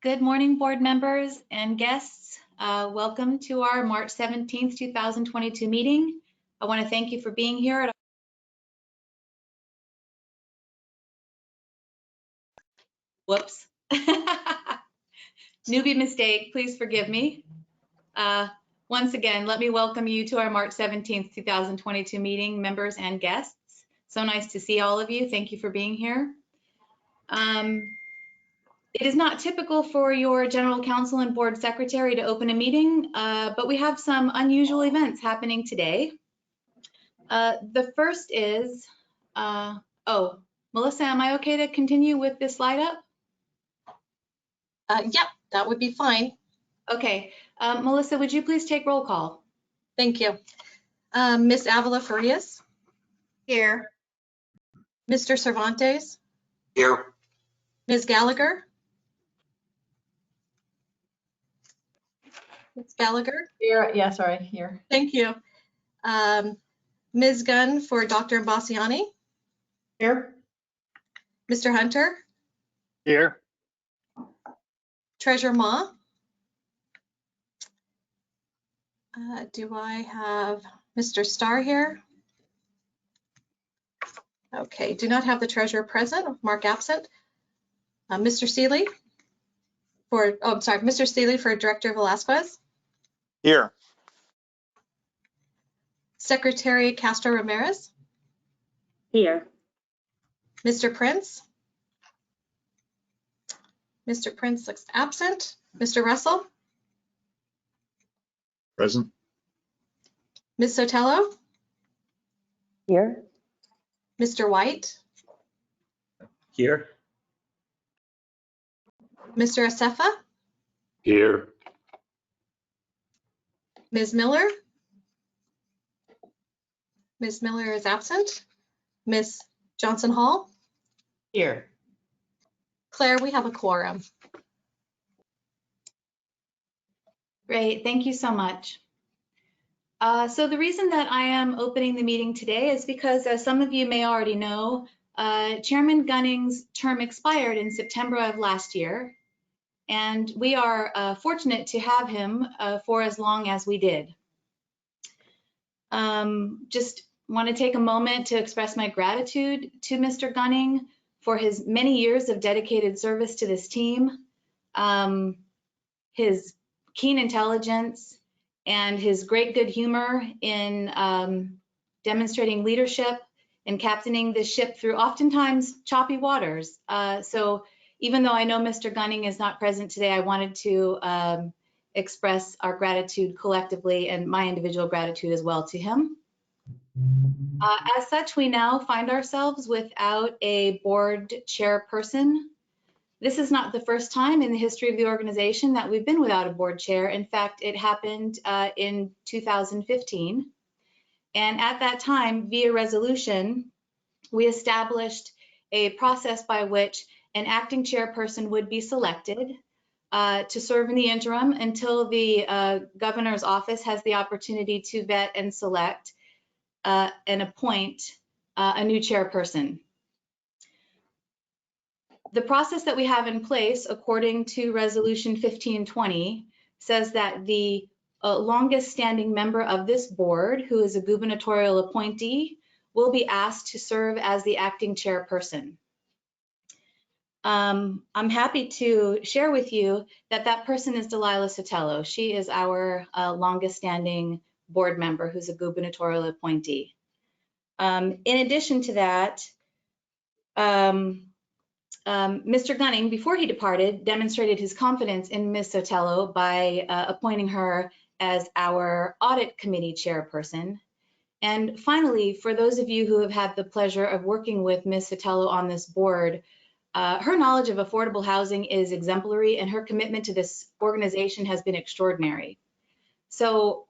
Good morning, board members and guests. Welcome to our March 17th, 2022 meeting. I want to thank you for being here. Whoops. Newbie mistake, please forgive me. Once again, let me welcome you to our March 17th, 2022 meeting, members and guests. So nice to see all of you. Thank you for being here. It is not typical for your general counsel and board secretary to open a meeting, but we have some unusual events happening today. The first is, oh, Melissa, am I okay to continue with this slide up? Yep, that would be fine. Okay, Melissa, would you please take roll call? Thank you. Ms. Avila Farias? Here. Mr. Cervantes? Here. Ms. Gallagher? Ms. Gallagher? Here, yeah, sorry, here. Thank you. Ms. Gunn for Dr. Bassiani? Here. Mr. Hunter? Here. Treasurer Ma? Do I have Mr. Starr here? Okay, do not have the treasurer present, Mark absent. Mr. Seeley for, oh, I'm sorry, Mr. Seeley for Director Velasquez. Here. Secretary Castro Ramirez. Here. Mr. Prince. Mr. Prince looks absent. Mr. Russell. Present. Ms. Sotelo. Here. Mr. White. Here. Mr. Acefa. Here. Ms. Miller. Ms. Miller is absent. Ms. Johnson Hall. Here. Claire, we have a quorum. Great, thank you so much. So the reason that I am opening the meeting today is because, as some of you may already know, Chairman Gunning's term expired in September of last year, and we are fortunate to have him for as long as we did. Just want to take a moment to express my gratitude to Mr. Gunning for his many years of dedicated service to this team, his keen intelligence, and his great good humor in demonstrating leadership and captaining the ship through oftentimes choppy waters. So even though I know Mr. Gunning is not present today, I wanted to express our gratitude collectively and my individual gratitude as well to him. As such, we now find ourselves without a board chairperson. This is not the first time in the history of the organization that we've been without a board chair. In fact, it happened in 2015. And at that time, via resolution, we established a process by which an acting chairperson would be selected to serve in the interim until the governor's office has the opportunity to vet and select and appoint a new chairperson. The process that we have in place, according to Resolution 1520, says that the longest standing member of this board, who is a gubernatorial appointee, will be asked to serve as the acting chairperson. I'm happy to share with you that that person is Delilah Sotelo. She is our longest standing board member who's a gubernatorial appointee. In addition to that, Mr. Gunning, before he departed, demonstrated his confidence in Ms. Sotelo by appointing her as our audit committee chairperson. And finally, for those of you who have had the pleasure of working with Ms. Sotelo on this board, her knowledge of affordable housing is exemplary, and her commitment to this organization has been extraordinary. So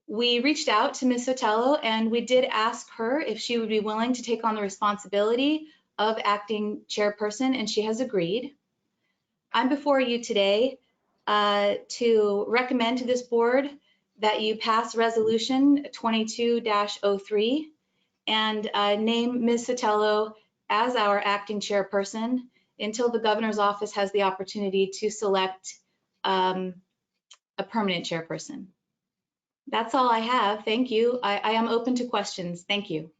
we reached out to Ms. Sotelo, and we did ask her if she would be willing to take on the responsibility of acting chairperson, and she has agreed. I'm before you today to recommend to this board that you pass Resolution 22-03 and name Ms. Sotelo as our acting chairperson until the governor's office has the opportunity to select a permanent chairperson. That's all I have. Thank you. I am open to questions. Thank you.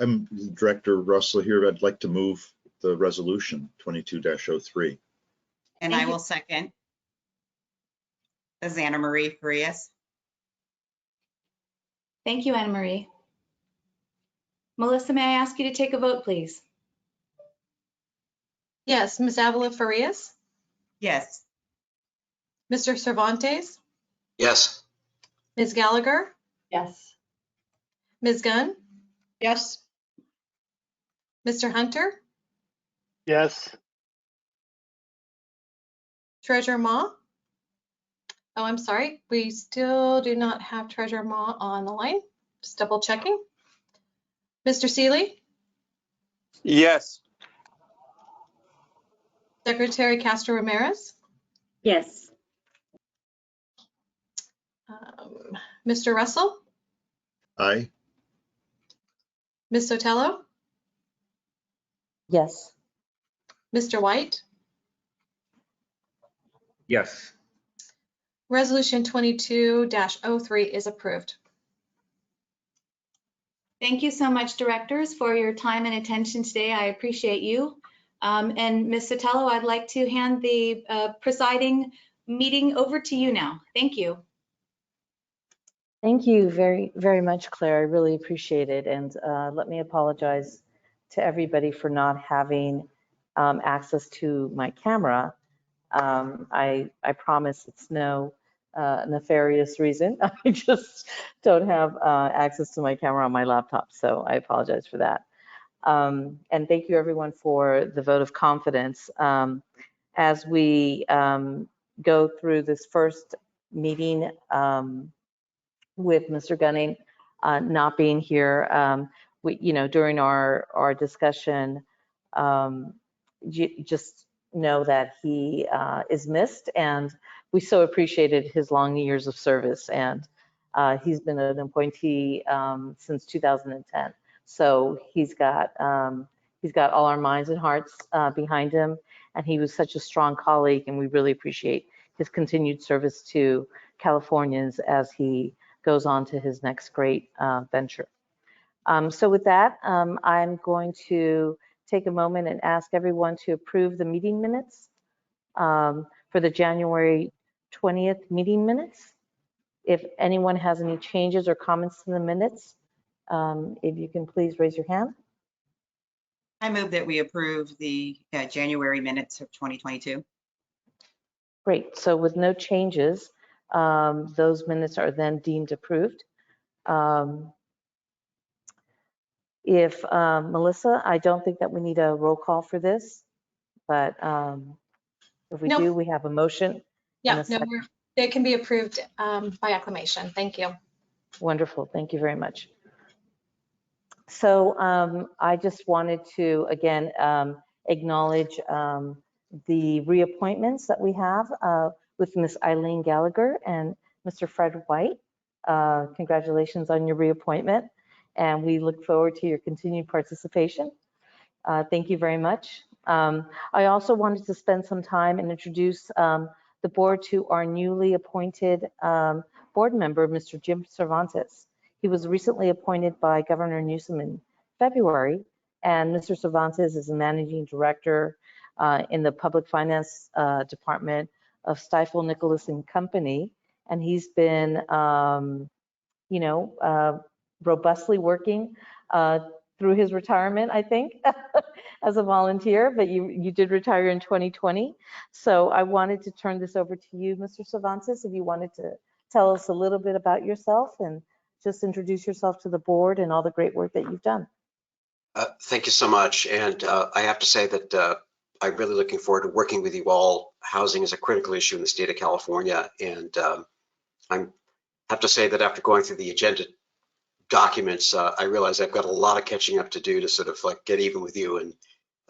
I'm Director Russell here. I'd like to move the resolution 22-03. And Thank I you. will second. This is Anna Marie Frias. Thank you, Anna Marie. Melissa, may I ask you to take a vote, please? Yes, Ms. Avila Farias, Yes. Mr. Cervantes, Yes. Ms. Gallagher, Yes. Ms. Gunn, Yes. Mr. Hunter, Yes. Treasurer Ma. Oh, I'm sorry. We still do not have Treasurer Ma on the line. Just double checking. Mr. Seeley, Yes. Secretary Castro Ramirez, Yes. Mr. Russell, Aye. Ms. Sotelo, Yes. Mr. White. Yes. Resolution 22-03 is approved. Thank you so much, directors, for your time and attention today. I appreciate you. And Ms. Sotelo, I'd like to hand the presiding meeting over to you now. Thank you. Thank you very, very much, Claire. I really appreciate it. And let me apologize to everybody for not having access to my camera. I promise it's no nefarious reason. I just don't have access to my camera on my laptop, so I apologize for that. And thank you, everyone, for the vote of confidence. As we go through this first meeting with Mr. Gunning not being here, during our discussion, just know that he is missed, and we so appreciated his long years of service. And he's been an appointee since 2010, so he's got all our minds and hearts behind him, and he was such a strong colleague, and we really appreciate his continued service to Californians as he goes on to his next great venture. So with that, I'm going to take a moment and ask everyone to approve the meeting minutes for the January 20th meeting minutes. If anyone has any changes or comments to the minutes, if you can please raise your hand. I move that we approve the January minutes of 2022. Great. So with no changes, those minutes are then deemed approved. If Melissa, I don't think that we need a roll call for this, but if we No. do, we have a motion. Yeah, and a no, second. they can be approved by acclamation. Thank you. Wonderful. Thank you very much. So I just wanted to, again, acknowledge the reappointments that we have with Ms. Eileen Gallagher and Mr. Fred White. Congratulations on your reappointment, and we look forward to your continued participation. Thank you very much. I also wanted to spend some time and introduce the board to our newly appointed board member, Mr. Jim Cervantes. He was recently appointed by Governor Newsom in February, and Mr. Cervantes is a managing director in the public finance department of Stifel, Nicholas and Company, and he's been, robustly working through his retirement, I think, as a volunteer, but you did retire in 2020. So I wanted to turn this over to you, Mr. Cervantes, if you wanted to tell us a little bit about yourself and just introduce yourself to the board and all the great work that you've done. Thank you so much. And I have to say that I'm really looking forward to working with you all. Housing is a critical issue in the state of California. And I have to say that after going through the agenda documents, I realize I've got a lot of catching up to do to sort of like get even with you, and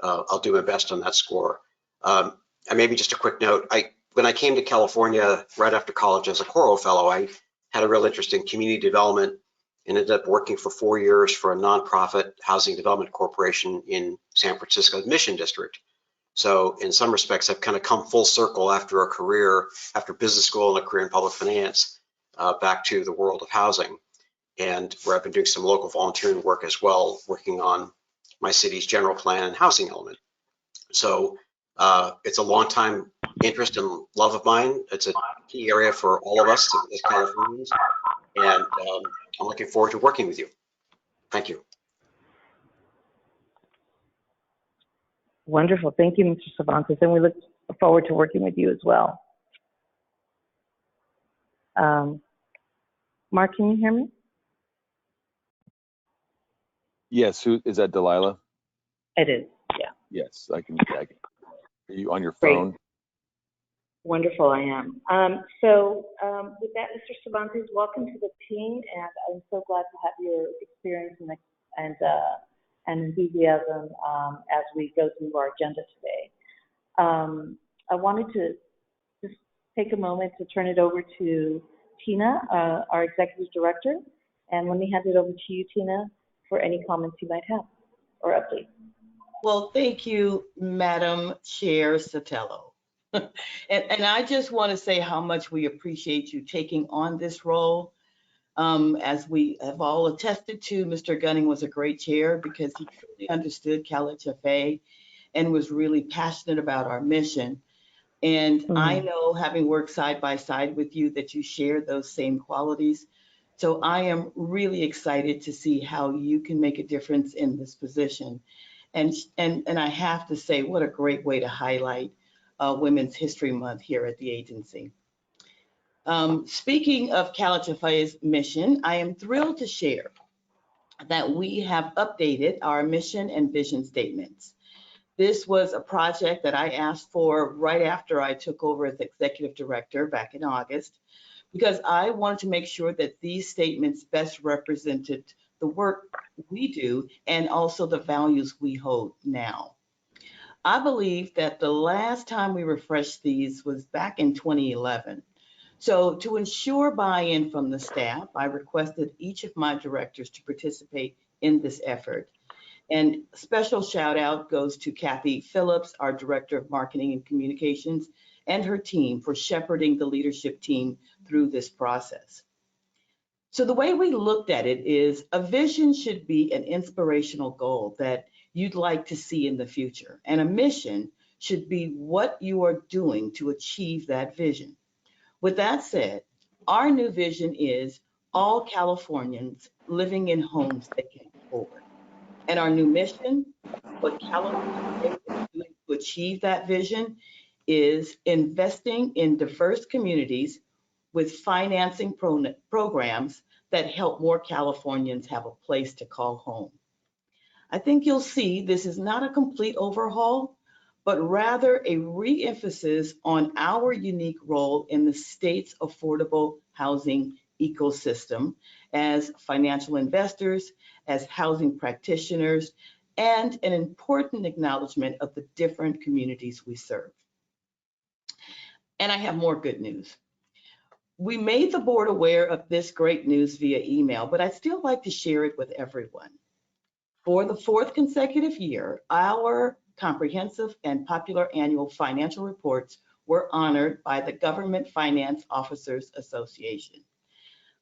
I'll do my best on that score. And maybe just a quick note, when I came to California right after college as a Coro Fellow, I had a real interest in community development and ended up working for 4 years for a nonprofit housing development corporation in San Francisco's Mission District. So in some respects, I've kind of come full circle after a career, after business school and a career in public finance, back to the world of housing, and where I've been doing some local volunteering work as well, working on my city's general plan and housing element. So it's a long time interest and love of mine. It's a key area for all of us as Californians, and I'm looking forward to working with you. Thank you. Wonderful. Thank you, Mr. Cervantes, and we look forward to working with you as well. Mark, can you hear me? Yes, who is that? Delilah? It is, yeah. Yes, I can. Are you on your Great. phone? Wonderful, I am. With that, Mr. Cervantes, welcome to the team, and I'm so glad to have your experience and enthusiasm as we go through our agenda today. I wanted to just take a moment to turn it over to Tina, our Executive Director, and let me hand it over to you, Tina, for any comments you might have or updates. Well, thank you, Madam Chair Sotelo. And I just want to say how much we appreciate you taking on this role. As we have all attested to, Mr. Gunning was a great chair because he truly understood CalHFA and was really passionate about our mission. And I know, having worked side by side with you, that you share those same qualities. So I am really excited to see how you can make a difference in this position. And I have to say, what a great way to highlight Women's History Month here at the agency. Speaking of CalHFA's mission, I am thrilled to share that we have updated our mission and vision statements. This was a project that I asked for right after I took over as Executive Director back in August, because I wanted to make sure that these statements best represented the work we do and also the values we hold now. I believe that the last time we refreshed these was back in 2011. So to ensure buy-in from the staff, I requested each of my directors to participate in this effort. And special shout out goes to Kathy Phillips, our Director of Marketing and Communications, and her team for shepherding the leadership team through this process. So the way we looked at it is a vision should be an inspirational goal that you'd like to see in the future. And a mission should be what you are doing to achieve that vision. With that said, our new vision is all Californians living in homes they can afford. And our new mission, what CalHFA is doing to achieve that vision, is investing in diverse communities with financing programs that help more Californians have a place to call home. I think you'll see this is not a complete overhaul, but rather a re-emphasis on our unique role in the state's affordable housing ecosystem as financial investors, as housing practitioners, and an important acknowledgement of the different communities we serve. And I have more good news. We made the board aware of this great news via email, but I'd still like to share it with everyone. For the 4th consecutive year, our comprehensive and popular annual financial reports were honored by the Government Finance Officers Association.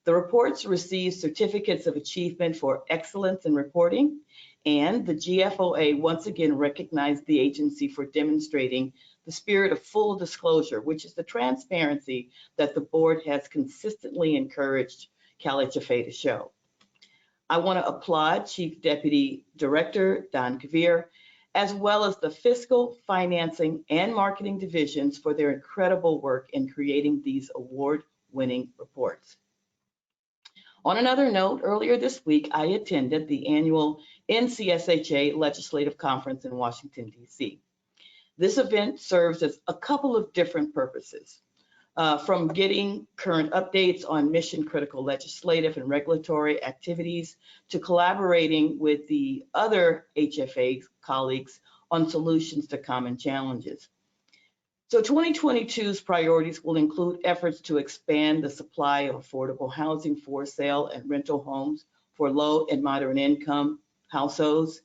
The reports received certificates of achievement for excellence in reporting, and the GFOA once again recognized the agency for demonstrating the spirit of full disclosure, which is the transparency that the board has consistently encouraged CalHFA to show. I want to applaud Chief Deputy Director Don Kavir, as well as the fiscal, financing, and marketing divisions for their incredible work in creating these award-winning reports. On another note, earlier this week, I attended the annual NCSHA Legislative Conference in Washington, D.C. This event serves as a couple of different purposes, from getting current updates on mission-critical legislative and regulatory activities to collaborating with the other HFA colleagues on solutions to common challenges. So 2022's priorities will include efforts to expand the supply of affordable housing for sale and rental homes for low and moderate income households.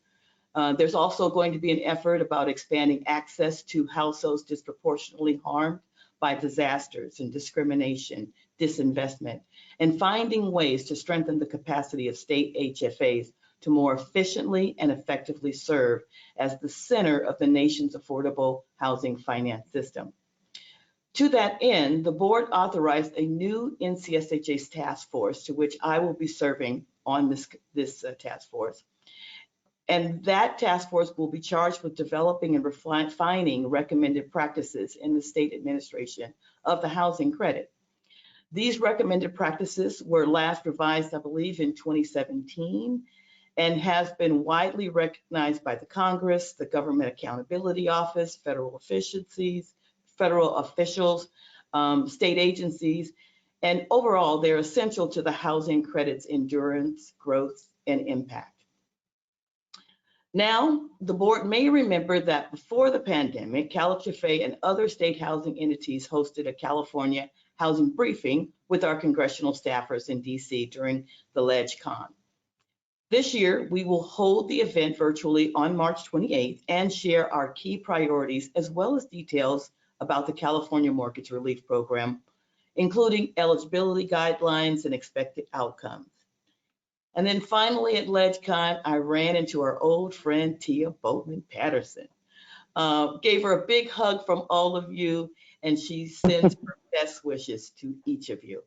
There's also going to be an effort about expanding access to households disproportionately harmed by disasters and discrimination, disinvestment, and finding ways to strengthen the capacity of state HFAs to more efficiently and effectively serve as the center of the nation's affordable housing finance system. To that end, the board authorized a new NCSHA's task force, to which I will be serving on this task force. And that task force will be charged with developing and refining recommended practices in the state administration of the housing credit. These recommended practices were last revised, I believe, in 2017, and has been widely recognized by the Congress, the Government Accountability Office, federal officials, state agencies, and overall, they're essential to the housing credit's endurance, growth, and impact. Now, the board may remember that before the pandemic, CalHFA and other state housing entities hosted a California housing briefing with our congressional staffers in DC during the LegCon. This year, we will hold the event virtually on March 28th and share our key priorities as well as details about the California Mortgage Relief Program, including eligibility guidelines and expected outcomes. And then finally at LegCon, I ran into our old friend, Tia Boatman Patterson. Gave her a big hug from all of you, and she sends her best wishes to each of you.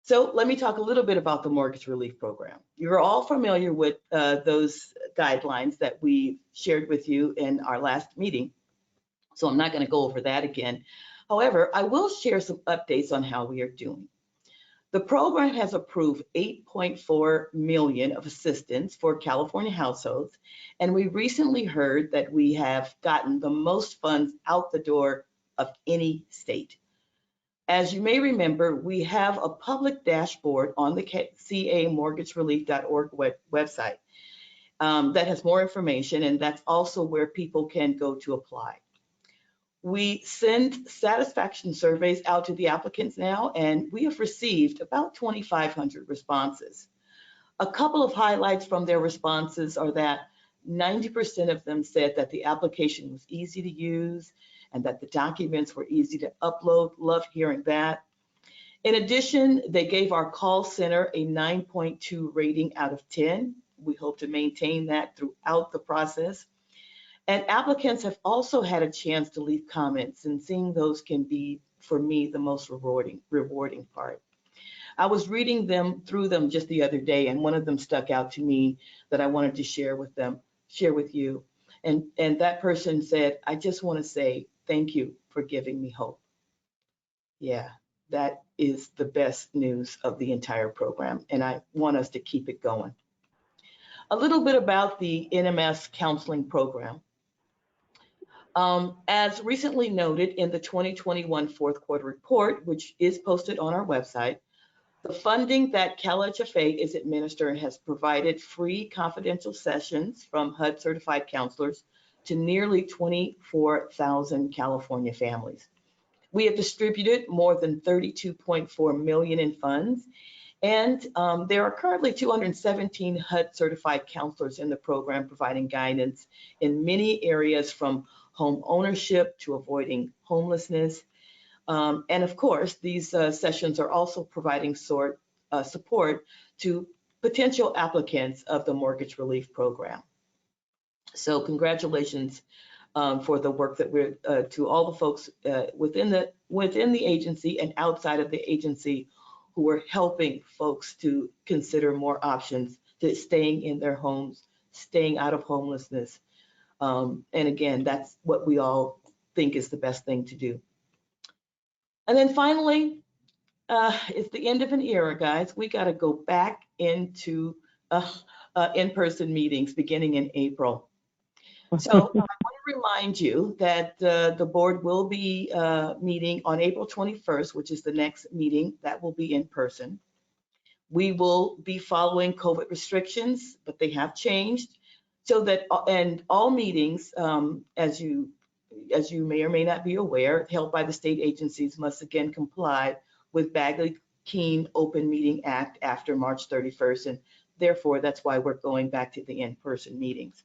So let me talk a little bit about the Mortgage Relief Program. You're all familiar with those guidelines that we shared with you in our last meeting, so I'm not going to go over that again. However, I will share some updates on how we are doing. The program has approved $8.4 million of assistance for California households, and we recently heard that we have gotten the most funds out the door of any state. As you may remember, we have a public dashboard on the camortgagerelief.org website that has more information, and that's also where people can go to apply. We send satisfaction surveys out to the applicants now, and we have received about 2,500 responses. A couple of highlights from their responses are that 90% of them said that the application was easy to use and that the documents were easy to upload. Love hearing that. In addition, they gave our call center a 9.2 rating out of 10. We hope to maintain that throughout the process. And applicants have also had a chance to leave comments, and seeing those can be, for me, the most rewarding part. I was reading through them just the other day, and one of them stuck out to me that I wanted to share with you. And that person said, "I just want to say thank you for giving me hope." Yeah, that is the best news of the entire program, and I want us to keep it going. A little bit about the NMS counseling program. As recently noted in the 2021 fourth quarter report, which is posted on our website, the funding that CalHFA is administering has provided free confidential sessions from HUD certified counselors to nearly 24,000 California families. We have distributed more than $32.4 million in funds, and there are currently 217 HUD certified counselors in the program providing guidance in many areas from home ownership to avoiding homelessness. And of course, these sessions are also providing support to potential applicants of the Mortgage Relief Program. So congratulations for the work that we're, to all the folks within the agency and outside of the agency who are helping folks to consider more options to staying in their homes, staying out of homelessness. And again, that's what we all think is the best thing to do. And then finally, it's the end of an era, guys. We got to go back into in-person meetings beginning in April. So I want to remind you that the board will be meeting on April 21st, which is the next meeting that will be in person. We will be following COVID restrictions, but they have changed. So that, and all meetings, as you may or may not be aware, held by the state agencies must again comply with Keene Open Meeting Act after March 31st, and therefore that's why we're going back to the in-person meetings.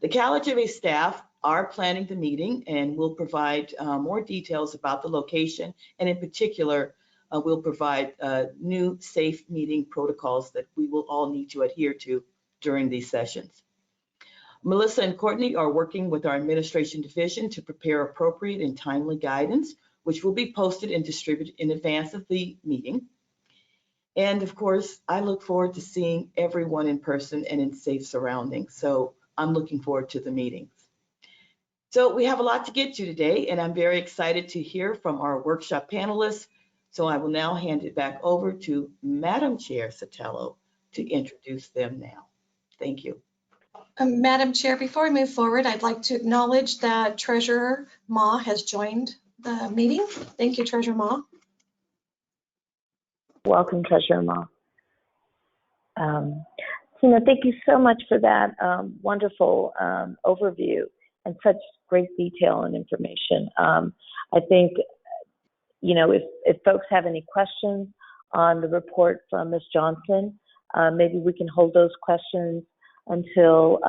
The CalHFA staff are planning the meeting and will provide more details about the location, and in particular, we'll provide new safe meeting protocols that we will all need to adhere to during these sessions. Melissa and Courtney are working with our administration division to prepare appropriate and timely guidance, which will be posted and distributed in advance of the meeting. And of course, I look forward to seeing everyone in person and in safe surroundings. So I'm looking forward to the meetings. So we have a lot to get to today, and I'm very excited to hear from our workshop panelists. So I will now hand it back over to Madam Chair Sotelo to introduce them now. Thank you. Madam Chair, before we move forward, I'd like to acknowledge that Treasurer Ma has joined the meeting. Thank you, Treasurer Ma. Welcome, Treasurer Ma. Tina, thank you so much for that wonderful overview and such great detail and information. I think, you know, if folks have any questions on the report from Ms. Johnson, maybe we can hold those questions until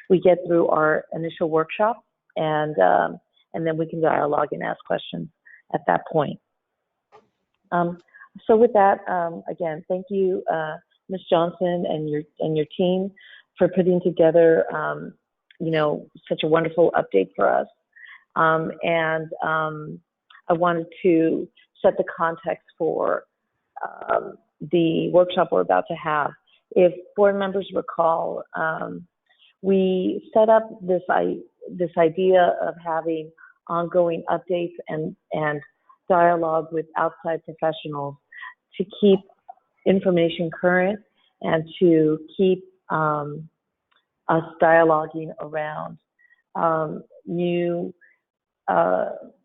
we get through our initial workshop, and then we can dialogue and ask questions at that point. So with that, again, thank you, Ms. Johnson and your team for putting together, you know, such a wonderful update for us. I wanted to set the context for the workshop we're about to have. If board members recall, we set up this idea of having ongoing updates and dialogue with outside professionals to keep information current and to keep us dialoguing around new,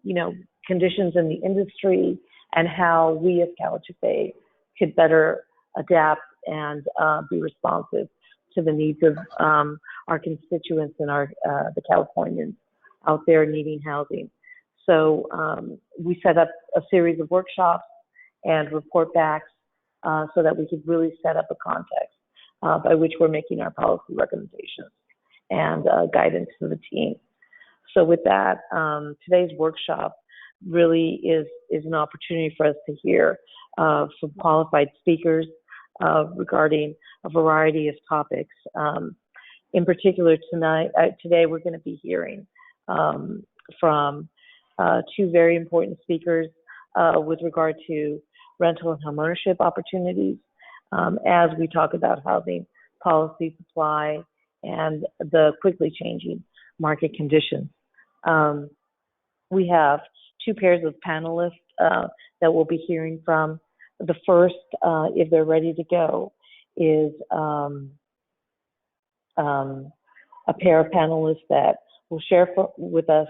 you know, conditions in the industry and how we as CalHFA could better adapt and be responsive to the needs of our constituents and the Californians out there needing housing. So we set up a series of workshops and report backs so that we could really set up a context by which we're making our policy recommendations and guidance to the team. So with that, today's workshop really is an opportunity for us to hear from qualified speakers regarding a variety of topics. In particular, today we're going to be hearing from two very important speakers with regard to rental and homeownership opportunities as we talk about housing policy, supply, and the quickly changing market conditions. We have two pairs of panelists that we'll be hearing from. The first, if they're ready to go, is a pair of panelists that will share with us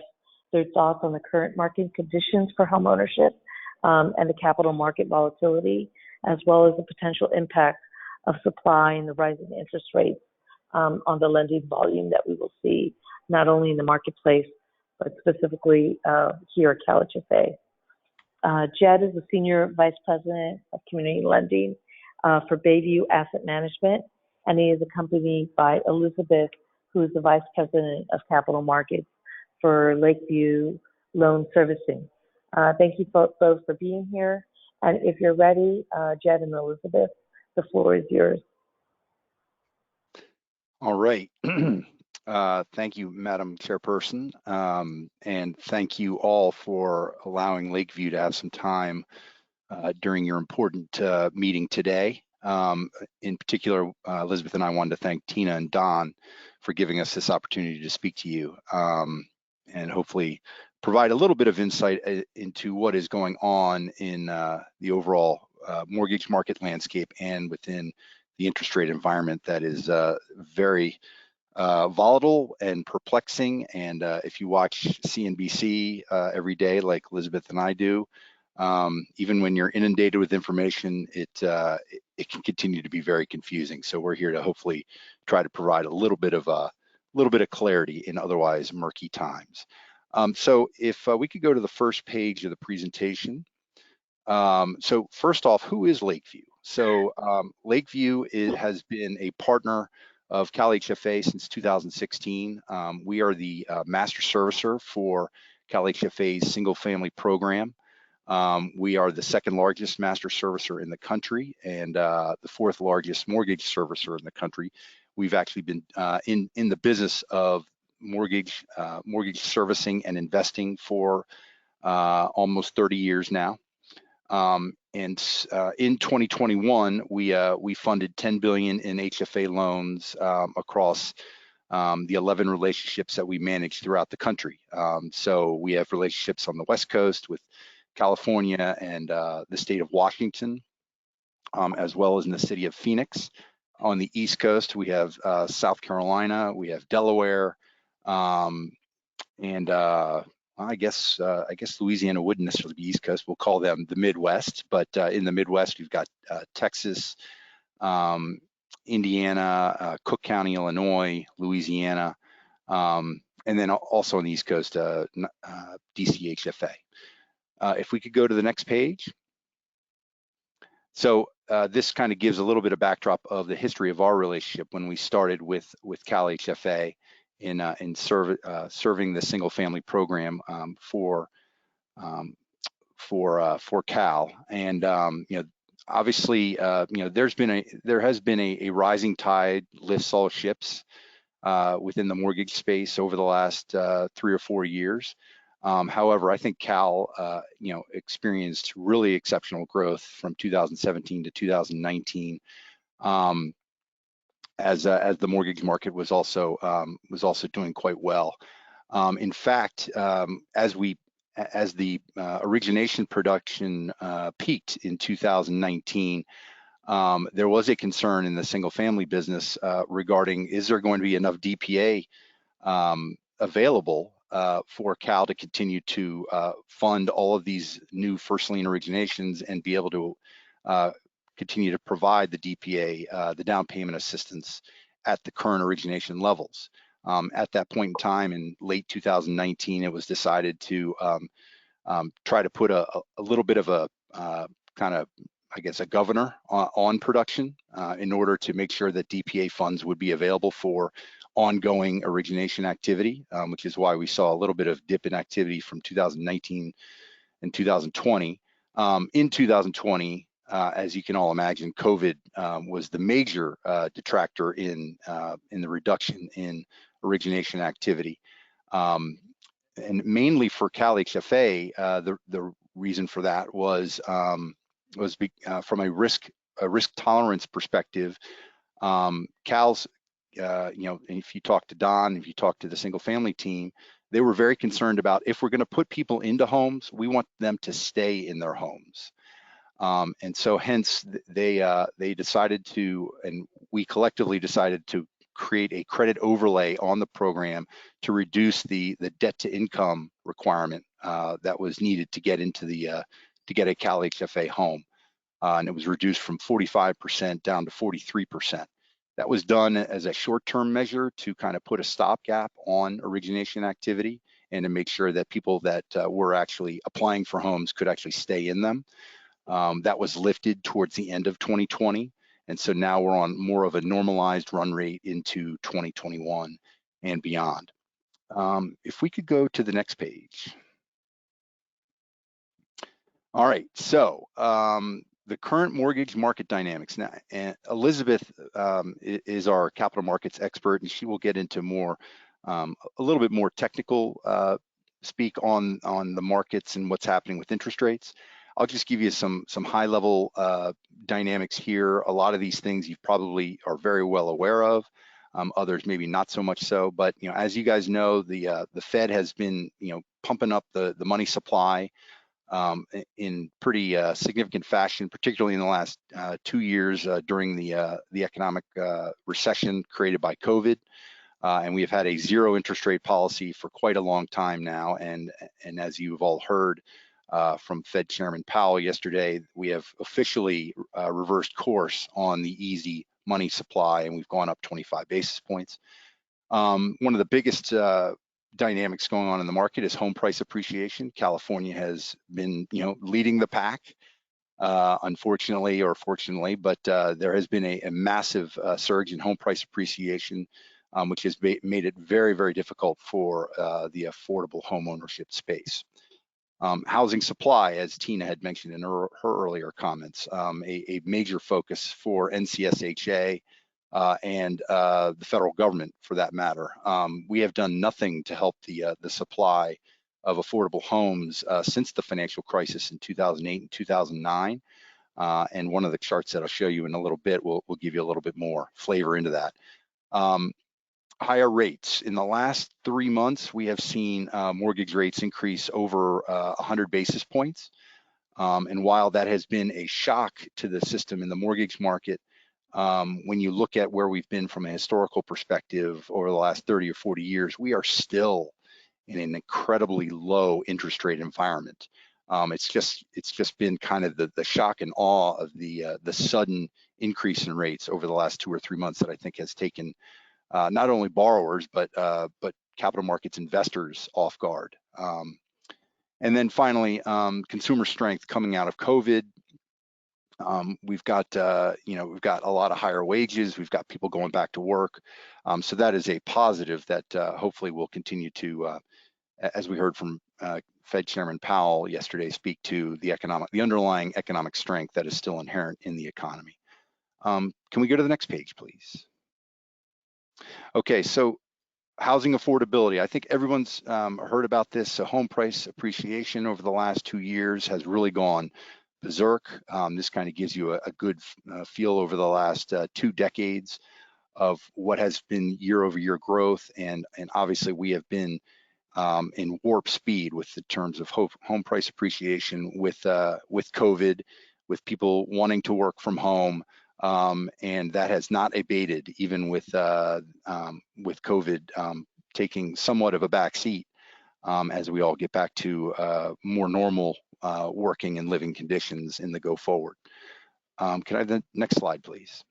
their thoughts on the current market conditions for homeownership and the capital market volatility, as well as the potential impact of supply and the rising interest rates on the lending volume that we will see not only in the marketplace, but specifically here at CalHFA. Jed is the Senior Vice President of Community Lending for Bayview Asset Management, and he is accompanied by Elizabeth, who is the Vice President of Capital Markets for Lakeview Loan Servicing. Thank you both for being here. And if you're ready, Jed and Elizabeth, the floor is yours. All right. Thank you, Madam Chairperson, and thank you all for allowing Lakeview to have some time during your important meeting today. In particular, Elizabeth and I wanted to thank Tina and Don for giving us this opportunity to speak to you and hopefully provide a little bit of insight into what is going on in the overall mortgage market landscape and within the interest rate environment that is very volatile and perplexing. And if you watch CNBC every day, like Elizabeth and I do, even when you're inundated with information, it can continue to be very confusing. So we're here to hopefully try to provide a little bit of clarity in otherwise murky times. So if we could go to the first page of the presentation. So first off, who is Lakeview? So Lakeview has been a partner of CalHFA since 2016. We are the master servicer for CalHFA's single family program. We are the second largest master servicer in the country and the fourth largest mortgage servicer in the country. We've actually been in the business of mortgage servicing and investing for almost 30 years now. In 2021, we funded $10 billion in HFA loans across the 11 relationships that we manage throughout the country. So we have relationships on the West Coast with California and the state of Washington, as well as in the city of Phoenix. On the East Coast, we have South Carolina, we have Delaware, and I guess Louisiana wouldn't necessarily be East Coast. We'll call them the Midwest, but in the Midwest, we've got Texas, Indiana, Cook County, Illinois, Louisiana, and then also on the East Coast, DCHFA. If we could go to the next page. So this kind of gives a little bit of backdrop of the history of our relationship when we started with CalHFA in serving the single family program for Cal. And obviously there has been a rising tide lifts all ships within the mortgage space over the last 3 or 4 years. However, I think Cal experienced really exceptional growth from 2017 to 2019. As the mortgage market was also doing quite well. In fact, as the origination production peaked in 2019, there was a concern in the single family business regarding, is there going to be enough DPA available for Cal to continue to fund all of these new first lien originations and be able to continue to provide the DPA, the down payment assistance at the current origination levels. At that point in time in late 2019, it was decided to try to put a little bit of a kind of, I guess, a governor on production in order to make sure that DPA funds would be available for ongoing origination activity, which is why we saw a little bit of dip in activity from 2019 and 2020. In 2020, as you can all imagine, COVID was the major detractor in the reduction in origination activity. And mainly for CalHFA, the reason for that was from a risk tolerance perspective. Cal's, if you talk to Don, if you talk to the single family team, they were very concerned about, if we're going to put people into homes, we want them to stay in their homes. And so hence they decided to, and we collectively decided to create a credit overlay on the program to reduce the debt to income requirement that was needed to get into to get a CalHFA home. And it was reduced from 45% down to 43%. That was done as a short-term measure to kind of put a stopgap on origination activity and to make sure that people that were actually applying for homes could actually stay in them. That was lifted towards the end of 2020. And so now we're on more of a normalized run rate into 2021 and beyond. If we could go to the next page. All right, so the current mortgage market dynamics. Now, Elizabeth is our capital markets expert, and she will get into more, a little bit more technical speak on the markets and what's happening with interest rates. I'll just give you some high level dynamics here. A lot of these things you probably are very well aware of. Others maybe not so much so, but as you guys know, the Fed has been pumping up the money supply in pretty significant fashion, particularly in the last 2 years during the economic recession created by COVID. And we have had a zero interest rate policy for quite a long time now. And as you've all heard from Fed Chairman Powell yesterday, we have officially reversed course on the easy money supply, and we've gone up 25 basis points. One of the biggest dynamics going on in the market is home price appreciation. California has been, leading the pack unfortunately or fortunately, but there has been a massive surge in home price appreciation, which has made it very, very difficult for the affordable home ownership space. Housing supply, as Tina had mentioned in her earlier comments, a major focus for NCSHA and the federal government, for that matter. We have done nothing to help the supply of affordable homes since the financial crisis in 2008 and 2009. And one of the charts that I'll show you in a little bit will give you a little bit more flavor into that. Higher rates. In the last 3 months, we have seen mortgage rates increase over 100 basis points. And while that has been a shock to the system in the mortgage market, when you look at where we've been from a historical perspective over the last 30 or 40 years, we are still in an incredibly low interest rate environment. It's just been kind of the shock and awe of the sudden increase in rates over the last 2 or 3 months that I think has taken not only borrowers, but capital markets investors off guard. And then finally, consumer strength coming out of COVID. We've got we've got a lot of higher wages. We've got people going back to work. So that is a positive that hopefully will continue to, as we heard from Fed Chairman Powell yesterday, speak to the underlying economic strength that is still inherent in the economy. Can we go to the next page, please? Okay, so housing affordability. I think everyone's heard about this. So home price appreciation over the last 2 years has really gone berserk. This kind of gives you a good feel over the last 2 decades of what has been year-over-year growth. And obviously we have been in warp speed with the terms of home price appreciation with COVID, with people wanting to work from home. And that has not abated, even with COVID taking somewhat of a back seat as we all get back to more normal working and living conditions in the go forward. Can I have the next slide, please?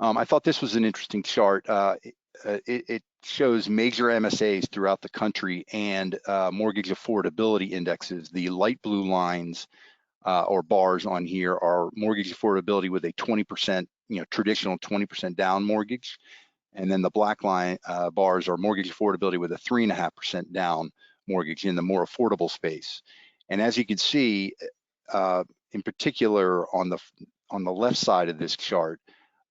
I thought this was an interesting chart. It shows major MSAs throughout the country and mortgage affordability indexes. The light blue lines or bars on here are mortgage affordability with a 20%, traditional 20% down mortgage. And then the black line bars are mortgage affordability with a 3.5% down mortgage in the more affordable space. And as you can see, in particular on the left side of this chart,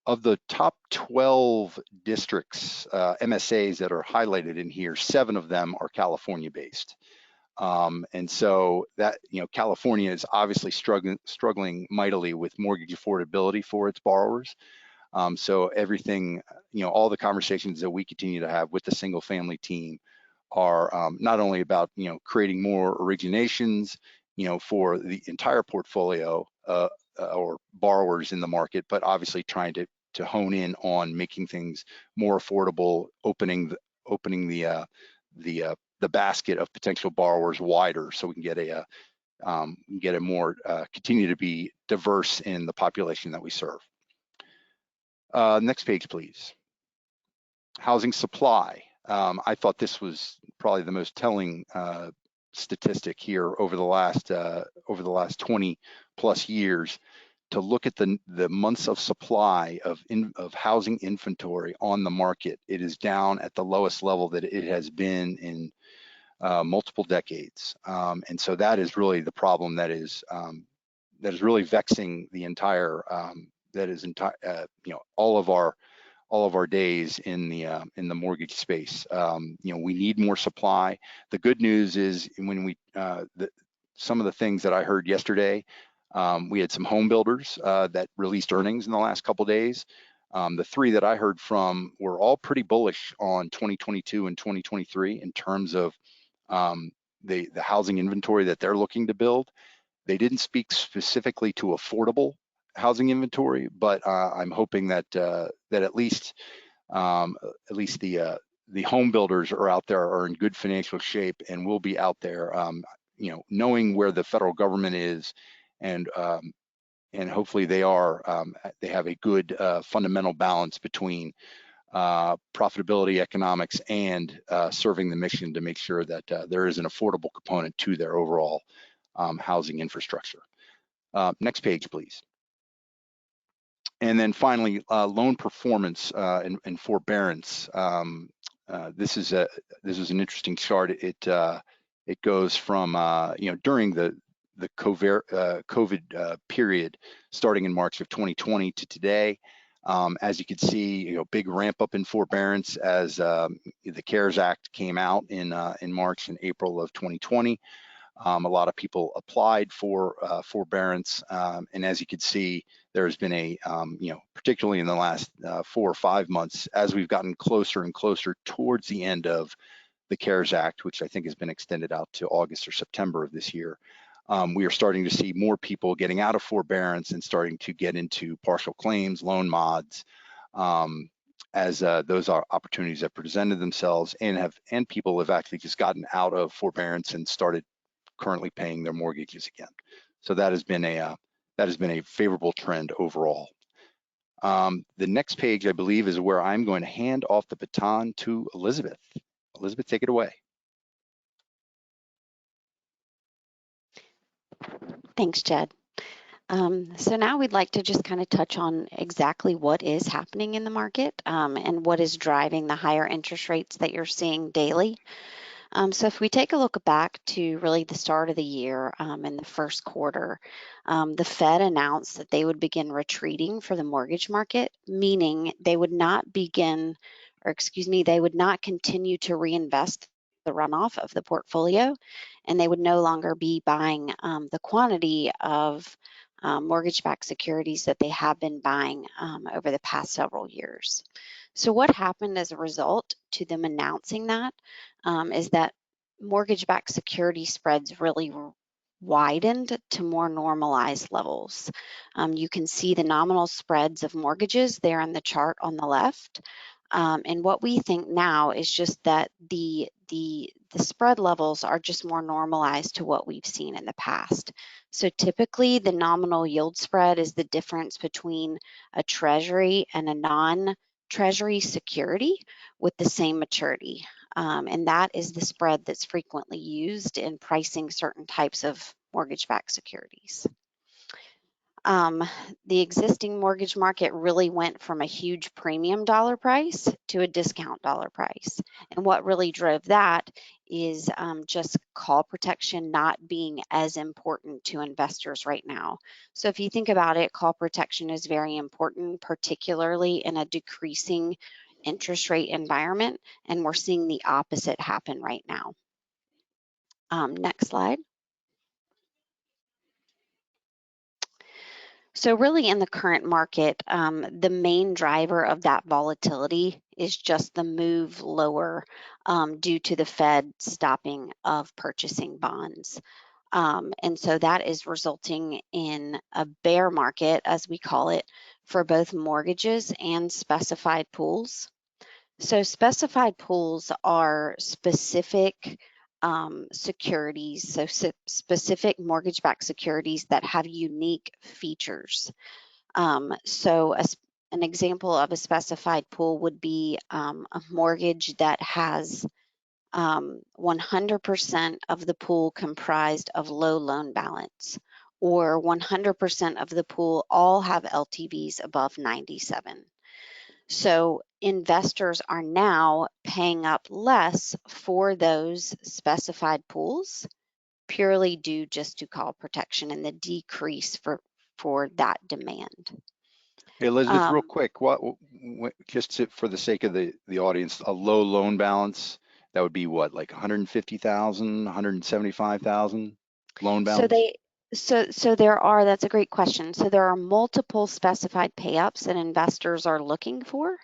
of the top 12 districts, MSAs that are highlighted in here, 7 of them are California based. And so that, California is obviously struggling mightily with mortgage affordability for its borrowers. So everything, all the conversations that we continue to have with the single family team are not only about, creating more originations, for the entire portfolio or borrowers in the market, but obviously trying to hone in on making things more affordable, opening the basket of potential borrowers wider, so we can get a more continue to be diverse in the population that we serve. Next page, please. Housing supply. I thought this was probably the most telling statistic here over the last 20 plus years. To look at the months of supply of housing inventory on the market, it is down at the lowest level that it has been in multiple decades, and so that is really the problem that is really vexing the entire all of our days in the mortgage space. We need more supply. The good news is when some of the things that I heard yesterday, we had some home builders that released earnings in the last couple of days. The 3 that I heard from were all pretty bullish on 2022 and 2023 in terms of the housing inventory that they're looking to build. They didn't speak specifically to affordable housing inventory, but I'm hoping that at least the home builders are out there are in good financial shape and will be out there, knowing where the federal government is, and hopefully they have a good fundamental balance between profitability, economics, and serving the mission to make sure that there is an affordable component to their overall housing infrastructure. Next page, please. And then finally, loan performance and forbearance. This is an interesting chart. It goes from during the COVID period, starting in March of 2020 to today. As you can see, big ramp up in forbearance as the CARES Act came out in March and April of 2020. A lot of people applied for forbearance, and as you can see, there's been a, particularly in the last 4 or 5 months, as we've gotten closer and closer towards the end of the CARES Act, which I think has been extended out to August or September of this year, we are starting to see more people getting out of forbearance and starting to get into partial claims, loan mods, as those are opportunities that presented themselves, and people have actually just gotten out of forbearance and started currently paying their mortgages again. So that has been a favorable trend overall. The next page, I believe, is where I'm going to hand off the baton to Elizabeth. Elizabeth, take it away. Thanks, Jed. So now we'd like to just kind of touch on exactly what is happening in the market and what is driving the higher interest rates that you're seeing daily. So if we take a look back to really the start of the year in the first quarter, the Fed announced that they would begin retreating for the mortgage market, meaning they would not begin, or excuse me, they would not continue to reinvest the runoff of the portfolio, and they would no longer be buying the quantity of mortgage-backed securities that they have been buying over the past several years. So what happened as a result to them announcing that is that mortgage-backed security spreads really widened to more normalized levels. You can see the nominal spreads of mortgages there in the chart on the left. And what we think now is just that the spread levels are just more normalized to what we've seen in the past. So typically the nominal yield spread is the difference between a treasury and a non-treasury security with the same maturity. And that is the spread that's frequently used in pricing certain types of mortgage-backed securities. The existing mortgage market really went from a huge premium dollar price to a discount dollar price. And what really drove that is just call protection not being as important to investors right now. So if you think about it, call protection is very important, particularly in a decreasing interest rate environment, and we're seeing the opposite happen right now. Next slide. So really in the current market, the main driver of that volatility is just the move lower due to the Fed stopping of purchasing bonds. And so that is resulting in a bear market, as we call it, for both mortgages and specified pools. So specified pools are specific securities, so specific mortgage-backed securities that have unique features. So an example of a specified pool would be a mortgage that has 100% of the pool comprised of low loan balance, or 100% of the pool all have LTVs above 97. So investors are now paying up less for those specified pools purely due just to call protection and the decrease for that demand. Hey, Elizabeth, real quick, just for the sake of the audience, a low loan balance, that would be what, like 150,000, 175,000 loan balance? So that's a great question. So there are multiple specified pay-ups that investors are looking for.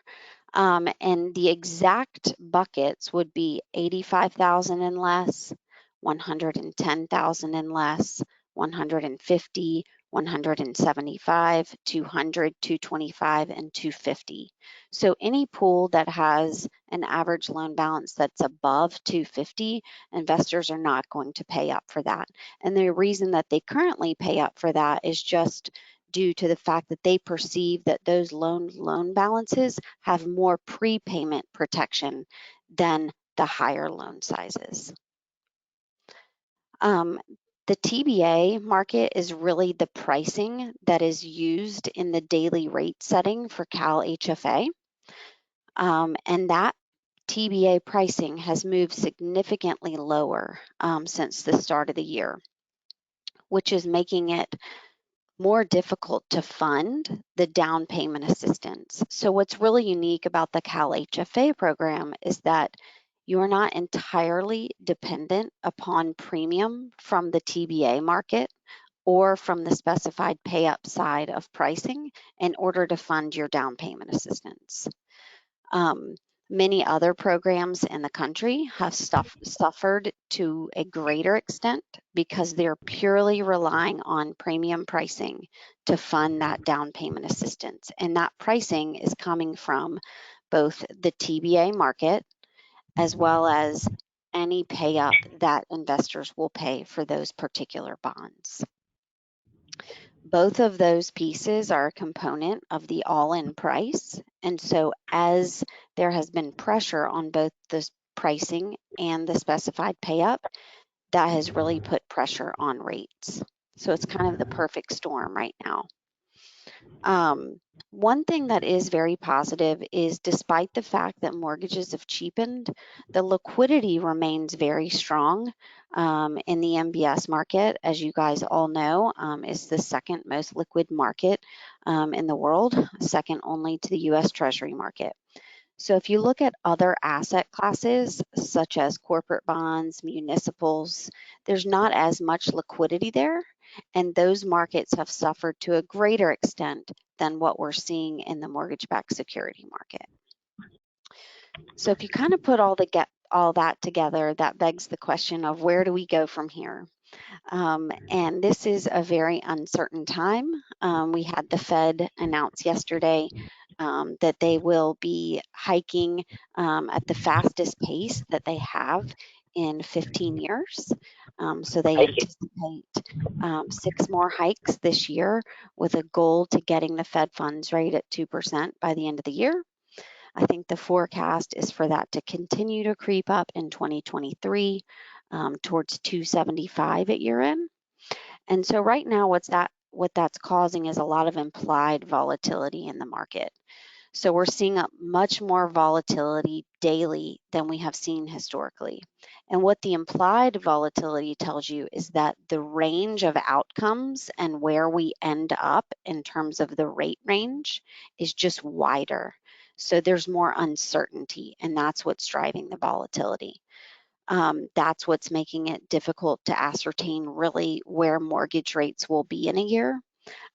And the exact buckets would be 85,000 and less, 110,000 and less, 150, 175, 200, 225, and 250. So any pool that has an average loan balance that's above 250, investors are not going to pay up for that. And the reason that they currently pay up for that is just due to the fact that they perceive that those loan balances have more prepayment protection than the higher loan sizes. The TBA market is really the pricing that is used in the daily rate setting for CalHFA. And that TBA pricing has moved significantly lower since the start of the year, which is making it more difficult to fund the down payment assistance. So what's really unique about the CalHFA program is that you're not entirely dependent upon premium from the TBA market or from the specified pay up side of pricing in order to fund your down payment assistance. Many other programs in the country have suffered to a greater extent because they're purely relying on premium pricing to fund that down payment assistance. And that pricing is coming from both the TBA market as well as any pay up that investors will pay for those particular bonds. Both of those pieces are a component of the all-in price. And so as there has been pressure on both the pricing and the specified pay up, that has really put pressure on rates. So it's kind of the perfect storm right now. One thing that is very positive is despite the fact that mortgages have cheapened, the liquidity remains very strong in the MBS market. As you guys all know, is the second most liquid market in the world, second only to the US Treasury market. So if you look at other asset classes, such as corporate bonds, municipals, there's not as much liquidity there, and those markets have suffered to a greater extent than what we're seeing in the mortgage-backed security market. So if you kind of put all that together, that begs the question of where do we go from here? And this is a very uncertain time. We had the Fed announce yesterday that they will be hiking at the fastest pace that they have in 15 years. So they anticipate 6 more hikes this year with a goal to getting the Fed funds rate at 2% by the end of the year. I think the forecast is for that to continue to creep up in 2023 towards 275 at year end. And so right now what that's causing is a lot of implied volatility in the market. So we're seeing much more volatility daily than we have seen historically. And what the implied volatility tells you is that the range of outcomes and where we end up in terms of the rate range is just wider. So there's more uncertainty, and that's what's driving the volatility. That's what's making it difficult to ascertain really where mortgage rates will be in a year.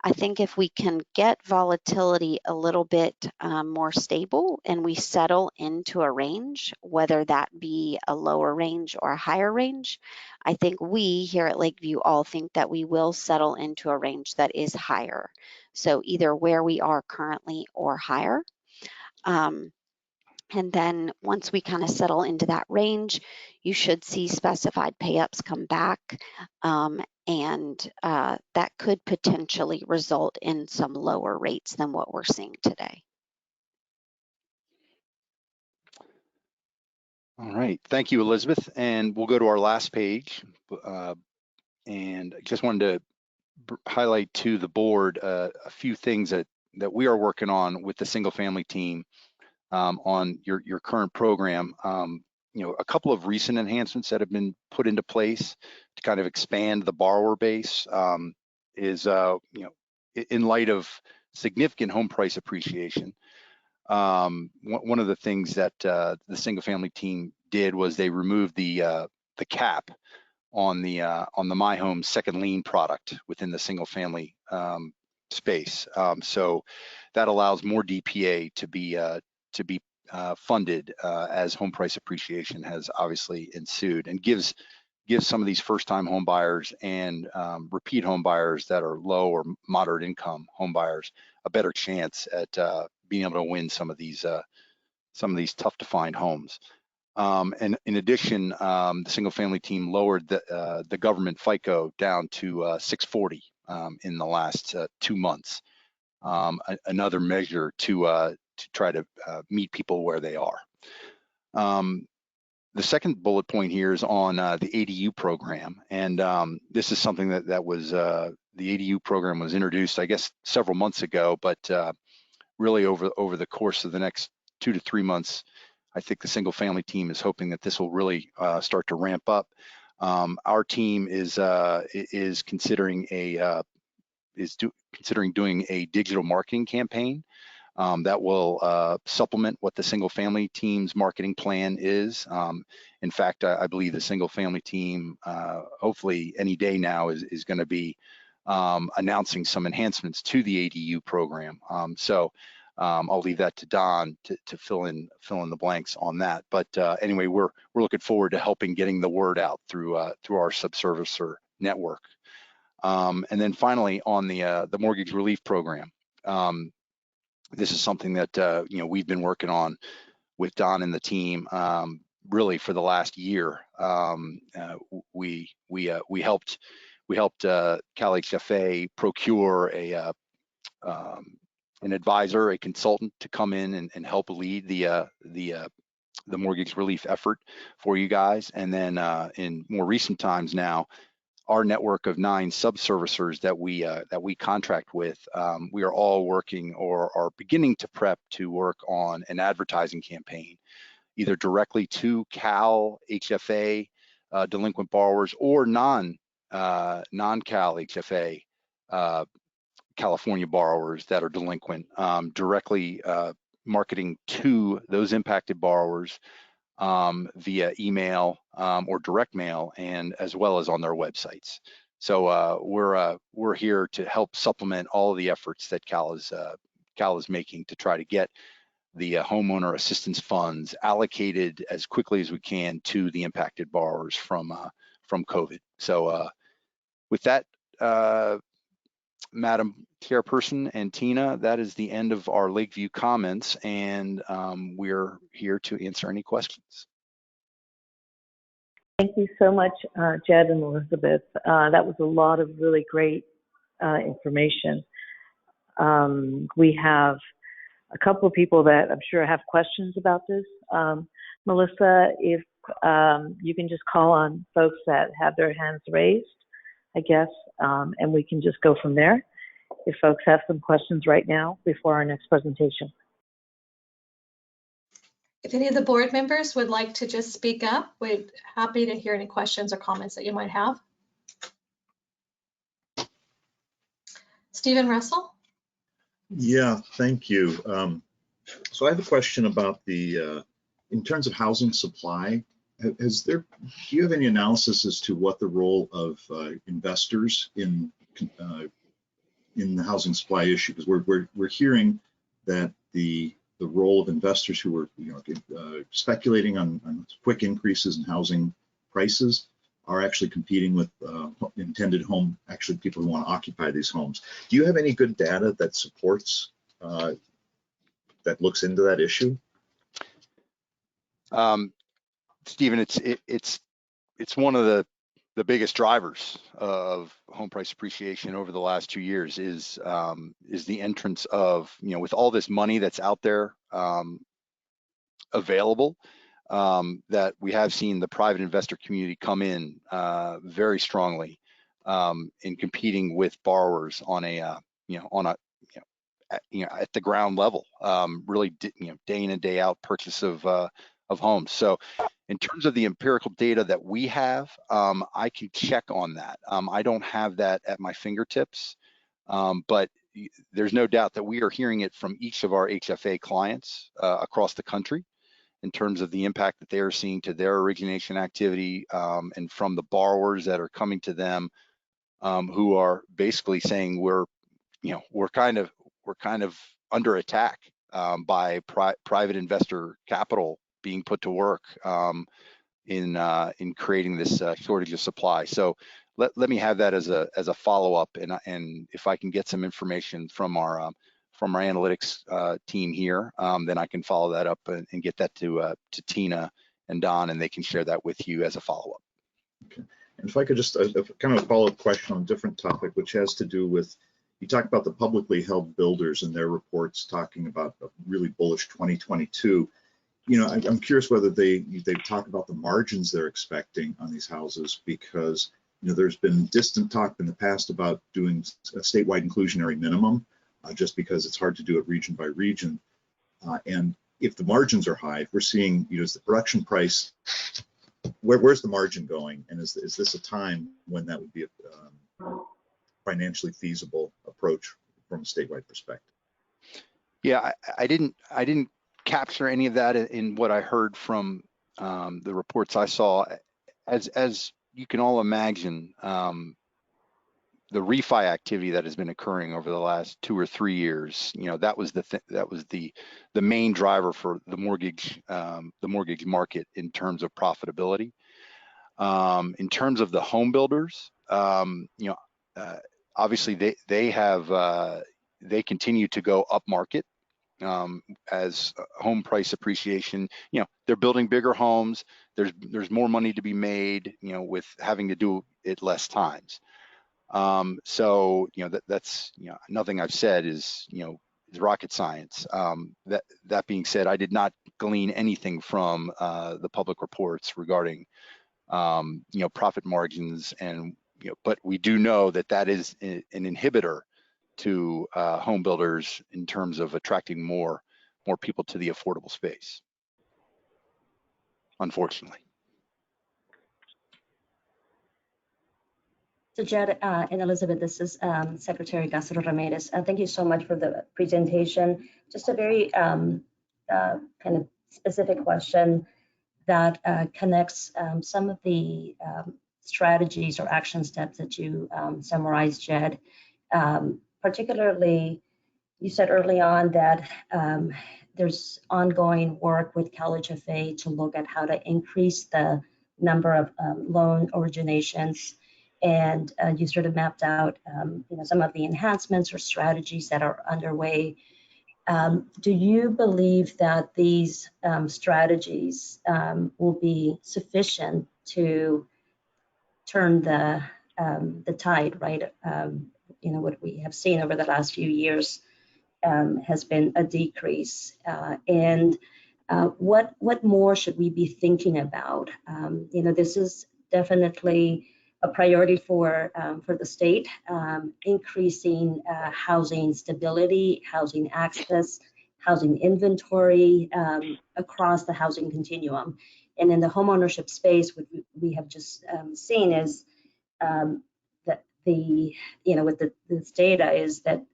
I think if we can get volatility a little bit more stable and we settle into a range, whether that be a lower range or a higher range, I think we here at Lakeview all think that we will settle into a range that is higher. So either where we are currently or higher. And then once we kind of settle into that range, you should see specified pay-ups come back, and that could potentially result in some lower rates than what we're seeing today. All right, thank you, Elizabeth. And we'll go to our last page. And I just wanted to highlight to the board a few things that we are working on with the single family team on your current program. You know, a couple of recent enhancements that have been put into place to kind of expand the borrower base is, you know, in light of significant home price appreciation. One of the things that the single family team did was they removed the cap on the My Home second lien product within the single family space. So that allows more DPA to be funded as home price appreciation has obviously ensued, and gives some of these first-time home buyers and repeat home buyers that are low or moderate income home buyers a better chance at being able to win some of these tough to find homes. And in addition, the single family team lowered the government FICO down to 640 in the last 2 months. Another measure to try to meet people where they are. The second bullet point here is on the ADU program, and this is something that was the ADU program was introduced, I guess, several months ago, but really over the course of the next 2 to 3 months, I think the single family team is hoping that this will really start to ramp up. Our team is considering considering doing a digital marketing campaign that will supplement what the single family team's marketing plan is. In fact, I believe the single family team, hopefully any day now, is going to be announcing some enhancements to the ADU program. I'll leave that to Don to fill in the blanks on that. But anyway, we're looking forward to helping getting the word out through our subservicer network. And then finally, on the mortgage relief program, this is something that we've been working on with Don and the team really for the last year. We helped CalHFA procure an advisor, a consultant, to come in and help lead the mortgage relief effort for you guys. And then in more recent times now, our network of 9 subservicers that we contract with, we are all working or are beginning to prep to work on an advertising campaign, either directly to CalHFA delinquent borrowers or non-CalHFA California borrowers that are delinquent, directly marketing to those impacted borrowers via email or direct mail, and as well as on their websites. So we're here to help supplement all of the efforts that Cal is making to try to get the homeowner assistance funds allocated as quickly as we can to the impacted borrowers from COVID. So with that, Madam Chairperson and Tina, that is the end of our Lakeview comments, and we're here to answer any questions. Thank you so much, Jed and Elizabeth. That was a lot of really great information. We have a couple of people that I'm sure have questions about this. Melissa, if you can just call on folks that have their hands raised, I guess, and we can just go from there if folks have some questions right now before our next presentation. If any of the board members would like to just speak up, we're happy to hear any questions or comments that you might have. Stephen Russell? Yeah, thank you. So I have a question about the, in terms of housing supply, do you have any analysis as to what the role of investors in the housing supply issue? Because we're hearing that the role of investors who are speculating on quick increases in housing prices are actually competing with intended people who want to occupy these homes. Do you have any good data that supports that looks into that issue? Stephen, it's one of the biggest drivers of home price appreciation over the last 2 years is the entrance of, with all this money that's out there available, that we have seen the private investor community come in very strongly in competing with borrowers on at the ground level, really day in and day out purchase of homes. So in terms of the empirical data that we have, I can check on that. I don't have that at my fingertips, but there's no doubt that we are hearing it from each of our HFA clients across the country in terms of the impact that they are seeing to their origination activity, and from the borrowers that are coming to them, who are basically saying we're kind of under attack by private investor capital being put to work in creating this shortage of supply. So let me have that as a follow-up, and if I can get some information from our analytics team here, then I can follow that up and get that to Tina and Don, and they can share that with you as a follow-up. Okay. And if I could just kind of a follow-up question on a different topic, which has to do with, you talked about the publicly held builders and their reports talking about a really bullish 2022. I'm curious whether they've talked about the margins they're expecting on these houses, because there's been distant talk in the past about doing a statewide inclusionary minimum, just because it's hard to do it region by region. And if the margins are high, if we're seeing, is the production price, where's the margin going? And is this a time when that would be a financially feasible approach from a statewide perspective? Yeah, I didn't capture any of that in what I heard from the reports I saw. As you can all imagine, the refi activity that has been occurring over the last 2 or 3 years, that was the main driver for the mortgage market in terms of profitability. In terms of the home builders, obviously they continue to go up market as home price appreciation. They're building bigger homes. There's more money to be made, with having to do it less times. So that's nothing I've said is rocket science. That being said, I did not glean anything from the public reports regarding profit margins, and but we do know that is an inhibitor to home builders in terms of attracting more people to the affordable space, unfortunately. So Jed and Elizabeth, this is Secretary Castro Ramirez. Thank you so much for the presentation. Just a very kind of specific question that connects some of the strategies or action steps that you summarized, Jed. Particularly, you said early on that there's ongoing work with CalHFA to look at how to increase the number of loan originations, and you sort of mapped out some of the enhancements or strategies that are underway. Do you believe that these strategies will be sufficient to turn the tide, right? What we have seen over the last few years has been a decrease. And what more should we be thinking about? This is definitely a priority for the state, increasing housing stability, housing access, housing inventory across the housing continuum. And in the homeownership space, what we have just seen is that with this data is that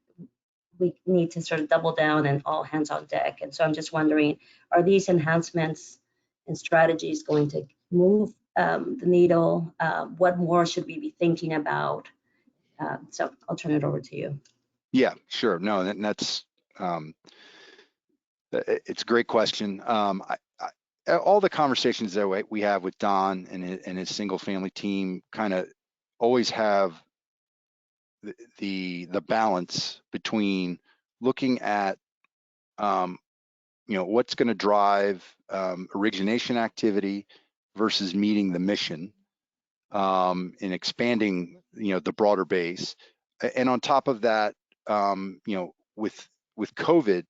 we need to sort of double down and all hands on deck. And so I'm just wondering, are these enhancements and strategies going to move the needle? What more should we be thinking about? So I'll turn it over to you. Yeah, sure. No, that's it's a great question. All the conversations that we have with Don and his single family team kind of always have the balance between looking at what's going to drive origination activity versus meeting the mission, and expanding the broader base. And on top of that, with COVID,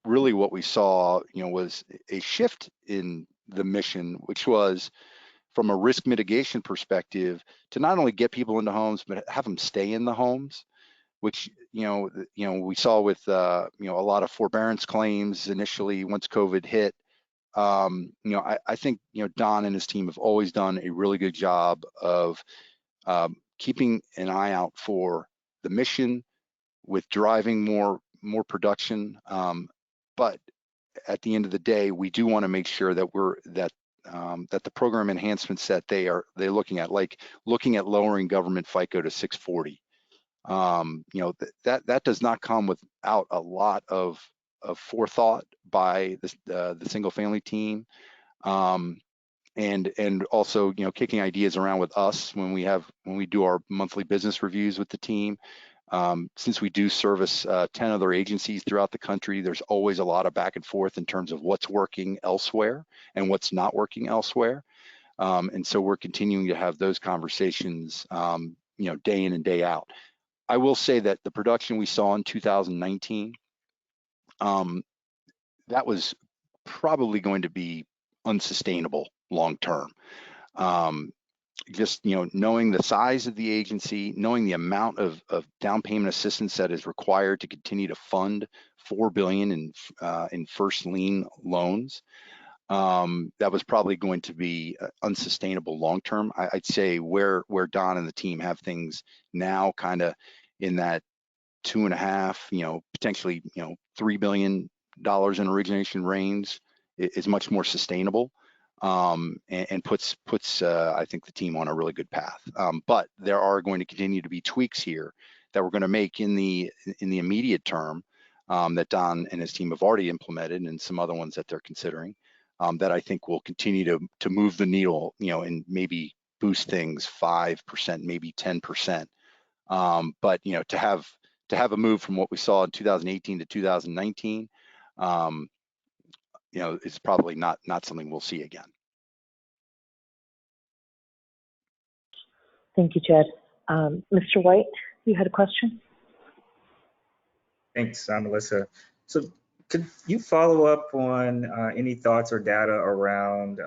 really what we saw was a shift in the mission, which was from a risk mitigation perspective to not only get people into homes but have them stay in the homes, which we saw with a lot of forbearance claims initially once COVID hit. I think Don and his team have always done a really good job of keeping an eye out for the mission with driving more production. But at the end of the day, we do want to make sure that that the program enhancements that they're looking at, like looking at lowering government FICO to 640, that does not come without a lot of forethought by the single family team, and also kicking ideas around with us when we do our monthly business reviews with the team. Since we do service 10 other agencies throughout the country, there's always a lot of back and forth in terms of what's working elsewhere and what's not working elsewhere. And so we're continuing to have those conversations, day in and day out. I will say that the production we saw in 2019, that was probably going to be unsustainable long term. Just knowing the size of the agency, knowing the amount of down payment assistance that is required to continue to fund $4 billion in first lien loans, that was probably going to be unsustainable long term. I'd say where Don and the team have things now, kind of in that 2.5, potentially $3 billion in origination range, is much more sustainable. And puts I think the team on a really good path. But there are going to continue to be tweaks here that we're going to make in the immediate term, that Don and his team have already implemented, and some other ones that they're considering, that I think will continue to move the needle, and maybe boost things 5%, maybe 10%. But to have a move from what we saw in 2018 to 2019, it's probably not something we'll see again. Thank you, Jed. Mr. White, you had a question? Thanks, Melissa. So could you follow up on any thoughts or data around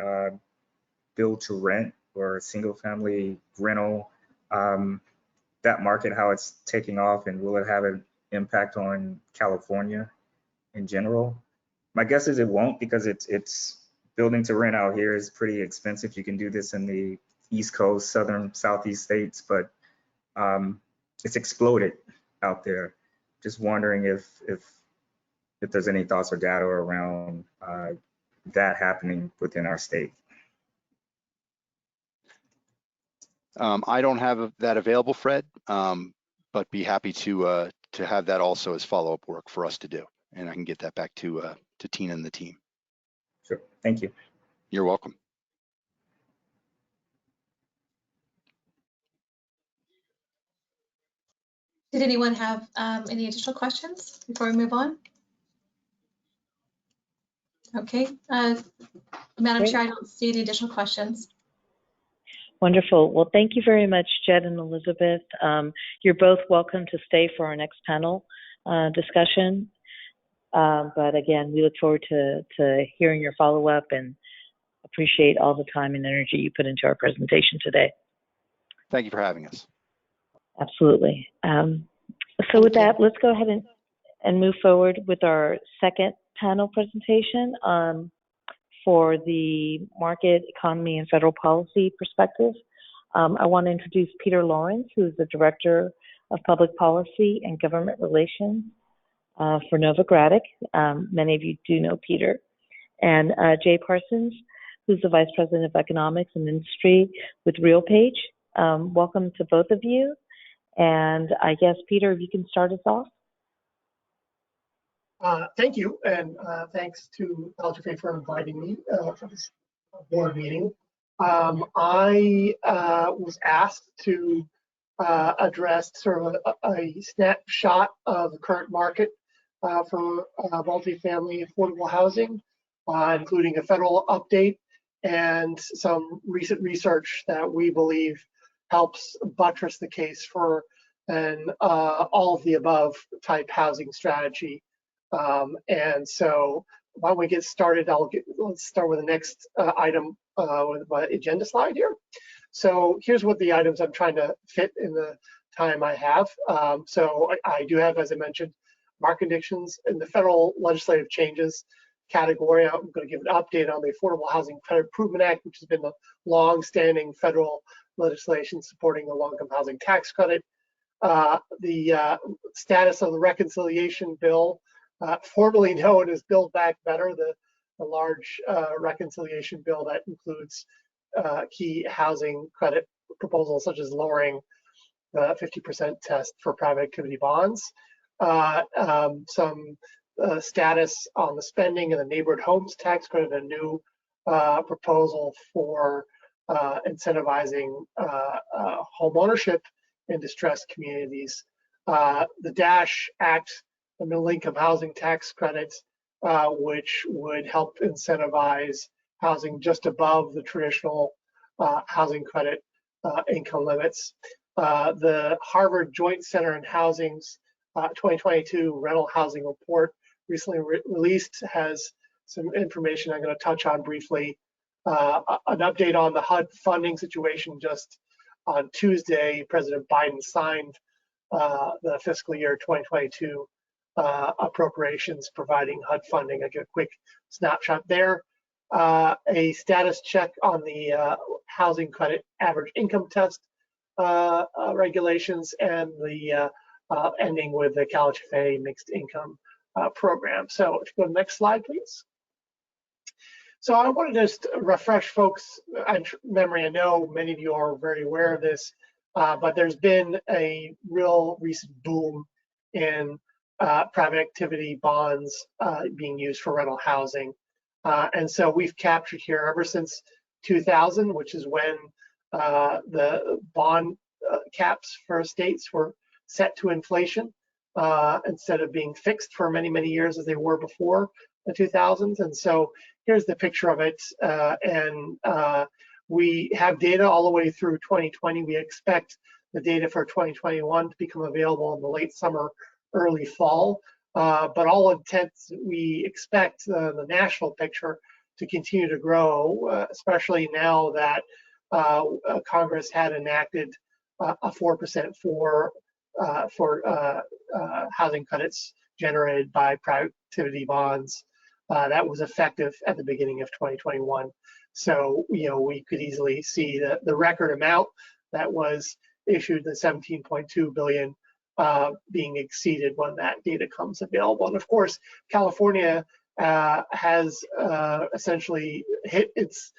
build to rent or single family rental, that market, how it's taking off, and will it have an impact on California in general? My guess is it won't, because it's building to rent out here is pretty expensive. You can do this in the East Coast, Southern, Southeast states, but it's exploded out there. Just wondering if there's any thoughts or data around that happening within our state. I don't have that available, Fred, but be happy to have that also as follow-up work for us to do, and I can get that back to Tina and the team. Sure, thank you. You're welcome. Did anyone have any additional questions before we move on? Okay, Madam Chair, I don't see any additional questions. Wonderful. Well, thank you very much, Jed and Elizabeth. You're both welcome to stay for our next panel discussion. But again, we look forward to hearing your follow-up and appreciate all the time and energy you put into our presentation today. Thank you for having us. Absolutely. So with that, let's go ahead and move forward with our second panel presentation for the market, economy, and federal policy perspective. I want to introduce Peter Lawrence, who is the Director of Public Policy and Government Relations for Novogradac. Many of you do know Peter. And Jay Parsons, who's the Vice President of Economics and Industry with RealPage. Welcome to both of you. And I guess, Peter, if you can start us off. Thank you, and thanks to CalHFA for inviting me for this board meeting. I was asked to address sort of a snapshot of the current market for multifamily affordable housing, including a federal update and some recent research that we believe helps buttress the case for an all of the above type housing strategy. And so why don't we get started? Let's start with the next item with my agenda slide here. So here's what the items I'm trying to fit in the time I have. So I do have, as I mentioned, market conditions in the federal legislative changes category. I'm going to give an update on the Affordable Housing Credit Improvement Act, which has been the long-standing federal legislation supporting the low-income housing tax credit. The status of the reconciliation bill, formerly known as Build Back Better, the large reconciliation bill that includes key housing credit proposals such as lowering the 50% test for private activity bonds. Some status on the spending of the neighborhood homes tax credit, a new proposal for incentivizing home ownership in distressed communities. The DASH Act, the middle income housing tax credits, which would help incentivize housing just above the traditional housing credit income limits. The Harvard Joint Center on Housing's 2022 rental housing report recently released has some information I'm going to touch on briefly. An update on the HUD funding situation. Just on Tuesday, President Biden signed the fiscal year 2022 appropriations providing HUD funding. I get a quick snapshot there. A status check on the housing credit average income test regulations, and the ending with the CalHFA mixed income program. So if you go to the next slide, please. So I want to just refresh folks' memory. I know many of you are very aware of this, but there's been a real recent boom in private activity bonds being used for rental housing. And so we've captured here ever since 2000, which is when the bond caps for states were set to inflation instead of being fixed for many, many years as they were before the 2000s. And so here's the picture of it. We have data all the way through 2020. We expect the data for 2021 to become available in the late summer, early fall. But all intents, we expect the national picture to continue to grow, especially now that Congress had enacted a 4% for housing credits generated by private activity bonds. That was effective at the beginning of 2021. So, we could easily see the record amount that was issued, the 17.2 billion, being exceeded when that data comes available. And of course, California has essentially hit its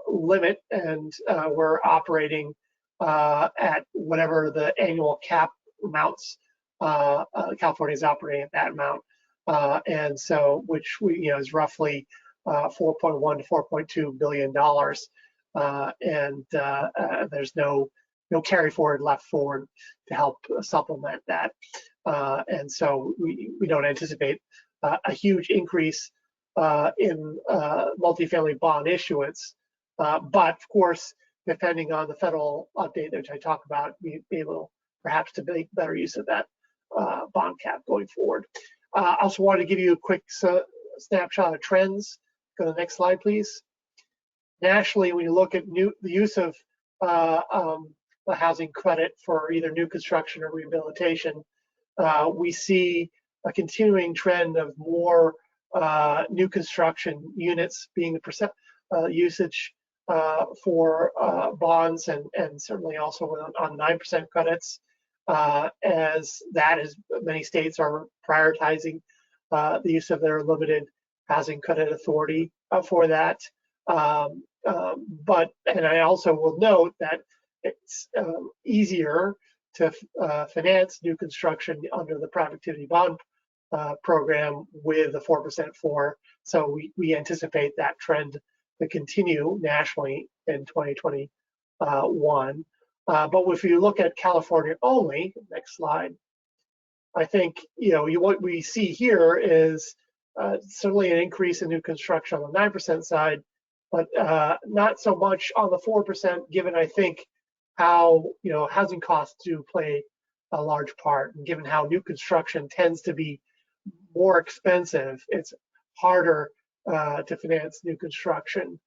limit, and we're operating at whatever the annual cap amounts. California is operating at that amount, and so which is roughly 4.1 to 4.2 billion dollars, and there's no carry forward left forward to help supplement that, and so we don't anticipate a huge increase in multifamily bond issuance, but of course, depending on the federal update, which I talk about, we'd be able perhaps to make better use of that bond cap going forward. I also wanted to give you a quick snapshot of trends. Go to the next slide, please. Nationally, when you look at the use of the housing credit for either new construction or rehabilitation, we see a continuing trend of more new construction units being the percent usage for bonds, and certainly also on 9% credits, as that is, many states are prioritizing the use of their limited housing credit authority for that. But I also will note that it's easier to finance new construction under the private activity bond program with the 4% floor. So we anticipate that trend to continue nationally in 2021. But if you look at California only, next slide, I think what we see here is certainly an increase in new construction on the 9% side, but not so much on the 4%, given I think how housing costs do play a large part, and given how new construction tends to be more expensive, it's harder to finance new construction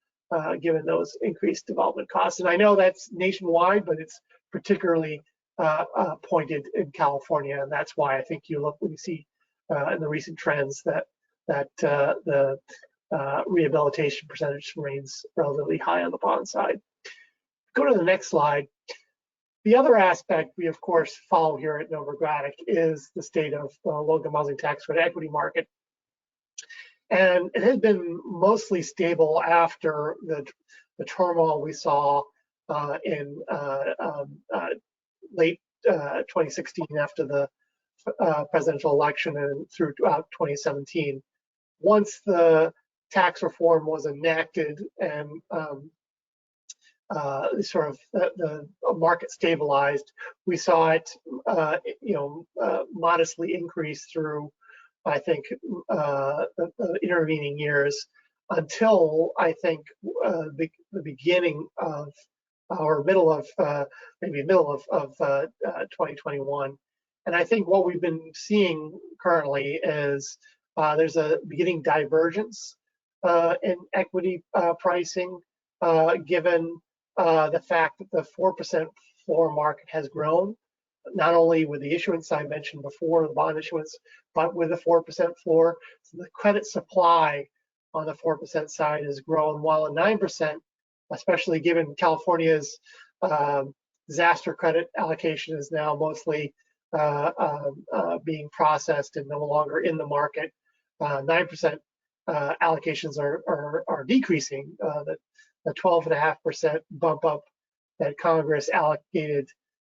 given those increased development costs. And I know that's nationwide, but it's particularly pointed in California, and that's why I think when you see in the recent trends that the rehabilitation percentage remains relatively high on the bond side. Go to the next slide. The other aspect we, of course, follow here at Novogradac is the state of the low-income housing tax credit equity market. And it has been mostly stable after the turmoil we saw in late 2016 after the presidential election and throughout 2017. Once the tax reform was enacted and sort of the market stabilized, we saw it, modestly increase through, I think, the intervening years until I think the beginning of or middle of 2021. And I think what we've been seeing currently is there's a beginning divergence in equity pricing, given the fact that the 4% floor market has grown, not only with the issuance I mentioned before, the bond issuance, but with the 4% floor. So the credit supply on the 4% side has grown, while a 9%, especially given California's disaster credit allocation, is now mostly being processed and no longer in the market. 9% allocations are decreasing. The 12.5% bump up that Congress allocated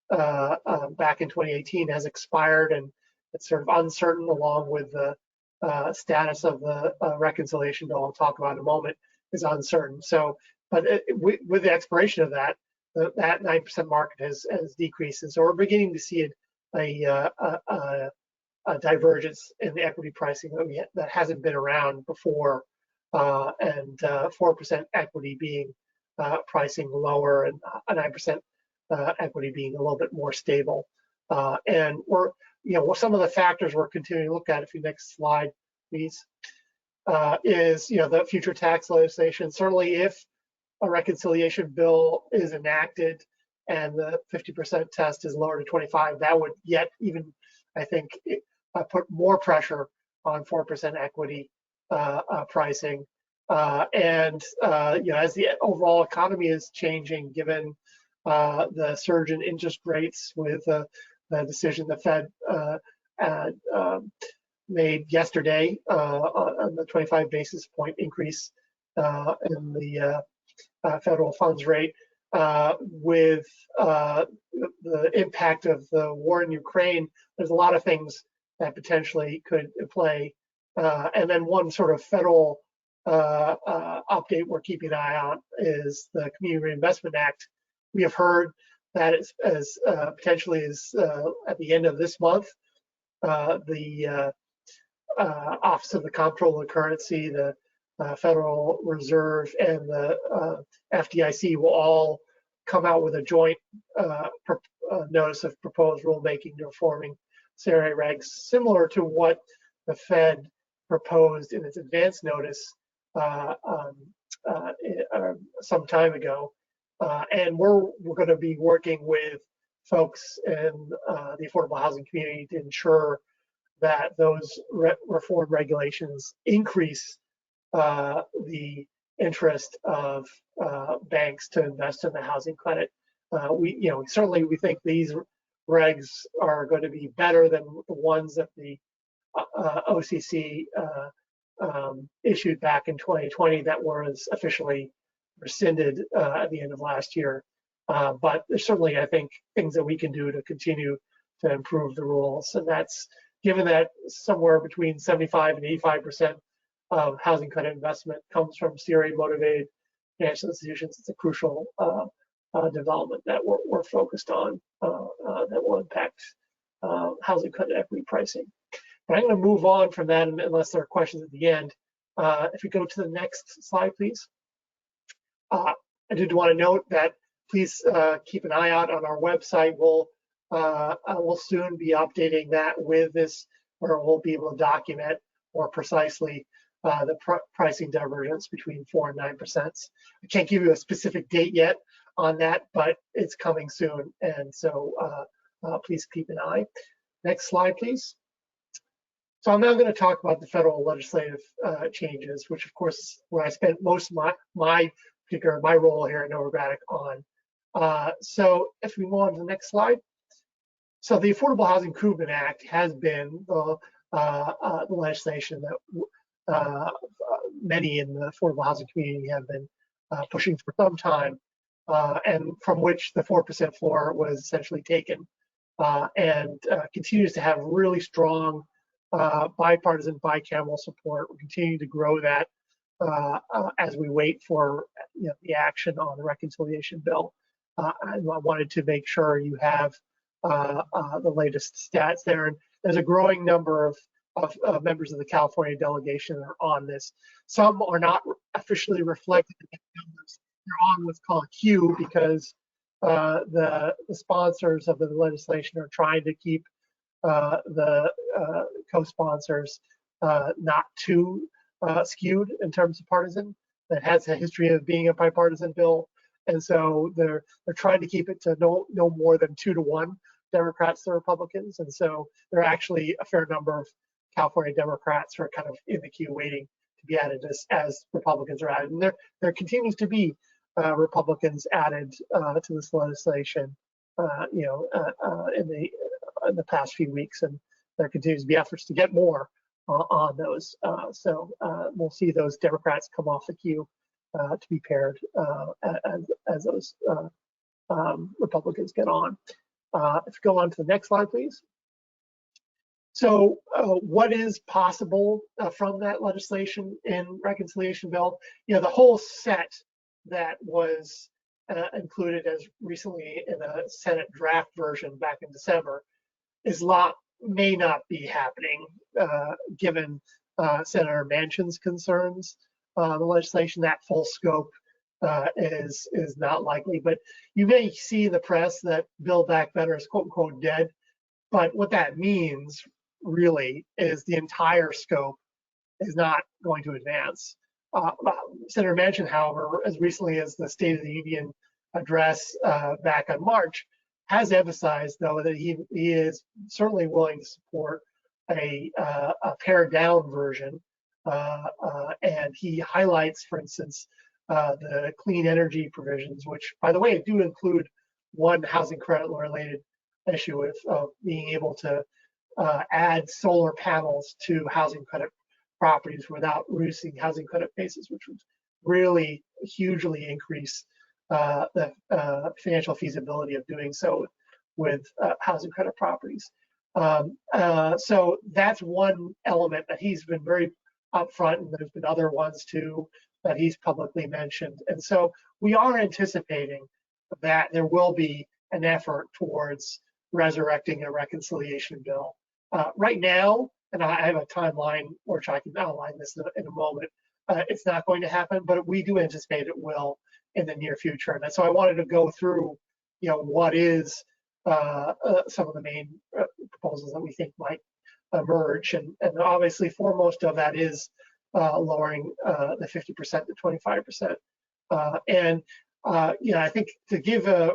back in 2018 has expired, and it's sort of uncertain, along with the status of the reconciliation bill I'll talk about in a moment is uncertain. So, but with the expiration of that, that 9% market has decreased, and so we're beginning to see a divergence in the equity pricing that hasn't been around before, and 4% equity being pricing lower, and 9% equity being a little bit more stable. And we're, some of the factors we're continuing to look at, if you next slide, please, is, the future tax legislation. Certainly if a reconciliation bill is enacted and the 50% test is lowered to 25, that would even, I think, put more pressure on 4% equity pricing. And as the overall economy is changing, given the surge in interest rates with the decision the Fed made yesterday on the 25 basis point increase in the federal funds rate, with the impact of the war in Ukraine, there's a lot of things that potentially could play. And then one sort of federal update we're keeping an eye on is the Community Reinvestment Act. We have heard that as potentially as at the end of this month, the Office of the Comptroller of the Currency, the Federal Reserve, and the FDIC will all come out with a joint notice of proposed rulemaking reforming CRA regs, similar to what the Fed proposed in its advance notice some time ago. And we're going to be working with folks in the affordable housing community to ensure that those reform regulations increase the interest of banks to invest in the housing credit. We think these regs are going to be better than the ones that the OCC issued back in 2020 that was officially rescinded at the end of last year. But there's certainly, I think, things that we can do to continue to improve the rules. And that's given that somewhere between 75 and 85% of housing credit investment comes from CRA motivated financial institutions. It's a crucial development that we're focused on that will impact housing credit equity pricing. But I'm going to move on from that unless there are questions at the end. If we go to the next slide, please. I did want to note that please keep an eye out on our website. We'll soon be updating that with this, where we'll be able to document more precisely the pricing divergence between 4 and 9%. I can't give you a specific date yet on that, but it's coming soon. And so please keep an eye. Next slide, please. So I'm now going to talk about the federal legislative changes, which of course is where I spent most of my role here at Novogradac on. So if we move on to the next slide. So the Affordable Housing Improvement Act has been the legislation that many in the affordable housing community have been pushing for some time, and from which the 4% floor was essentially taken, and continues to have really strong bipartisan, bicameral support. We're continuing to grow that as we wait for the action on the reconciliation bill. I wanted to make sure you have the latest stats there. And there's a growing number of members of the California delegation that are on this. Some are not officially reflected in the numbers. They're on what's called a queue because the sponsors of the legislation are trying to keep the co-sponsors not too skewed in terms of partisan. That has a history of being a bipartisan bill, and so they're trying to keep it to no more than 2-to-1 Democrats to Republicans, and so there are actually a fair number of California Democrats who are kind of in the queue waiting to be added as Republicans are added, and there continues to be Republicans added to this legislation, in the past few weeks, and there continues to be efforts to get more on those. So we'll see those Democrats come off the queue to be paired as those Republicans get on. If you go on to the next slide, please. So what is possible from that legislation in reconciliation bill? The whole set that was included as recently in a Senate draft version back in December may not be happening given Senator Manchin's concerns. The legislation, that full scope is not likely, but you may see in the press that Build Back Better is quote unquote dead. But what that means really is the entire scope is not going to advance. Senator Manchin, however, as recently as the State of the Union address back in March, has emphasized, though, that he is certainly willing to support a pared down version. And he highlights, for instance, the clean energy provisions, which, by the way, do include one housing credit related issue of being able to add solar panels to housing credit properties without reducing housing credit bases, which would really hugely increase the financial feasibility of doing so with housing credit properties. So that's one element that he's been very upfront, and there's been other ones too that he's publicly mentioned. And so we are anticipating that there will be an effort towards resurrecting a reconciliation bill. Right now, and I have a timeline which I can outline this in a moment, it's not going to happen, but we do anticipate it will in the near future. And so I wanted to go through, what is some of the main proposals that we think might emerge. And obviously foremost of that is lowering the 50% to 25%. I think to give a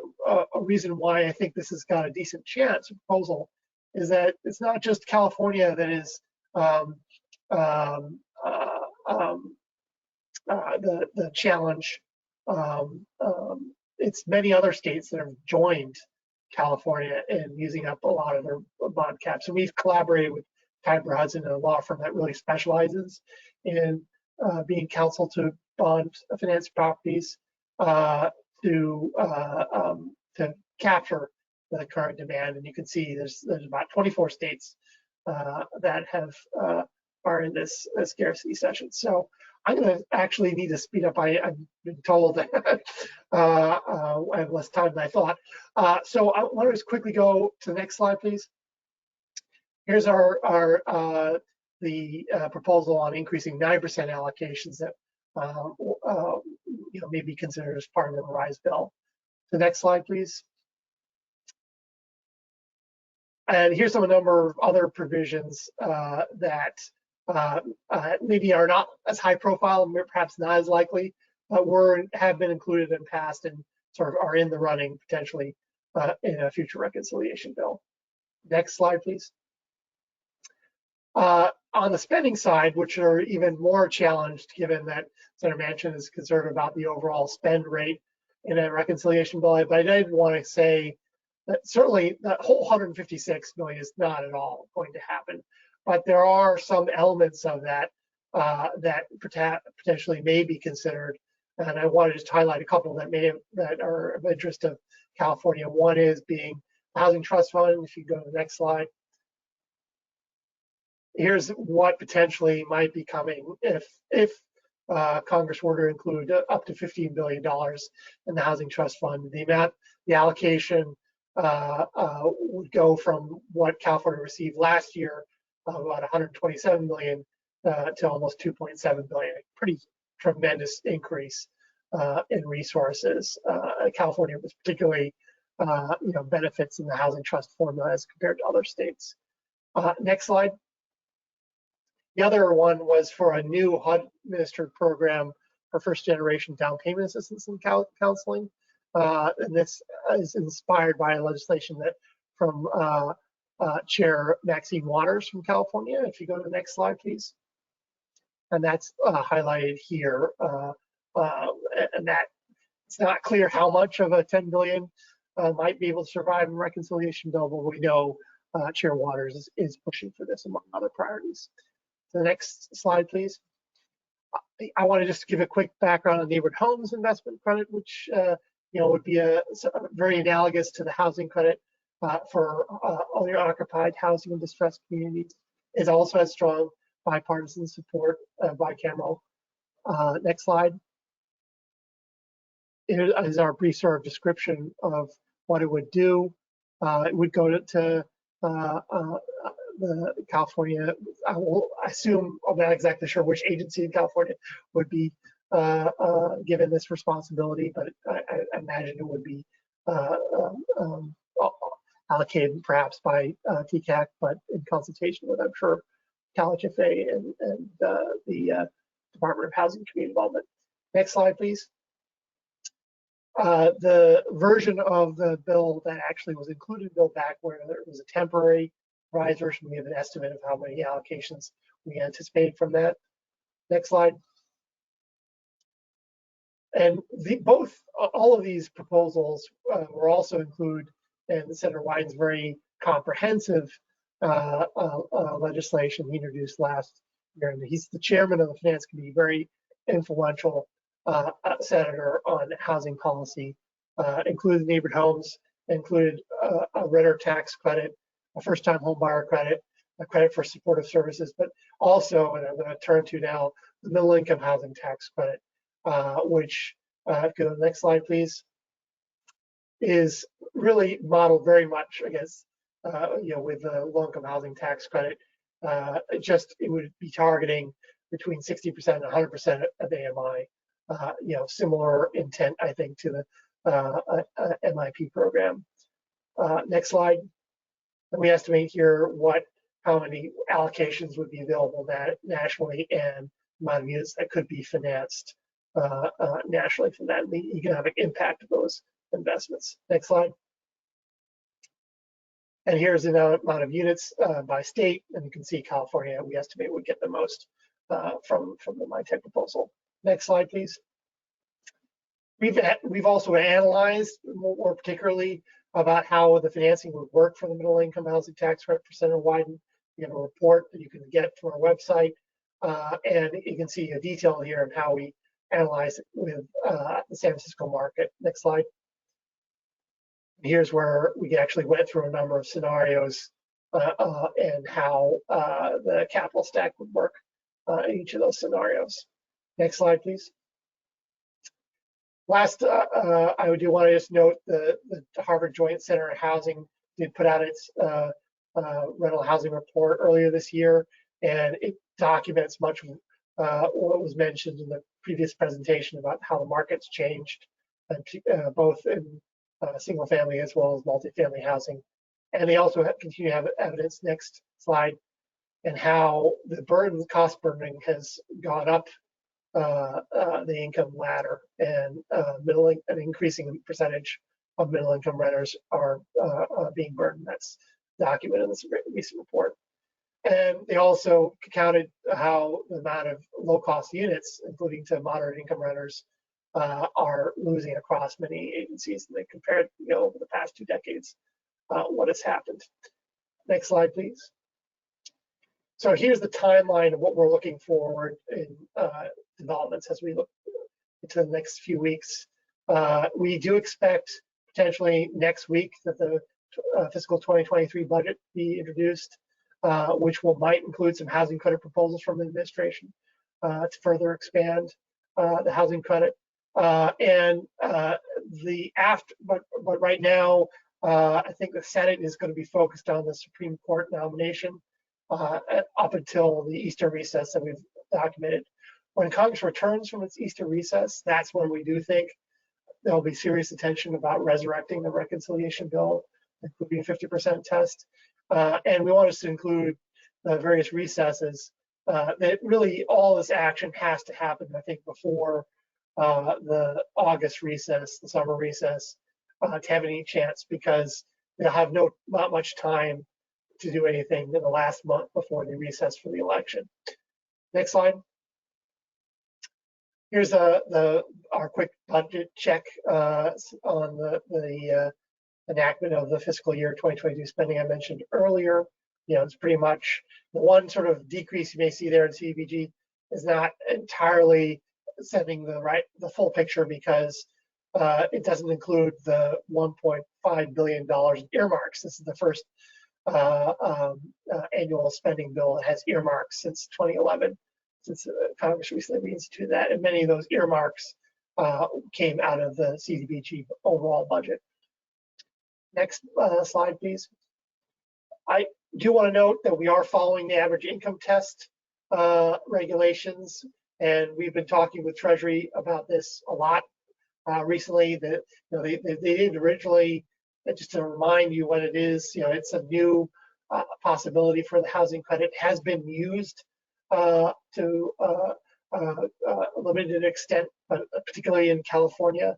reason why I think this has got a decent chance of proposal is that it's not just California that is the challenge. It's many other states that have joined California in using up a lot of their bond caps. And we've collaborated with Piper Hudson, a law firm that really specializes in being counsel to bond finance properties to capture the current demand. And you can see there's about 24 states that are in this scarcity session. So I'm going to actually need to speed up. I've been told that I have less time than I thought. So I want to just quickly go to the next slide, please. Here's the proposal on increasing 9% allocations that may be considered as part of the RISE bill. The next slide, please. And here's a number of other provisions that maybe are not as high profile, perhaps not as likely, but have been included in past and sort of are in the running potentially in a future reconciliation bill. Next slide, please. On the spending side, which are even more challenged given that Senator Manchin is concerned about the overall spend rate in a reconciliation bill, but I did want to say that certainly that whole 156 million is not at all going to happen. But there are some elements of that that potentially may be considered, and I wanted to just highlight a couple that are of interest to California. One is being the Housing Trust Fund. If you go to the next slide, here's what potentially might be coming if Congress were to include up to $15 billion in the Housing Trust Fund. The allocation would go from what California received last year, about 127 million to almost 2.7 billion. A pretty tremendous increase in resources. California was particularly, benefits in the housing trust formula as compared to other states. Next slide. The other one was for a new HUD-administered program for first-generation down payment assistance and counseling. And this is inspired by legislation that from Chair Maxine Waters from California. If you go to the next slide, please. And that's highlighted here. And that it's not clear how much of a 10 billion might be able to survive in reconciliation bill, but we know Chair Waters is pushing for this among other priorities. The next slide, please. I want to just give a quick background on neighborhood homes investment credit, which would be very analogous to the housing credit for owner-occupied housing in distressed communities. It also has strong bipartisan support, bicameral. Next slide. Here is our brief sort of description of what it would do. It would go to the California, I will assume, I'm not exactly sure which agency in California would be given this responsibility, but I imagine it would be allocated perhaps by TCAC, but in consultation with, I'm sure, CalHFA and the Department of Housing and Community Development. Next slide, please. The version of the bill that actually was included in Bill back where there was a temporary revised version, we have an estimate of how many allocations we anticipate from that. Next slide. And all of these proposals were also included in Senator Wyden's very comprehensive legislation he introduced last year. And he's the chairman of the Finance Committee, very influential senator on housing policy, included neighborhood homes, included a renter tax credit, a first-time home buyer credit, a credit for supportive services, but also, and I'm going to turn to now, the middle-income housing tax credit, which, go to the next slide, please, is really modeled very much, I guess, with the low-income housing tax credit. It would be targeting between 60% and 100% of AMI. Similar intent, I think, to the MIP program. Next slide. And we estimate here how many allocations would be available nationally and amount of units that could be financed nationally from that, and the economic impact of those investments. Next slide. And here's the amount of units by state, and you can see California, we estimate, would get the most from the MITEC proposal. Next slide, please. We've also analyzed more particularly about how the financing would work for the middle income housing tax credit for Senator Wyden. We have a report that you can get from our website, and you can see a detail here on how we analyze it with the San Francisco market. Next slide. Here's where we actually went through a number of scenarios and how the capital stack would work in each of those scenarios. Next slide, please. Last, I do want to just note the Harvard Joint Center of Housing did put out its rental housing report earlier this year, and it documents much of what was mentioned in the previous presentation about how the market's changed, both in single family as well as multifamily housing. And they also continue to have evidence, next slide, and how the cost burden has gone up the income ladder, and an increasing percentage of middle income renters are being burdened. That's documented in this recent report. And they also counted how the amount of low cost units, including to moderate income renters, are losing across many agencies. And they compared, over the past 2 decades, what has happened. Next slide, please. So here's the timeline of what we're looking forward in developments as we look into the next few weeks. We do expect potentially next week that the fiscal 2023 budget be introduced, which might include some housing credit proposals from the administration to further expand the housing credit. But right now, I think the Senate is going to be focused on the Supreme Court nomination up until the Easter recess that we've documented. When Congress returns from its Easter recess, that's when we do think there'll be serious attention about resurrecting the reconciliation bill, including a 50% test. And we want us to include the various recesses that really all this action has to happen, I think, before the August recess, the summer recess, to have any chance, because they'll have not much time to do anything in the last month before the recess for the election. Next slide. Here's our quick budget check on the enactment of the fiscal year 2022 spending I mentioned earlier. You know, it's pretty much the one sort of decrease you may see there in CDBG is not entirely sending the full picture, because it doesn't include the $1.5 billion in earmarks. This is the first annual spending bill that has earmarks since 2011, since Congress recently reinstituted that, and many of those earmarks came out of the CDBG overall budget. Next slide, please. I do want to note that we are following the average income test regulations, and we've been talking with Treasury about this a lot recently. That they did originally, just to remind you what it is. It's a new possibility for the housing credit. It has been used to a limited extent, but particularly in California.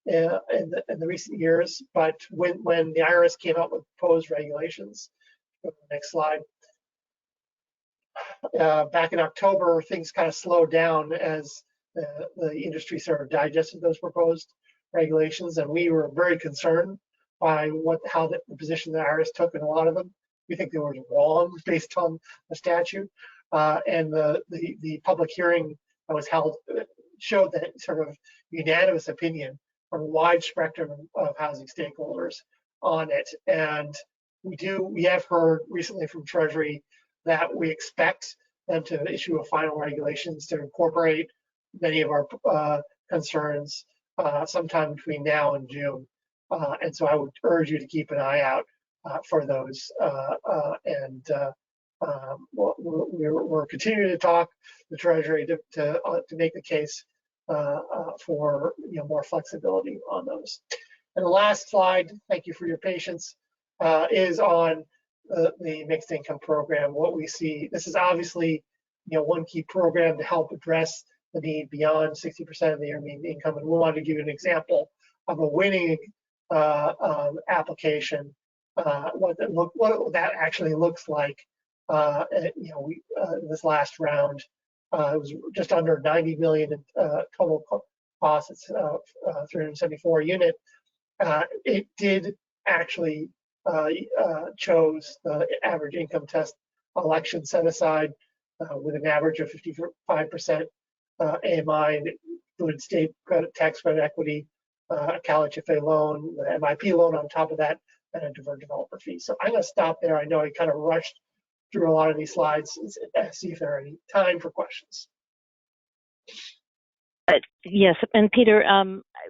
In the recent years, but when the IRS came out with proposed regulations, next slide, back in October, things kind of slowed down as the industry sort of digested those proposed regulations, and we were very concerned by how the position the IRS took in a lot of them. We think they were wrong based on the statute, and the public hearing that was held showed that sort of unanimous opinion from a wide spectrum of housing stakeholders on it. And we have heard recently from Treasury that we expect them to issue a final regulations to incorporate many of our concerns sometime between now and June. And so I would urge you to keep an eye out for those. We're continuing to talk to the Treasury to make the case for more flexibility on those. And the last slide, thank you for your patience, is on the mixed income program. What we see, this is obviously one key program to help address the need beyond 60% of the earned income. And we wanted to give you an example of a winning application, what that actually looks like. This last round, it was just under 90 million in total cost. It's 374 a unit. It did actually chose the average income test election set aside with an average of 55% AMI, and it included state credit, tax credit equity, a CalHFA loan, the MIP loan on top of that, and a deferred developer fee. So I'm going to stop there. I know I kind of rushed through a lot of these slides and see if there are any time for questions. Yes, and Peter,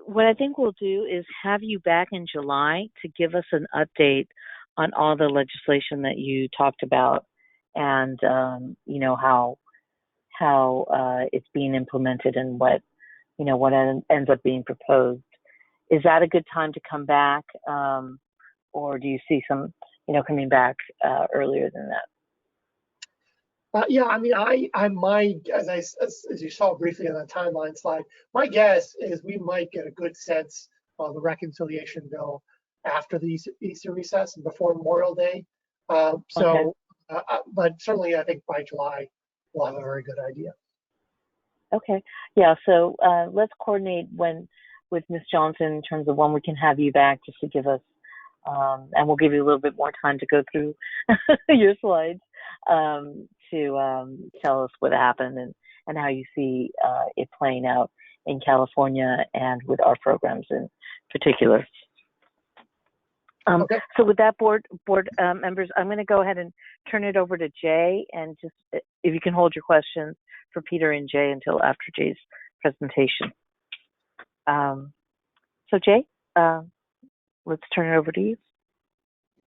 what I think we'll do is have you back in July to give us an update on all the legislation that you talked about, and how it's being implemented and what ends up being proposed. Is that a good time to come back, or do you see some coming back earlier than that? Yeah, I mean, as you saw briefly on the timeline slide, my guess is we might get a good sense of the reconciliation bill after the Easter recess and before Memorial Day. Okay. But certainly I think by July we'll have a very good idea. Okay, yeah, so let's coordinate with Ms. Johnson in terms of when we can have you back, just to give us, and we'll give you a little bit more time to go through your slides, to tell us what happened and how you see it playing out in California and with our programs in particular. Okay. So with that, board members, I'm going to go ahead and turn it over to Jay, and just if you can hold your questions for Peter and Jay until after Jay's presentation. So Jay, let's turn it over to you.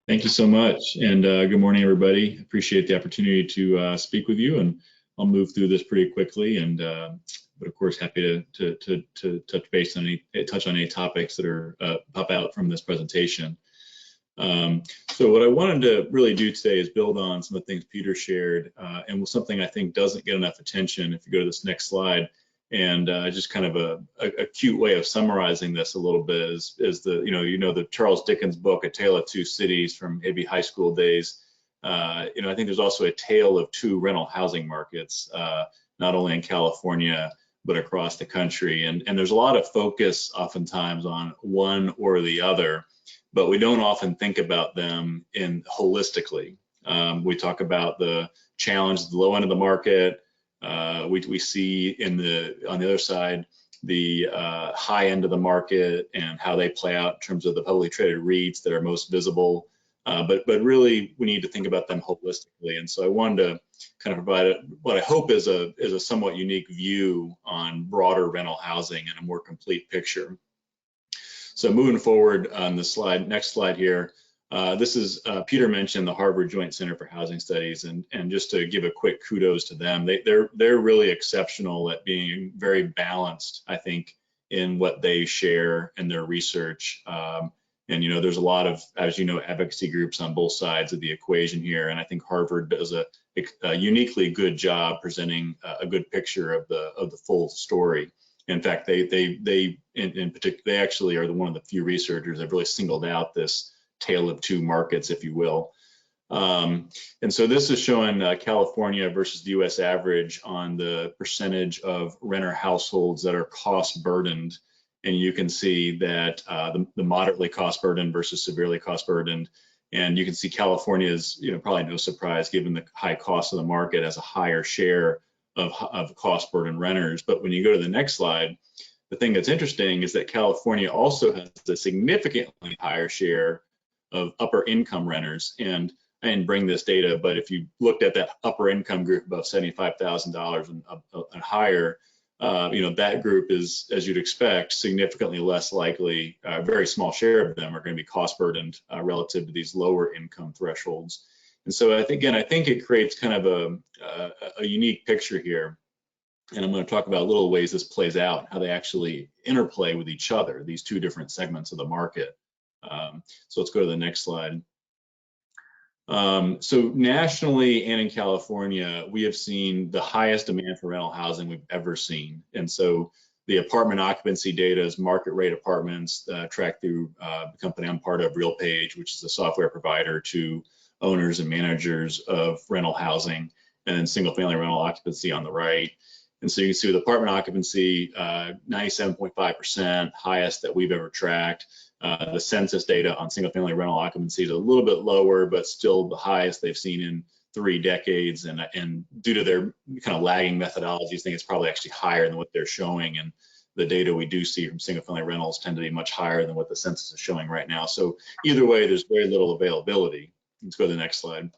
Thank you so much, and good morning, everybody. Appreciate the opportunity to speak with you, and I'll move through this pretty quickly, and but of course happy to touch on any topics that are pop out from this presentation. So what I wanted to really do today is build on some of the things Peter shared, and something I think doesn't get enough attention. If you go to this next slide, and just kind of a cute way of summarizing this a little bit is the the Charles Dickens book, A Tale of Two Cities, from maybe high school days. I think there's also a tale of two rental housing markets, not only in California but across the country, and there's a lot of focus oftentimes on one or the other, but we don't often think about them in holistically. We talk about the challenge at the low end of the market. We see on the other side the high end of the market and how they play out in terms of the publicly traded REITs that are most visible. But really, we need to think about them holistically. And so I wanted to kind of provide what I hope is a somewhat unique view on broader rental housing and a more complete picture. So moving forward on the slide, next slide here, this is Peter mentioned the Harvard Joint Center for Housing Studies, and just to give a quick kudos to them, they're really exceptional at being very balanced, I think, in what they share in their research. And there's a lot of, as you know, advocacy groups on both sides of the equation here, and I think Harvard does a uniquely good job presenting a good picture of the full story. In fact, they in particular, they actually are one of the few researchers that really singled out this tale of two markets, if you will. And so this is showing California versus the US average on the percentage of renter households that are cost burdened. And you can see that the moderately cost burdened versus severely cost burdened. And you can see California is, probably no surprise given the high cost of the market, as a higher share of cost burdened renters. But when you go to the next slide, the thing that's interesting is that California also has a significantly higher share of upper income renters. And I didn't bring this data, but if you looked at that upper income group above $75,000 and higher, that group is, as you'd expect, significantly less likely. A very small share of them are going to be cost burdened relative to these lower income thresholds. And so I think it creates kind of a unique picture here. And I'm going to talk about a little ways this plays out, how they actually interplay with each other, these two different segments of the market. So let's go to the next slide. So nationally and in California, we have seen the highest demand for rental housing we've ever seen. And so the apartment occupancy data is market rate apartments tracked through the company I'm part of, RealPage, which is a software provider to owners and managers of rental housing, and then single family rental occupancy on the right. And so you can see with apartment occupancy, 97.5%, highest that we've ever tracked. The census data on single family rental occupancy is a little bit lower, but still the highest they've seen in 3 decades. And due to their kind of lagging methodologies, I think it's probably actually higher than what they're showing. And the data we do see from single family rentals tend to be much higher than what the census is showing right now. So either way, there's very little availability. Let's go to the next slide.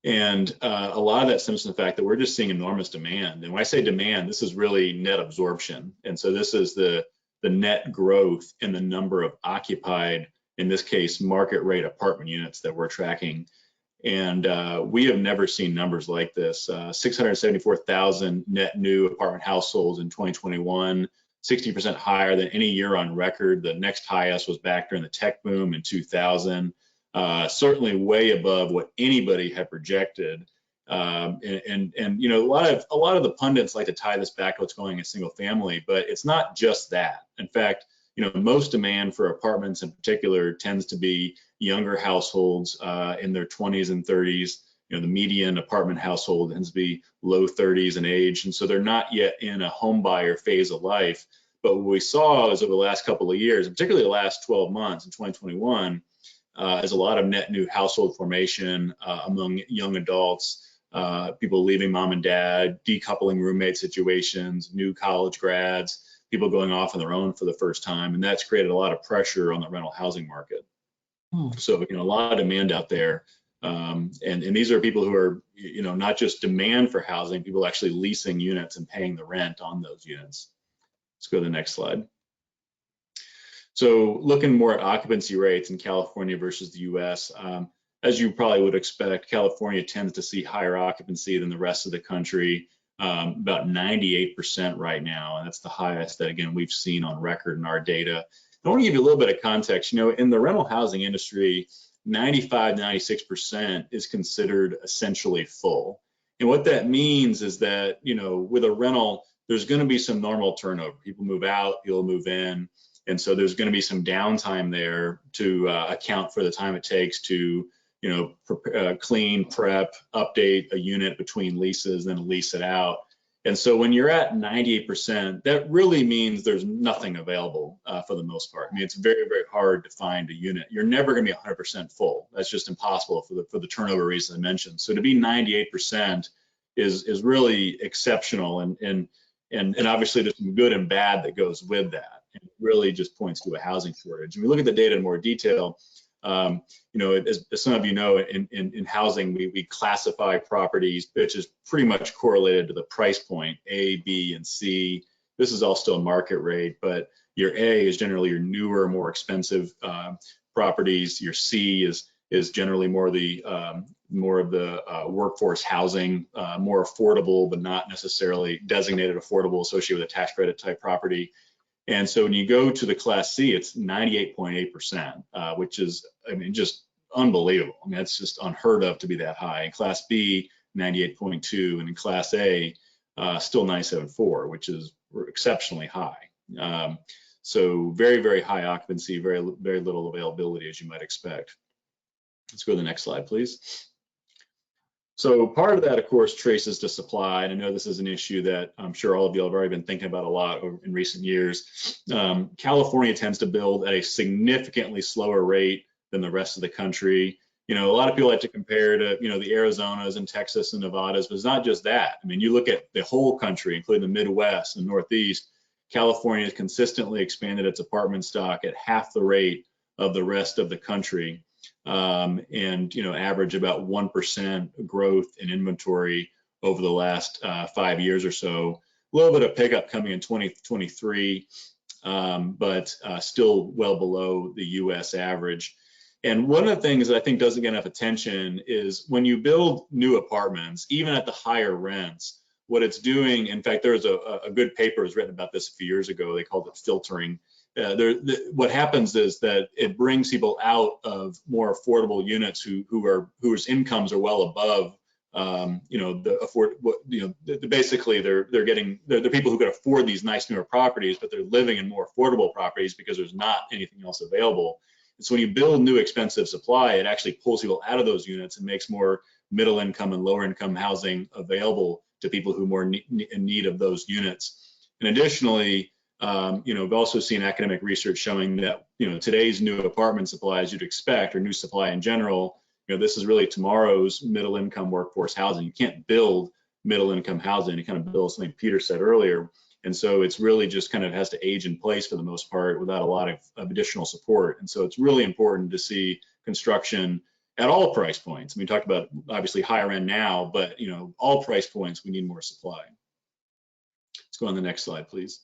And a lot of that stems from the fact that we're just seeing enormous demand. And when I say demand, this is really net absorption. And so this is the net growth in the number of occupied, in this case, market rate apartment units that we're tracking. And we have never seen numbers like this. 674,000 net new apartment households in 2021, 60% higher than any year on record. The next highest was back during the tech boom in 2000. Certainly way above what anybody had projected. And a lot of the pundits like to tie this back to what's going in single family, but it's not just that. In fact, most demand for apartments in particular tends to be younger households in their 20s and 30s. The median apartment household tends to be low 30s in age, and so they're not yet in a home buyer phase of life. But what we saw is over the last couple of years, and particularly the last 12 months in 2021, is a lot of net new household formation among young adults, people leaving mom and dad, decoupling roommate situations, new college grads, people going off on their own for the first time, and that's created a lot of pressure on the rental housing market. So a lot of demand out there, and these are people who are not just demand for housing, people actually leasing units and paying the rent on those units. Let's go to the next slide. So looking more at occupancy rates in California versus the US, as you probably would expect, California tends to see higher occupancy than the rest of the country, about 98% right now. And that's the highest that, again, we've seen on record in our data. I want to give you a little bit of context. You know, in the rental housing industry, 95, 96% is considered essentially full. And what that means is that, you know, with a rental, there's going to be some normal turnover. People move out, people move in. And so there's going to be some downtime there to account for the time it takes to, you know, clean, prep, update a unit between leases, then lease it out. And so when you're at 98%, that really means there's nothing available for the most part. I mean, it's very, very hard to find a unit. You're never going to be 100% full. That's just impossible for the turnover reasons I mentioned. So to be 98% is really exceptional, and obviously there's some good and bad that goes with that. And it really just points to a housing shortage. When we look at the data in more detail, you know, as some of you know, in housing, we classify properties, which is pretty much correlated to the price point, A, B, and C. This is all still market rate, but your A is generally your newer, more expensive properties. Your C is generally more of the workforce housing, more affordable, but not necessarily designated affordable, associated with a tax credit type property. And so when you go to the Class C, it's 98.8%, which is, I mean, just unbelievable. I mean, that's just unheard of to be that high. In Class B, 98.2, and in Class A, still 97.4, which is exceptionally high. So very, very high occupancy, very little availability, as you might expect. Let's go to the next slide, please. So part of that, of course, traces to supply. And I know this is an issue that I'm sure all of you have already been thinking about a lot in recent years. California tends to build at a significantly slower rate than the rest of the country. You know, a lot of people like to compare to, you know, the Arizonas and Texas and Nevadas, but it's not just that. I mean, you look at the whole country, including the Midwest and Northeast, California has consistently expanded its apartment stock at half the rate of the rest of the country. And, you know, average about 1% growth in inventory over the last 5 years or so. A little bit of pickup coming in 2023, but still well below the US average. And one of the things that I think doesn't get enough attention is when you build new apartments, even at the higher rents, what it's doing, in fact, there's a good paper was written about this a few years ago. They called it filtering. What happens is that it brings people out of more affordable units whose incomes are well above, you know, basically they're people who can afford these nice newer properties, but they're living in more affordable properties because there's not anything else available. And so when you build new expensive supply, it actually pulls people out of those units and makes more middle income and lower income housing available to people who are more in need of those units. And additionally, you know, we've also seen academic research showing that, you know, today's new apartment supply, as you'd expect, or new supply in general, you know, this is really tomorrow's middle income workforce housing. You can't build middle income housing. You kind of build something Peter said earlier. And so it's really just kind of has to age in place for the most part without a lot of additional support. And so it's really important to see construction at all price points. I mean, we talked about obviously higher end now, but, you know, all price points, we need more supply. Let's go on the next slide, please.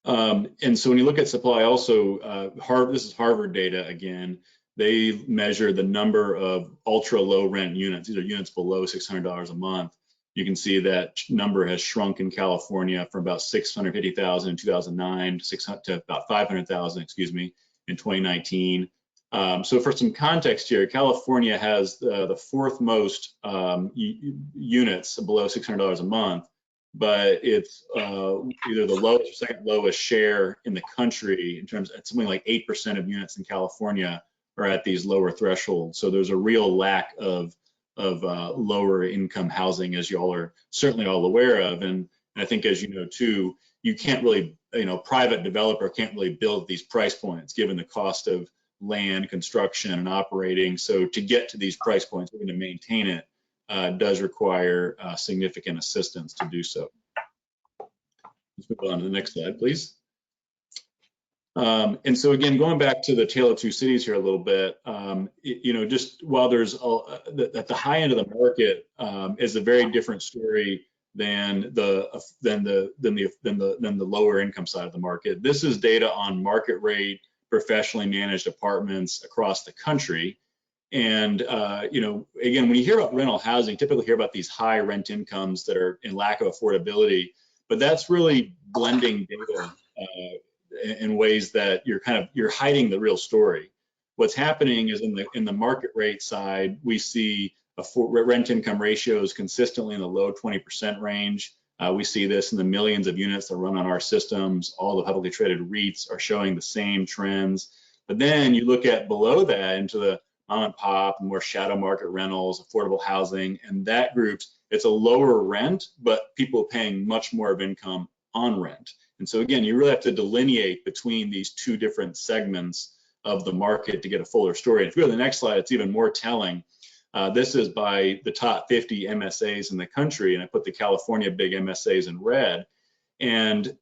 And so when you look at supply also, this is Harvard data again, they measure the number of ultra low rent units. These are units below $600 a month. You can see that number has shrunk in California from about 650,000 in 2009 to about 500,000, excuse me, in 2019. So for some context here, California has the fourth most units below $600 a month, but it's either the lowest or second lowest share in the country in terms of something like 8% of units in California are at these lower thresholds. So there's a real lack of lower income housing, as you all are certainly all aware of. And I think, as you know, too, you can't really, you know, private developer can't really build these price points given the cost of land, construction, and operating. So to get to these price points, even to maintain it, does require significant assistance to do so. Let's move on to the next slide, please. And so again, going back to the Tale of Two Cities here a little bit, you know, just while there's at the high end of the market is a very different story than the lower income side of the market. This is data on market rate professionally managed apartments across the country. And, you know, again, when you hear about rental housing, typically hear about these high rent incomes that are in lack of affordability, but that's really blending data. in ways that you're hiding the real story. What's happening is in the market rate side, we see rent income ratios consistently in the low 20% range. We see this in the millions of units that run on our systems. All the publicly traded REITs are showing the same trends. But then you look at below that into the mom and pop, more shadow market rentals, affordable housing, and that group's, it's a lower rent, but people paying much more of income on rent. And so again, you really have to delineate between these two different segments of the market to get a fuller story. And if you go to the next slide, it's even more telling. This is by the top 50 MSAs in the country, and I put the California big MSAs in red. And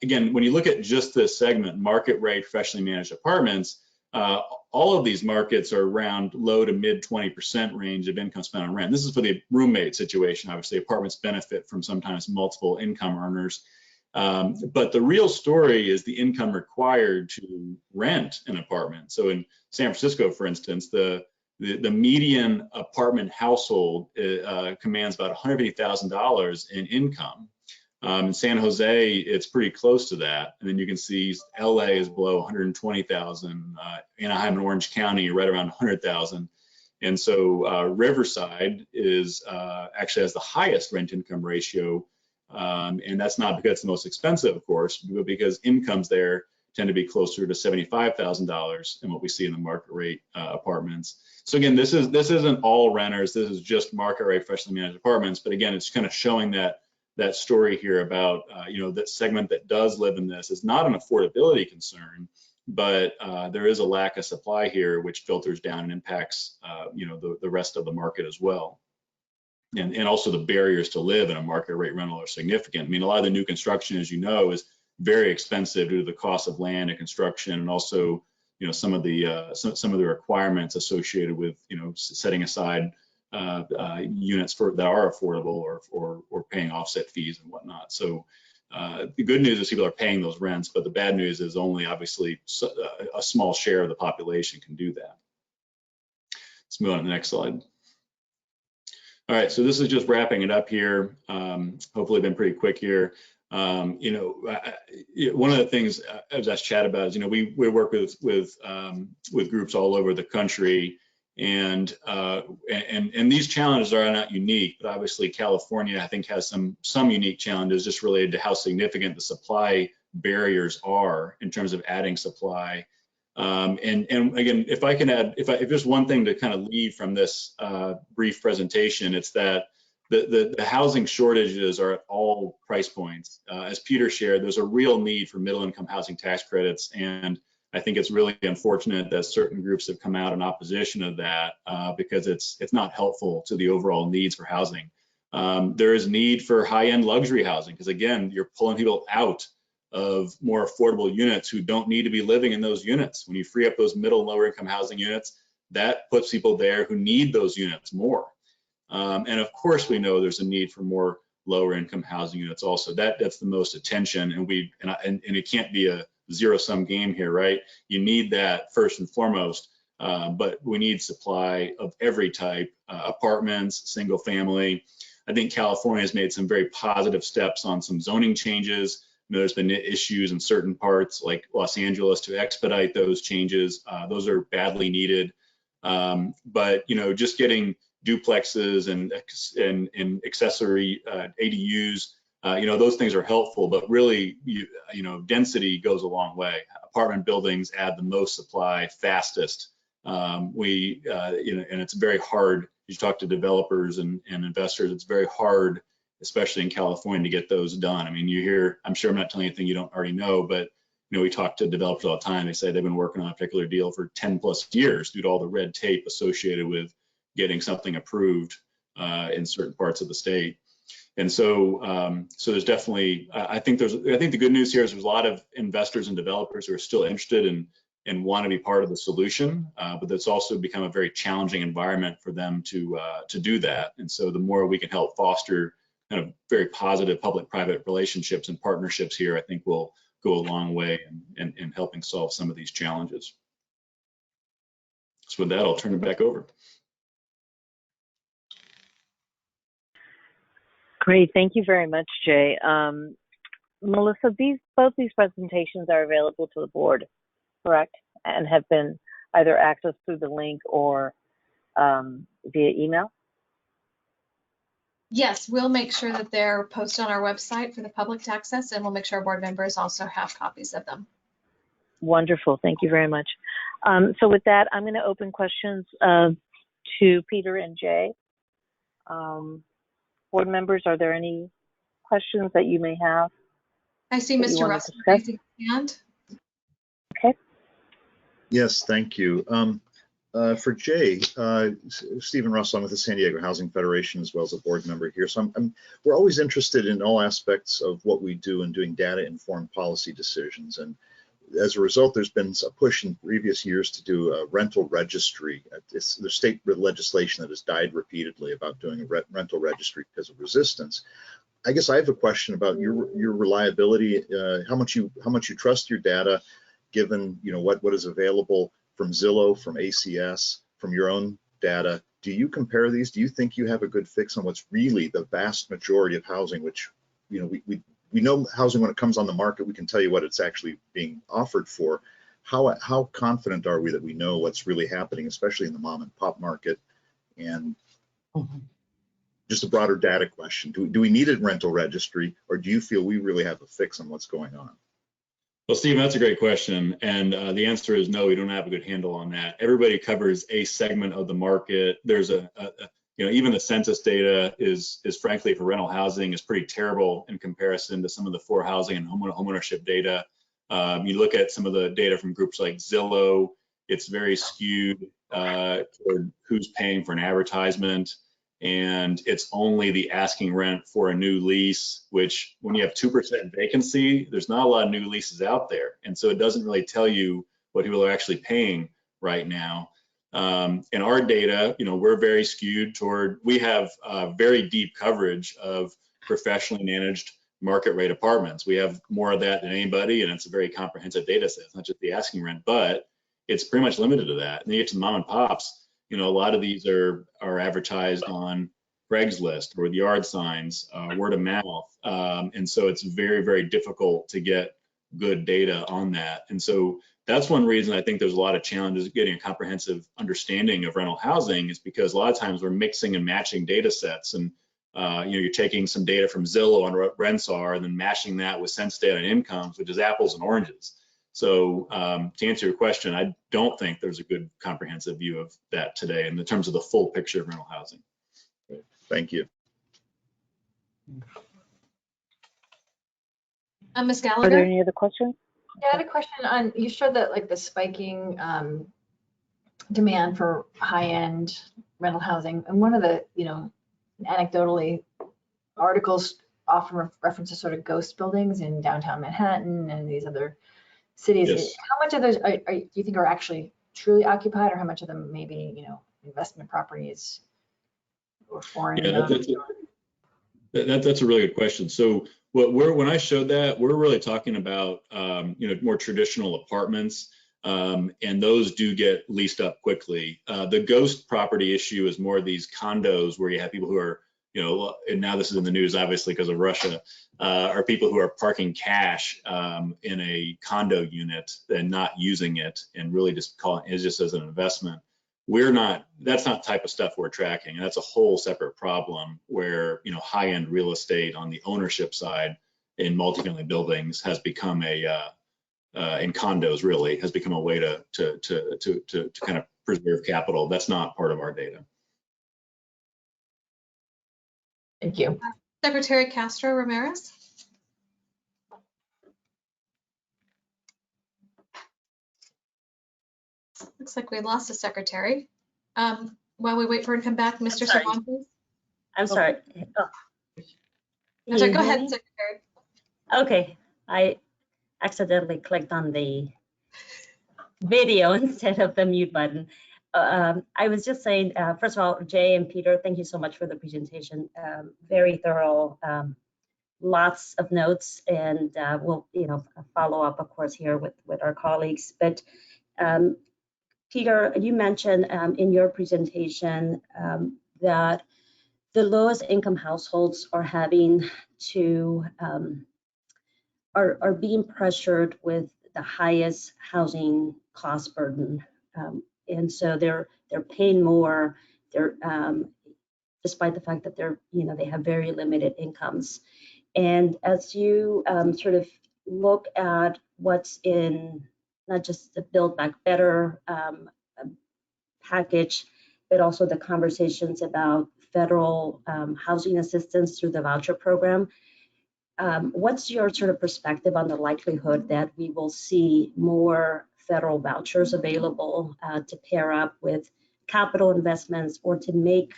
again, when you look at just this segment, market rate professionally managed apartments, all of these markets are around low to mid 20% range of income spent on rent. This is for the roommate situation. Obviously, apartments benefit from sometimes multiple income earners. But the real story is the income required to rent an apartment. So in San Francisco, for instance, the median apartment household commands about $150,000 in income. In San Jose, it's pretty close to that. And then you can see LA is below 120,000. Anaheim and Orange County are right around 100,000. And so Riverside is actually has the highest rent income ratio. And that's not because it's the most expensive, of course, but because incomes there tend to be closer to $75,000 than what we see in the market rate apartments. So again, this isn't all renters. This is just market rate professionally managed apartments. But again, it's kind of showing that story here about that segment that does live in this is not an affordability concern, but there is a lack of supply here, which filters down and impacts the rest of the market as well. And also the barriers to live in a market rate rental are significant. I mean, a lot of the new construction, as you know, is very expensive due to the cost of land and construction, and also some of the requirements associated with setting aside units that are affordable or paying offset fees and whatnot. So the good news is people are paying those rents, but the bad news is only obviously a small share of the population can do that. Let's move on to the next slide. All right, so this is just wrapping it up here. Hopefully been pretty quick here. One of the things I was asked chat about is, we work with groups all over the country, and these challenges are not unique, but obviously California, I think, has some unique challenges just related to how significant the supply barriers are in terms of adding supply. And again, if I can add, if there's one thing to kind of leave from this brief presentation, it's that the housing shortages are at all price points. As Peter shared, there's a real need for middle income housing tax credits, and I think it's really unfortunate that certain groups have come out in opposition of that because it's not helpful to the overall needs for housing. There is need for high-end luxury housing because, again, you're pulling people out of more affordable units who don't need to be living in those units. When you free up those middle and lower income housing units, that puts people there who need those units more. And of course, we know there's a need for more lower income housing units also. That's the most attention, and it can't be a zero-sum game here, right? You need that first and foremost, but we need supply of every type, apartments, single family. I think California has made some very positive steps on some zoning changes. There's been issues in certain parts like Los Angeles to expedite those changes. Those are badly needed. But just getting duplexes and accessory ADUs, those things are helpful, but really, density goes a long way. Apartment buildings add the most supply fastest. And it's very hard. You talk to developers and investors, it's very hard, especially in California, to get those done. I mean, you hear, I'm sure I'm not telling you anything you don't already know, but we talk to developers all the time. They say they've been working on a particular deal for 10+ years due to all the red tape associated with getting something approved in certain parts of the state. And so, there's definitely, I think the good news here is there's a lot of investors and developers who are still interested and want to be part of the solution, but that's also become a very challenging environment for them to do that. And so the more we can help foster kind of very positive public-private relationships and partnerships here, I think will go a long way in helping solve some of these challenges. So with that, I'll turn it back over. Great, thank you very much, Jay. Melissa, both these presentations are available to the board, correct? And have been either accessed through the link or via email? Yes, we'll make sure that they're posted on our website for the public to access, and we'll make sure our board members also have copies of them. Wonderful. Thank you very much. So with that, I'm going to open questions to Peter and Jay. Board members, are there any questions that you may have? I see Mr. Russell raising his hand. Okay. Yes, thank you. For Jay, Stephen Russell, I'm with the San Diego Housing Federation as well as a board member here. So we're always interested in all aspects of what we do in doing data-informed policy decisions. And as a result, there's been a push in previous years to do a rental registry. There's state legislation that has died repeatedly about doing a rental registry because of resistance. I guess I have a question about your reliability, how much you trust your data, given what is available from Zillow, from ACS, from your own data. Do you compare these? Do you think you have a good fix on what's really the vast majority of housing, which we know housing when it comes on the market, we can tell you what it's actually being offered for. How confident are we that we know what's really happening, especially in the mom and pop market? And just a broader data question. Do we need a rental registry, or do you feel we really have a fix on what's going on? Well, Stephen, that's a great question. And the answer is no, we don't have a good handle on that. Everybody covers a segment of the market. There's even the census data is frankly for rental housing is pretty terrible in comparison to some of the for housing and homeownership data. You look at some of the data from groups like Zillow, it's very skewed toward who's paying for an advertisement. And it's only the asking rent for a new lease, which when you have 2% vacancy, there's not a lot of new leases out there. And so it doesn't really tell you what people are actually paying right now. In our data, we're very skewed toward, we have very deep coverage of professionally managed market rate apartments. We have more of that than anybody, and it's a very comprehensive data set. It's not just the asking rent, but it's pretty much limited to that. And then you get to the mom and pops. A lot of these are advertised on Craigslist or with yard signs, word of mouth. And so it's very, very difficult to get good data on that. And so that's one reason I think there's a lot of challenges getting a comprehensive understanding of rental housing, is because a lot of times we're mixing and matching data sets. And you're taking some data from Zillow on what rents are and then matching that with census data and incomes, which is apples and oranges. So to answer your question, I don't think there's a good comprehensive view of that today in terms of the full picture of rental housing. Thank you. Ms. Are Gallagher? there any other questions? Yeah, I had a question on, you showed that like the spiking demand for high-end rental housing, and one of the, anecdotally, articles often references sort of ghost buildings in downtown Manhattan and these other cities. Yes. How much of those do you think are actually truly occupied, or how much of them maybe, investment properties or foreign? Yeah, that's a really good question. So when I showed that, we're really talking about more traditional apartments, and those do get leased up quickly. The ghost property issue is more of these condos where you have people who are, and now this is in the news obviously because of Russia, are people who are parking cash in a condo unit and not using it and really just calling it just as an investment. That's not the type of stuff we're tracking. And that's a whole separate problem where, high-end real estate on the ownership side in multifamily buildings has become in condos really, has become a way to kind of preserve capital. That's not part of our data. Thank you. Secretary Castro Ramirez? Looks like we lost a secretary. While we wait for her to come back, Mr. Cervantes? I'm sorry. Oh. I'm sorry, go ahead, Secretary. Okay, I accidentally clicked on the video instead of the mute button. I was just saying, first of all, Jay and Peter, thank you so much for the presentation. Very thorough, lots of notes, and we'll, follow up, of course, here with our colleagues. But Peter, you mentioned in your presentation that the lowest income households are having to are being pressured with the highest housing cost burden. And so they're paying more. They're despite the fact that they have very limited incomes. And as you sort of look at what's in not just the Build Back Better package, but also the conversations about federal housing assistance through the voucher program, what's your sort of perspective on the likelihood that we will see more federal vouchers available to pair up with capital investments or to make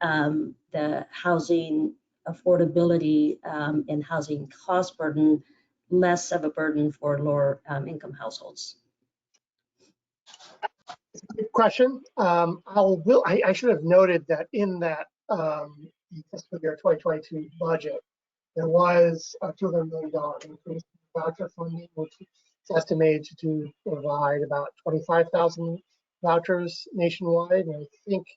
the housing affordability and housing cost burden less of a burden for lower income households? Good question. I should have noted that in that fiscal year 2022 budget, there was a $200 million increase in voucher funding, which is estimated to provide about 25,000 vouchers nationwide. And I think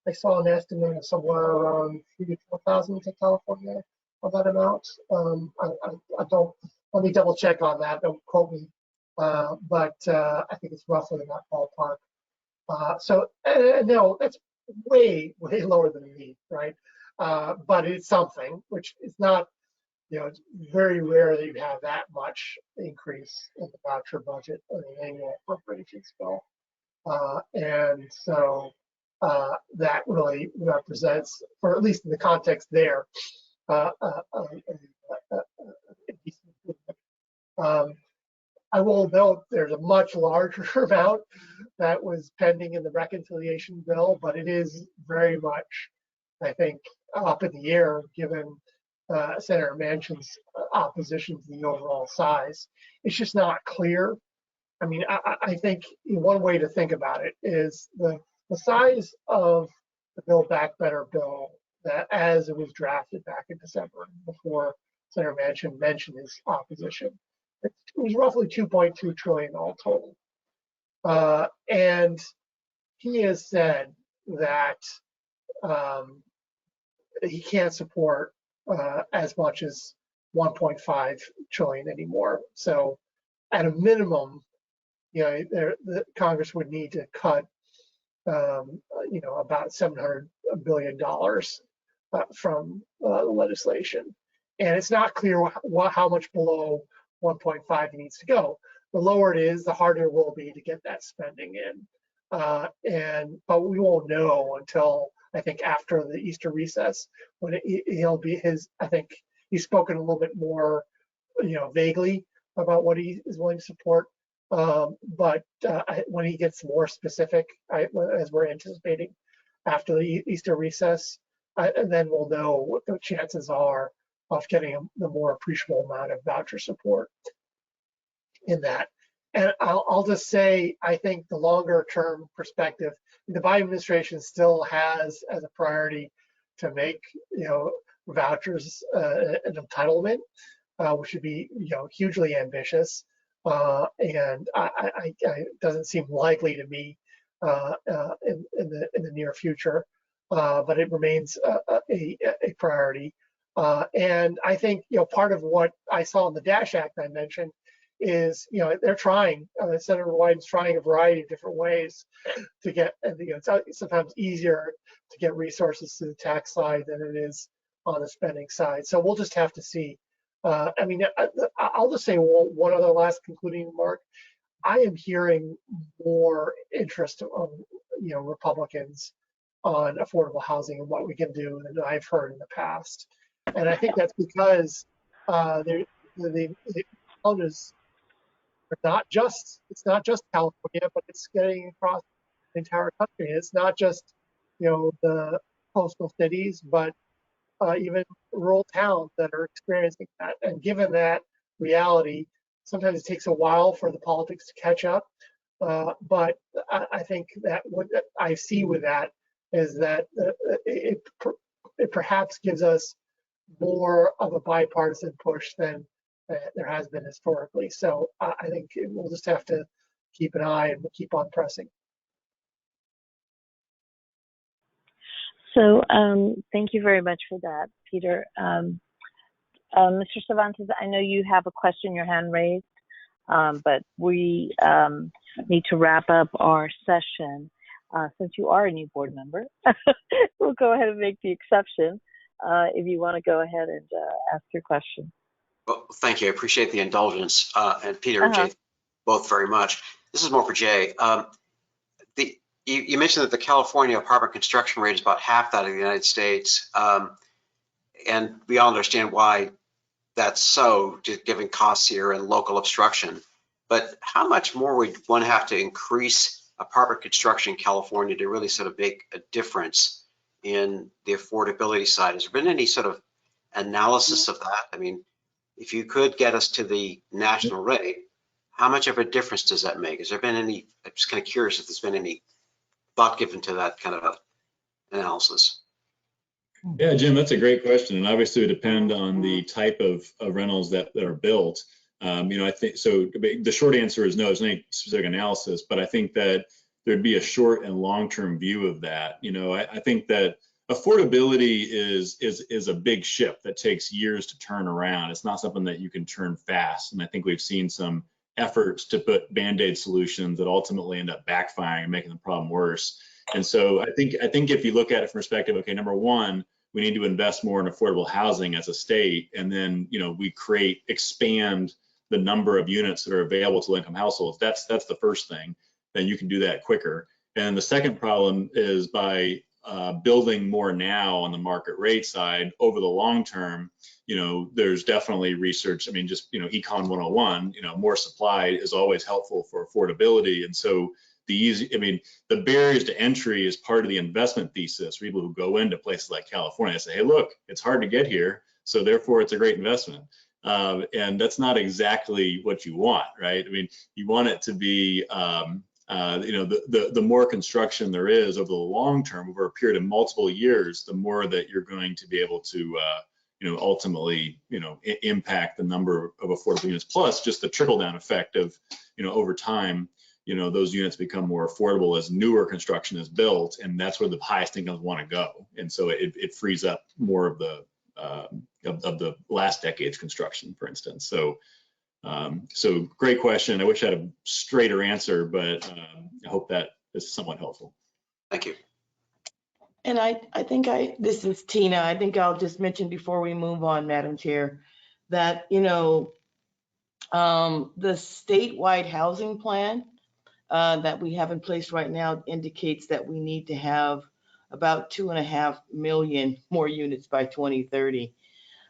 I saw an estimate of somewhere around 3,000 to 4,000 to California of that amount. I don't, let me double check on that, don't quote me. But I think it's roughly in that ballpark. So no, that's way lower than we need, right? But it's something, which is not, it's very rare that you have that much increase in the voucher budget on an annual appropriations bill. And so that really represents, or at least in the context there, I will note there's a much larger amount that was pending in the reconciliation bill, but it is very much, I think, up in the air given Senator Manchin's opposition to the overall size. It's just not clear. I mean, I think one way to think about it is the size of the Build Back Better bill that as it was drafted back in December before Senator Manchin mentioned his opposition. It was roughly 2.2 trillion all total. And he has said that he can't support as much as 1.5 trillion anymore. So at a minimum, the Congress would need to cut, about $700 billion from the legislation. And it's not clear how much below 1.5 needs to go. The lower it is, the harder it will be to get that spending in. But we won't know until, I think, after the Easter recess, when he'll be I think he's spoken a little bit more, vaguely about what he is willing to support. But when he gets more specific, as we're anticipating after the Easter recess, and then we'll know what the chances are of getting the more appreciable amount of voucher support in that. And I'll just say, I think the longer term perspective, the Biden administration still has as a priority to make, vouchers an entitlement, which should be, hugely ambitious. And it doesn't seem likely to me in the near future, but it remains a priority. And I think, part of what I saw in the DASH Act I mentioned is, they're trying, Senator Wyden's trying a variety of different ways to get, it's sometimes easier to get resources to the tax side than it is on the spending side. So we'll just have to see. I'll just say one other last concluding remark. I am hearing more interest of, Republicans on affordable housing and what we can do than I've heard in the past. And I think that's because the challenges are it's not just California, but it's getting across the entire country. It's not just, the coastal cities, but even rural towns that are experiencing that. And given that reality, sometimes it takes a while for the politics to catch up. But I think that what I see with that is that it perhaps gives us more of a bipartisan push than there has been historically. So I think we'll just have to keep an eye and we'll keep on pressing. So thank you very much for that, Peter. Mr. Cervantes, I know you have a question, your hand raised, but we need to wrap up our session. Since you are a new board member, we'll go ahead and make the exception if you want to go ahead and ask your question. Well, thank you. I appreciate the indulgence. And Peter and Jay, both very much. This is more for Jay. You mentioned that the California apartment construction rate is about half that of the United States. And we all understand why that's so, just given costs here and local obstruction. But how much more would one have to increase apartment construction in California to really sort of make a difference in the affordability side? Has there been any sort of analysis of that? I mean, if you could get us to the national rate, how much of a difference does that make? Has there been any, I'm just kind of curious if there's been any thought given to that kind of analysis. Yeah, Jim, that's a great question. And obviously it would depend on the type of rentals that are built. I think, so the short answer is no, there's any specific analysis, but I think that there'd be a short and long-term view of that. I think that affordability is a big ship that takes years to turn around. It's not something that you can turn fast. And I think we've seen some efforts to put Band-Aid solutions that ultimately end up backfiring and making the problem worse. And so I think if you look at it from perspective, okay, number one, we need to invest more in affordable housing as a state, and then we expand the number of units that are available to low-income households. That's the first thing. Then you can do that quicker. And the second problem is by building more now on the market rate side over the long term. There's definitely research. I mean, just Econ 101. More supply is always helpful for affordability, and so the barriers to entry is part of the investment thesis. People who go into places like California say, hey, look, it's hard to get here, so therefore it's a great investment. And that's not exactly what you want, right? I mean, you want it to be, the more construction there is over the long term, over a period of multiple years, the more that you're going to be able to, ultimately, impact the number of affordable units. Plus, just the trickle down effect of, over time, those units become more affordable as newer construction is built, and that's where the highest incomes want to go. And so it frees up more of the last decade's construction, for instance. So great question. I wish I had a straighter answer, but I hope that is somewhat helpful. Thank you. And I think this is Tina. I think I'll just mention before we move on, Madam Chair, that, the statewide housing plan that we have in place right now indicates that we need to have about 2.5 million more units by 2030.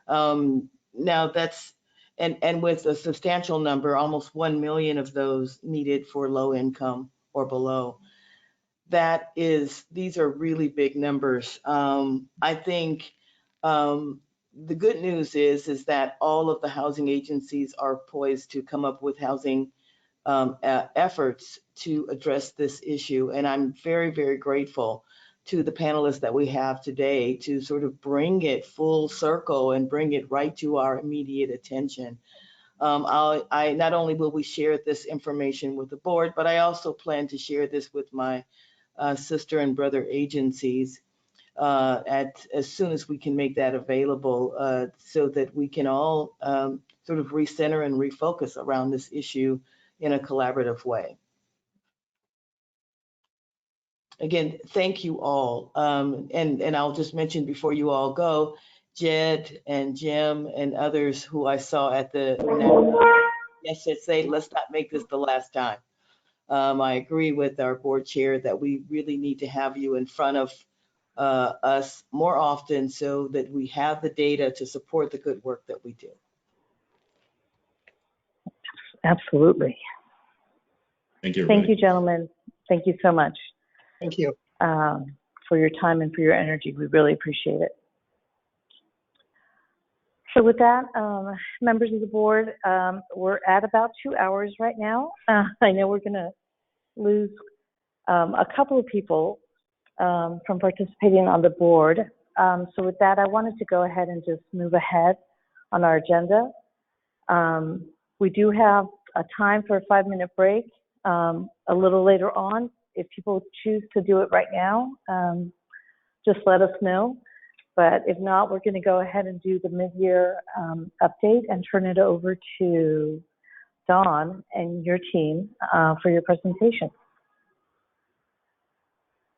Now that's, and with a substantial number, almost 1 million of those needed for low income or below. These are really big numbers. I think the good news is that all of the housing agencies are poised to come up with housing efforts to address this issue. And I'm very, very grateful to the panelists that we have today to sort of bring it full circle and bring it right to our immediate attention. I not only will we share this information with the board, but I also plan to share this with my sister and brother agencies as soon as we can make that available, so that we can all sort of recenter and refocus around this issue in a collaborative way. Again, thank you all. And I'll just mention before you all go, Jed and Jim and others who I saw at the SSA, let's not make this the last time. I agree with our board chair that we really need to have you in front of us more often so that we have the data to support the good work that we do. Absolutely. Thank you. Thank you, gentlemen. Thank you so much. Thank you. For your time and for your energy. We really appreciate it. So with that, members of the board, we're at about 2 hours right now. I know we're going to lose a couple of people from participating on the board. So with that, I wanted to go ahead and just move ahead on our agenda. We do have a time for a 5-minute break a little later on. If people choose to do it right now, just let us know. But if not, we're going to go ahead and do the mid-year update and turn it over to Dawn and your team for your presentation.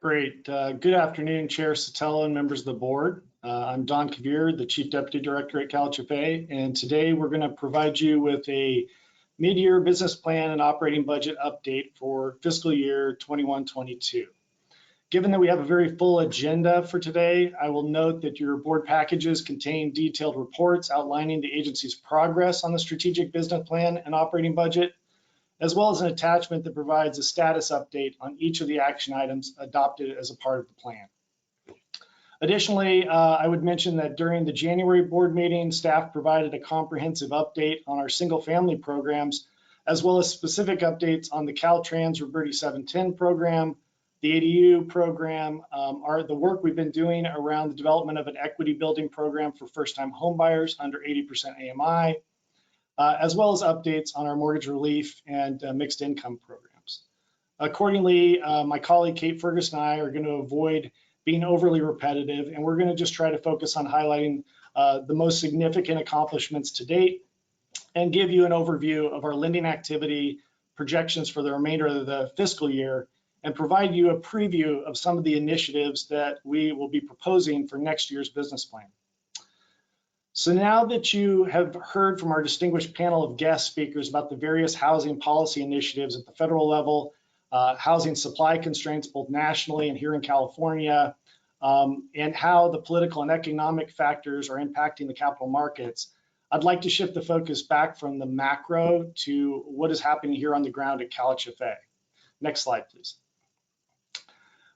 Great. Good afternoon, Chair Sotelo and members of the board. I'm Don Kavir, the Chief Deputy Director at CalHFA, and today we're going to provide you with a mid-year business plan and operating budget update for fiscal year 21-22. Given that we have a very full agenda for today, I will note that your board packages contain detailed reports outlining the agency's progress on the strategic business plan and operating budget, as well as an attachment that provides a status update on each of the action items adopted as a part of the plan. Additionally, I would mention that during the January board meeting, staff provided a comprehensive update on our single-family programs, as well as specific updates on the Caltrans Roberti 710 program, the ADU program, the work we've been doing around the development of an equity building program for first-time homebuyers under 80% AMI, as well as updates on our mortgage relief and mixed income programs. Accordingly, my colleague Kate Ferguson and I are going to avoid being overly repetitive, and we're going to just try to focus on highlighting the most significant accomplishments to date and give you an overview of our lending activity projections for the remainder of the fiscal year and provide you a preview of some of the initiatives that we will be proposing for next year's business plan. So now that you have heard from our distinguished panel of guest speakers about the various housing policy initiatives at the federal level, housing supply constraints both nationally and here in California, and how the political and economic factors are impacting the capital markets, I'd like to shift the focus back from the macro to what is happening here on the ground at CalHFA. Next slide, please.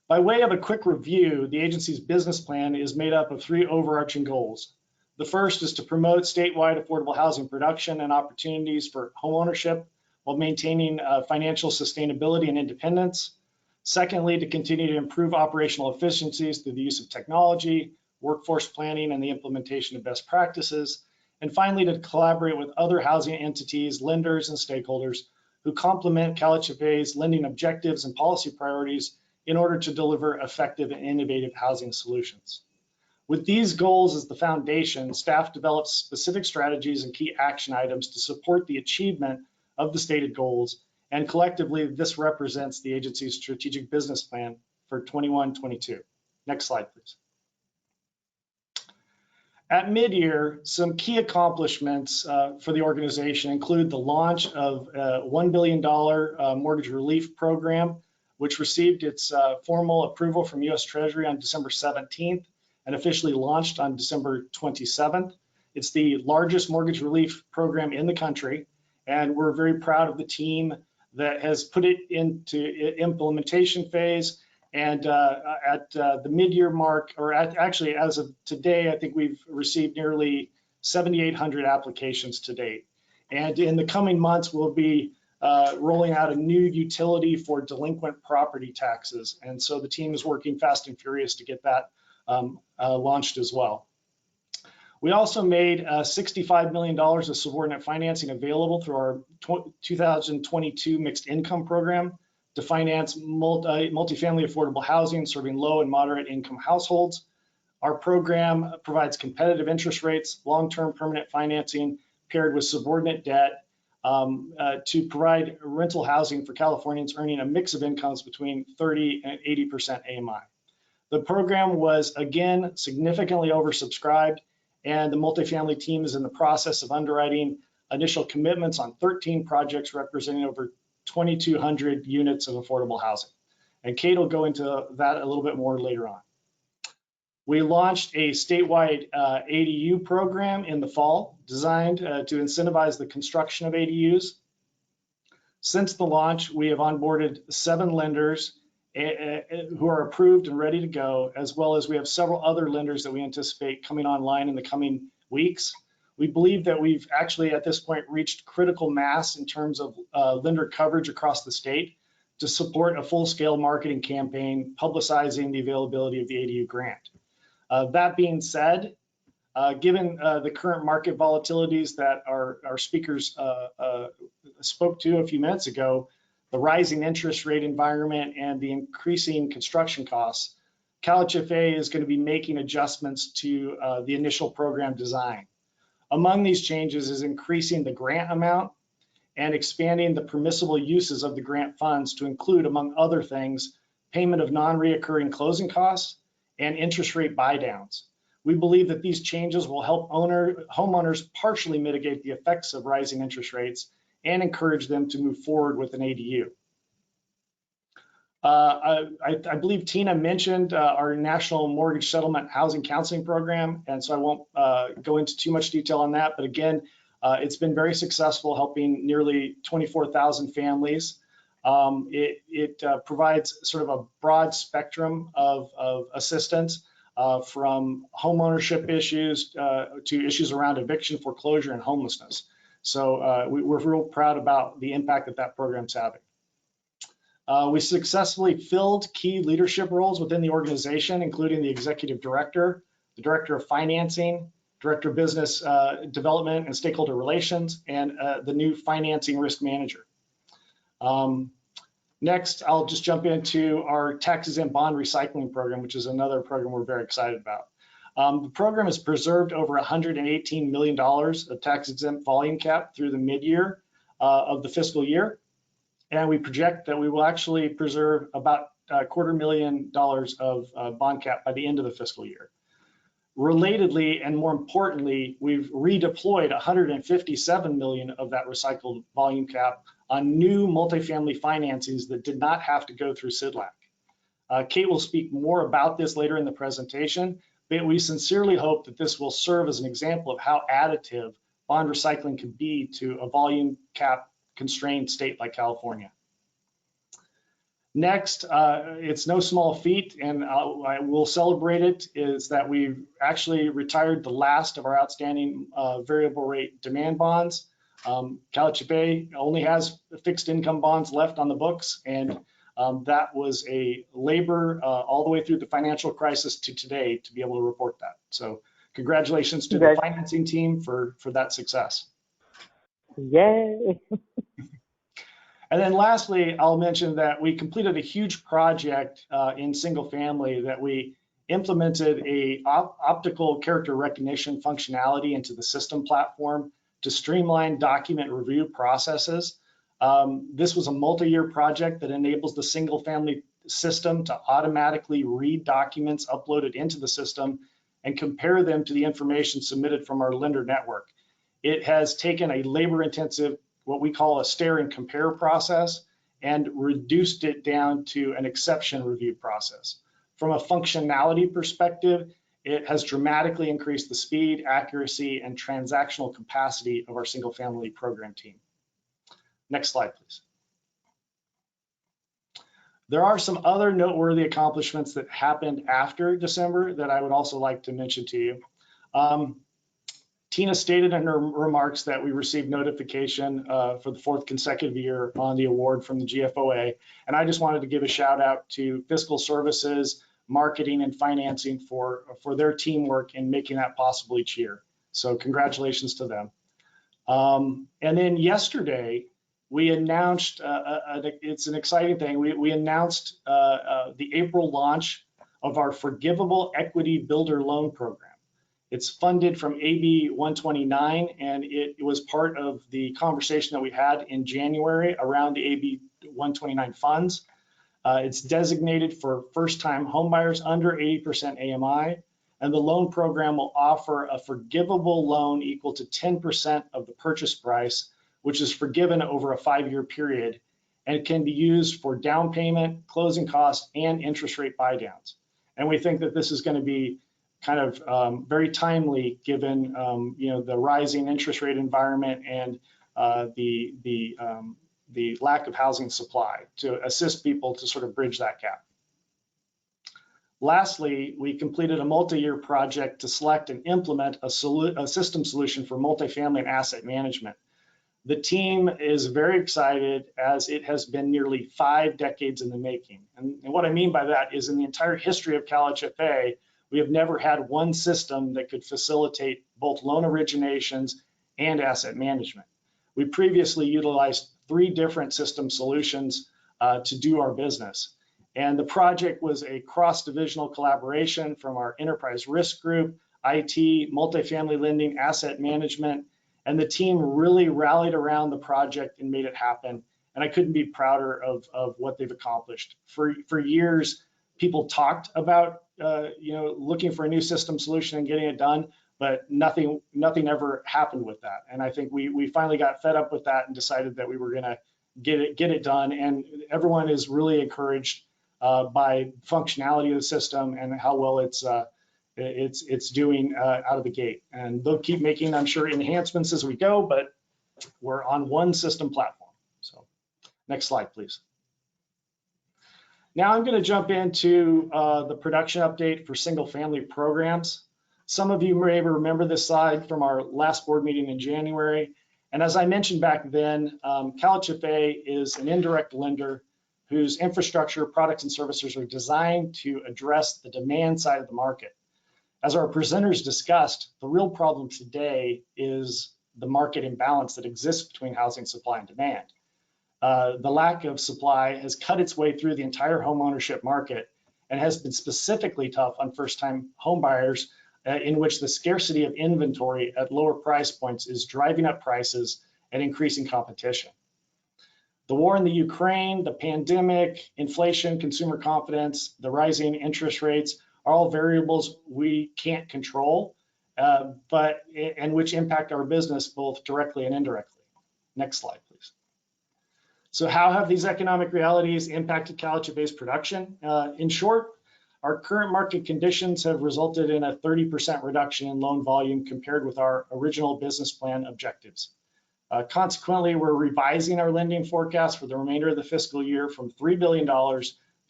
By way of a quick review, the agency's business plan is made up of three overarching goals. The first is to promote statewide affordable housing production and opportunities for homeownership while maintaining financial sustainability and independence. Secondly, to continue to improve operational efficiencies through the use of technology, workforce planning, and the implementation of best practices. And finally, to collaborate with other housing entities, lenders, and stakeholders who complement CalHFA's lending objectives and policy priorities in order to deliver effective and innovative housing solutions. With these goals as the foundation, staff develops specific strategies and key action items to support the achievement of the stated goals, and collectively, this represents the agency's strategic business plan for 21-22. Next slide, please. At mid-year, some key accomplishments for the organization include the launch of a $1 billion mortgage relief program, which received its formal approval from U.S. Treasury on December 17th and officially launched on December 27th. It's the largest mortgage relief program in the country, and we're very proud of the team that has put it into implementation phase. And at the mid-year mark, or actually as of today, I think we've received nearly 7,800 applications to date. And in the coming months, we'll be rolling out a new utility for delinquent property taxes. And so the team is working fast and furious to get that launched as well. We also made $65 million of subordinate financing available through our 2022 mixed income program to finance multifamily affordable housing serving low and moderate income households. Our program provides competitive interest rates, long-term permanent financing paired with subordinate debt to provide rental housing for Californians earning a mix of incomes between 30 and 80% AMI. The program was again significantly oversubscribed, and the multifamily team is in the process of underwriting initial commitments on 13 projects representing over 2,200 units of affordable housing. And Kate will go into that a little bit more later on. We launched a statewide ADU program in the fall designed to incentivize the construction of ADUs. Since the launch, we have onboarded 7 lenders who are approved and ready to go, as well as we have several other lenders that we anticipate coming online in the coming weeks. We believe that we've actually at this point reached critical mass in terms of lender coverage across the state to support a full-scale marketing campaign publicizing the availability of the ADU grant. That being said, given the current market volatilities that our speakers spoke to a few minutes ago, the rising interest rate environment and the increasing construction costs, CalHFA is going to be making adjustments to the initial program design. Among these changes is increasing the grant amount and expanding the permissible uses of the grant funds to include, among other things, payment of non-reoccurring closing costs and interest rate buy-downs. We believe that these changes will help homeowners partially mitigate the effects of rising interest rates and encourage them to move forward with an ADU. I believe Tina mentioned our National Mortgage Settlement Housing Counseling Program, and so I won't go into too much detail on that, but again, it's been very successful, helping nearly 24,000 families. It provides sort of a broad spectrum of assistance from homeownership issues to issues around eviction, foreclosure, and homelessness. So we're real proud about the impact that that program's having. We successfully filled key leadership roles within the organization, including the executive director, the director of financing, director of business development and stakeholder relations, and the new financing risk manager. Next, I'll just jump into our tax-exempt bond recycling program, which is another program we're very excited about. The program has preserved over $118 million of tax-exempt volume cap through the mid-year of the fiscal year. And we project that we will actually preserve about $250,000 of bond cap by the end of the fiscal year. Relatedly, and more importantly, we've redeployed $157 million of that recycled volume cap on new multifamily financings that did not have to go through CDLAC. Kate will speak more about this later in the presentation, but we sincerely hope that this will serve as an example of how additive bond recycling can be to a volume cap constrained state like California. Next, it's no small feat, and I will celebrate it, is that we've actually retired the last of our outstanding variable rate demand bonds. CalHFA only has fixed income bonds left on the books, and that was a labor all the way through the financial crisis to today to be able to report that. So congratulations to the financing team for that success. Yay. And then lastly, I'll mention that we completed a huge project in single family that we implemented a optical character recognition functionality into the system platform to streamline document review processes. This was a multi-year project that enables the single family system to automatically read documents uploaded into the system and compare them to the information submitted from our lender network. It has taken a labor-intensive, what we call a stare and compare process, and reduced it down to an exception review process. From a functionality perspective, it has dramatically increased the speed, accuracy, and transactional capacity of our single family program team. Next slide, please. There are some other noteworthy accomplishments that happened after December that I would also like to mention to you. Tina stated in her remarks that we received notification for the 4th consecutive year on the award from the GFOA. And I just wanted to give a shout out to Fiscal Services, Marketing, and Financing for their teamwork in making that possible each year. So congratulations to them. And then yesterday, we announced, it's an exciting thing, we announced the April launch of our Forgivable Equity Builder Loan Program. It's funded from AB 129, and it was part of the conversation that we had in January around the AB 129 funds. It's designated for first-time homebuyers under 80% AMI, and the loan program will offer a forgivable loan equal to 10% of the purchase price, which is forgiven over a 5-year period, and it can be used for down payment, closing costs, and interest rate buy-downs. And we think that this is going to be kind of very timely given the rising interest rate environment and the lack of housing supply to assist people to sort of bridge that gap. Lastly, we completed a multi-year project to select and implement a system solution for multifamily and asset management. The team is very excited as it has been nearly 5 decades in the making. And what I mean by that is in the entire history of CalHFA, we have never had one system that could facilitate both loan originations and asset management. We previously utilized 3 different system solutions to do our business. And the project was a cross-divisional collaboration from our enterprise risk group, IT, multifamily lending, asset management, and the team really rallied around the project and made it happen. And I couldn't be prouder of what they've accomplished. For years, people talked about looking for a new system solution and getting it done, but nothing ever happened with that. And I think we finally got fed up with that and decided that we were going to get it done. And everyone is really encouraged by functionality of the system and how well it's doing out of the gate. And they'll keep making, I'm sure, enhancements as we go, but we're on one system platform. So next slide, please. Now I'm going to jump into the production update for single family programs. Some of you may remember this slide from our last board meeting in January. And as I mentioned back then, CalHFA is an indirect lender whose infrastructure, products, and services are designed to address the demand side of the market. As our presenters discussed, the real problem today is the market imbalance that exists between housing supply and demand. The lack of supply has cut its way through the entire home ownership market and has been specifically tough on first-time home buyers, in which the scarcity of inventory at lower price points is driving up prices and increasing competition. The war in the Ukraine, the pandemic, inflation, consumer confidence, the rising interest rates are all variables we can't control, and which impact our business both directly and indirectly. Next slide, please. So how have these economic realities impacted CalHFA's production? In short, our current market conditions have resulted in a 30% reduction in loan volume compared with our original business plan objectives. Consequently, we're revising our lending forecast for the remainder of the fiscal year from $3 billion to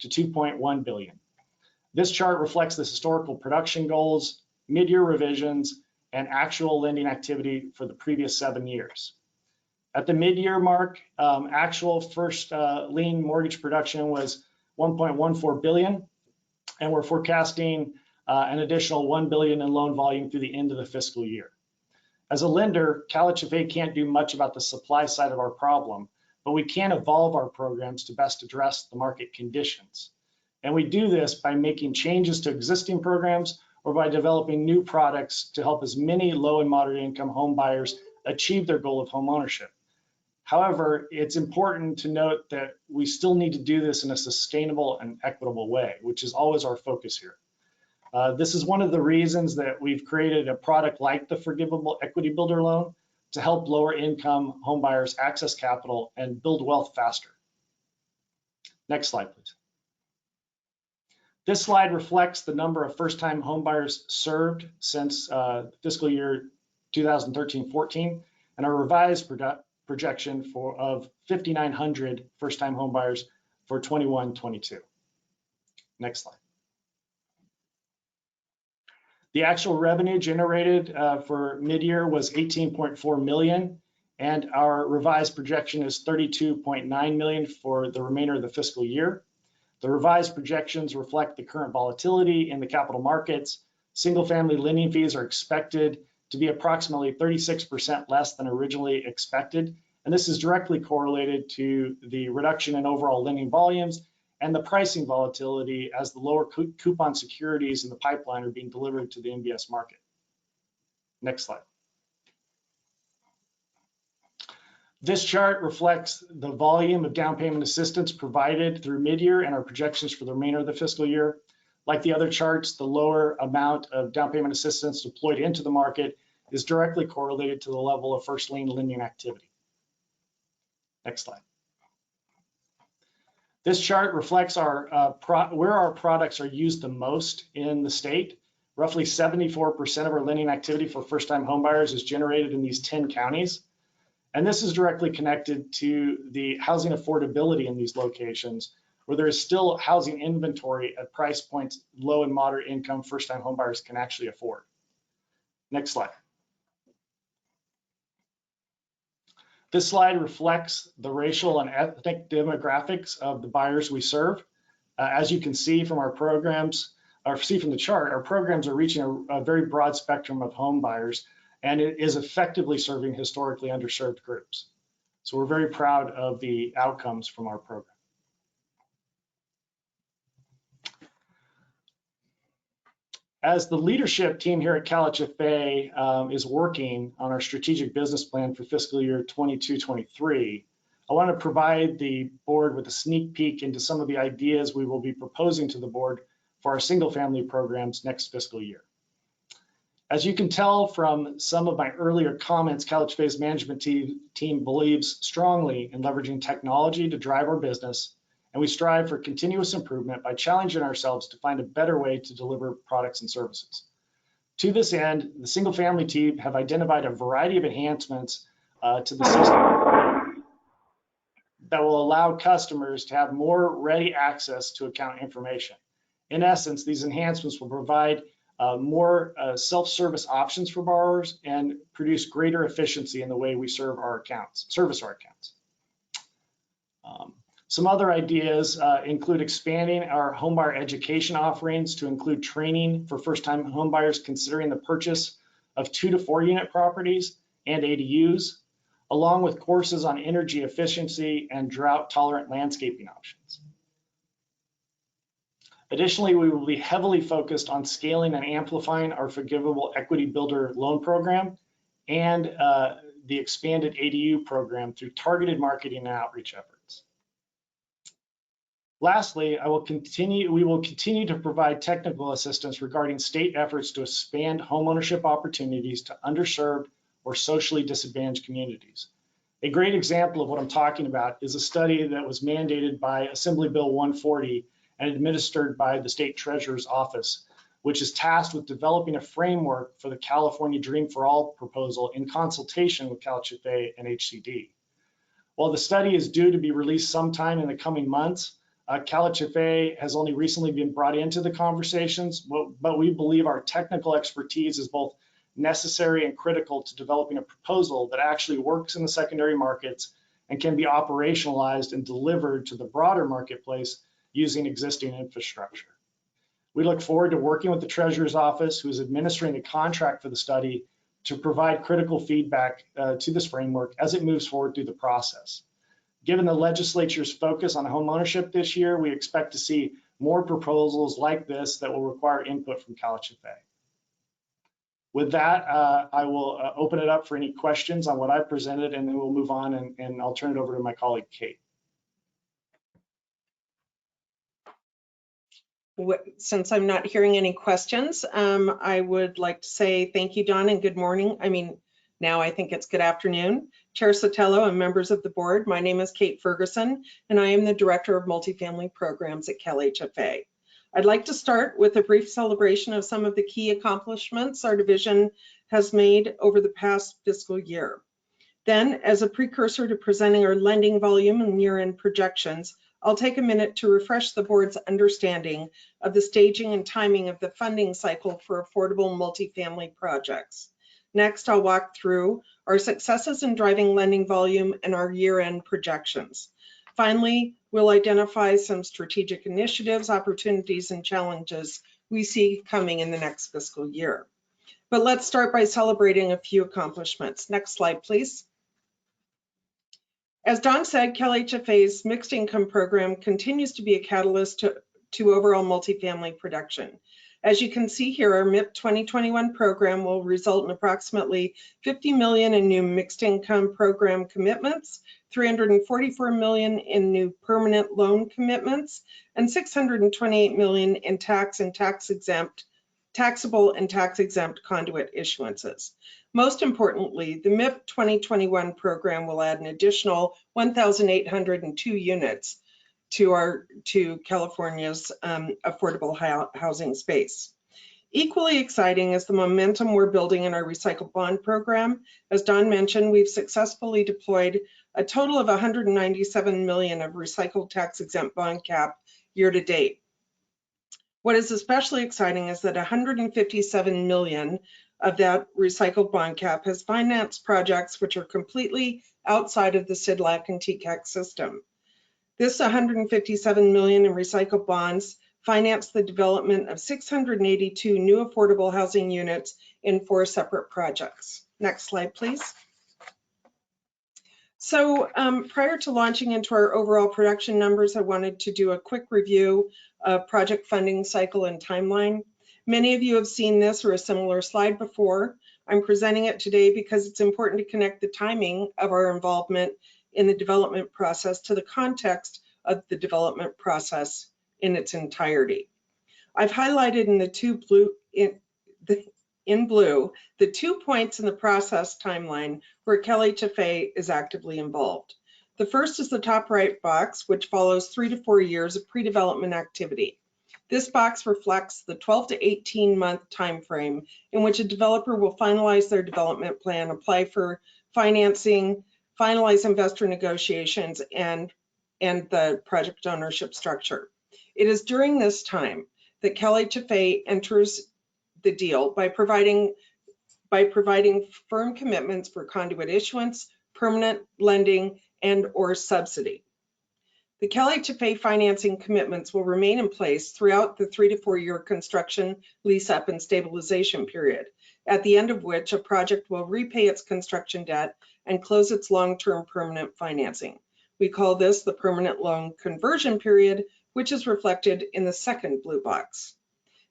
$2.1 billion. This chart reflects the historical production goals, mid-year revisions, and actual lending activity for the previous 7 years. At the mid-year mark, actual first lien mortgage production was $1.14 billion, and we're forecasting an additional $1 billion in loan volume through the end of the fiscal year. As a lender, CalHFA can't do much about the supply side of our problem, but we can evolve our programs to best address the market conditions. And we do this by making changes to existing programs or by developing new products to help as many low and moderate income home buyers achieve their goal of home ownership. However, it's important to note that we still need to do this in a sustainable and equitable way, which is always our focus here. This is one of the reasons that we've created a product like the Forgivable Equity Builder Loan to help lower income home buyers access capital and build wealth faster. Next slide, please. This slide reflects the number of first-time home buyers served since fiscal year 2013-14 and our revised projection of 5,900 first-time home buyers for 21-22. Next slide. The actual revenue generated for mid-year was $18.4 million, and our revised projection is $32.9 million for the remainder of the fiscal year. The revised projections reflect the current volatility in the capital markets. Single-family lending fees are expected to be approximately 36% less than originally expected, and this is directly correlated to the reduction in overall lending volumes and the pricing volatility as the lower coupon securities in the pipeline are being delivered to the MBS market. Next slide. This chart reflects the volume of down payment assistance provided through mid-year and our projections for the remainder of the fiscal year. Like the other charts, the lower amount of down payment assistance deployed into the market is directly correlated to the level of first lien lending activity. Next slide. This chart reflects where our products are used the most in the state. Roughly 74% of our lending activity for first-time homebuyers is generated in these 10 counties. And this is directly connected to the housing affordability in these locations, where there is still housing inventory at price points low and moderate income first-time homebuyers can actually afford. Next slide. This slide reflects the racial and ethnic demographics of the buyers we serve. As you can see from our programs, or see from the chart, our programs are reaching a very broad spectrum of home buyers, and it is effectively serving historically underserved groups. So we're very proud of the outcomes from our program. As the leadership team here at CalHFA is working on our strategic business plan for fiscal year 22-23, I want to provide the board with a sneak peek into some of the ideas we will be proposing to the board for our single-family programs next fiscal year. As you can tell from some of my earlier comments, CalHFA's management team believes strongly in leveraging technology to drive our business, and we strive for continuous improvement by challenging ourselves to find a better way to deliver products and services. To this end, the single-family team have identified a variety of enhancements to the system that will allow customers to have more ready access to account information. In essence, these enhancements will provide more self-service options for borrowers and produce greater efficiency in the way we service our accounts. Some other ideas include expanding our homebuyer education offerings to include training for first-time homebuyers considering the purchase of 2 to 4 unit properties and ADUs, along with courses on energy efficiency and drought-tolerant landscaping options. Additionally, we will be heavily focused on scaling and amplifying our forgivable equity builder loan program and the expanded ADU program through targeted marketing and outreach efforts. Lastly, we will continue to provide technical assistance regarding state efforts to expand homeownership opportunities to underserved or socially disadvantaged communities. A great example of what I'm talking about is a study that was mandated by Assembly Bill 140 and administered by the State Treasurer's Office, which is tasked with developing a framework for the California Dream for All proposal in consultation with CalHFA and HCD. While the study is due to be released sometime in the coming months, CalHFA has only recently been brought into the conversations, but we believe our technical expertise is both necessary and critical to developing a proposal that actually works in the secondary markets and can be operationalized and delivered to the broader marketplace using existing infrastructure. We look forward to working with the Treasurer's Office, who is administering the contract for the study, to provide critical feedback to this framework as it moves forward through the process. Given the legislature's focus on homeownership this year, we expect to see more proposals like this that will require input from CalHFA. With that, I will open it up for any questions on what I presented, and then we'll move on and I'll turn it over to my colleague, Kate. Since I'm not hearing any questions, I would like to say thank you, Don, and good morning. Now I think it's good afternoon. Chair Sotelo and members of the board, my name is Kate Ferguson, and I am the Director of Multifamily Programs at CalHFA. I'd like to start with a brief celebration of some of the key accomplishments our division has made over the past fiscal year. Then, as a precursor to presenting our lending volume and year-end projections, I'll take a minute to refresh the board's understanding of the staging and timing of the funding cycle for affordable multifamily projects. Next, I'll walk through our successes in driving lending volume and our year-end projections. Finally, we'll identify some strategic initiatives, opportunities, and challenges we see coming in the next fiscal year. But let's start by celebrating a few accomplishments. Next slide, please. As Don said, CalHFA's mixed income program continues to be a catalyst to overall multifamily production. As you can see here, our MIP 2021 program will result in approximately $50 million in new mixed income program commitments, $344 million in new permanent loan commitments, and $628 million in taxable and tax-exempt conduit issuances. Most importantly, the MIP 2021 program will add an additional 1,802 units to California's affordable housing space. Equally exciting is the momentum we're building in our recycled bond program. As Don mentioned, we've successfully deployed a total of $197 million of recycled tax-exempt bond cap year to date. What is especially exciting is that $157 million of that recycled bond cap has financed projects which are completely outside of the SIDLAC and TCAC system. This $157 million in recycled bonds financed the development of 682 new affordable housing units in 4 separate projects. Next slide, please. So prior to launching into our overall production numbers, I wanted to do a quick review of project funding cycle and timeline. Many of you have seen this or a similar slide before. I'm presenting it today because it's important to connect the timing of our involvement in the development process to the context of the development process in its entirety. I've highlighted in the blue the 2 points in the process timeline where CalHFA is actively involved. The first is the top right box, which follows 3 to 4 years of pre-development activity. This box reflects the 12 to 18 month time frame in which a developer will finalize their development plan, apply for financing, finalize investor negotiations, and the project ownership structure. It is during this time that CalHFA enters the deal by providing firm commitments for conduit issuance, permanent lending, and/or subsidy. The CalHFA financing commitments will remain in place throughout the 3 to 4 year construction, lease-up, and stabilization period, at the end of which a project will repay its construction debt and close its long-term permanent financing. We call this the permanent loan conversion period, which is reflected in the second blue box.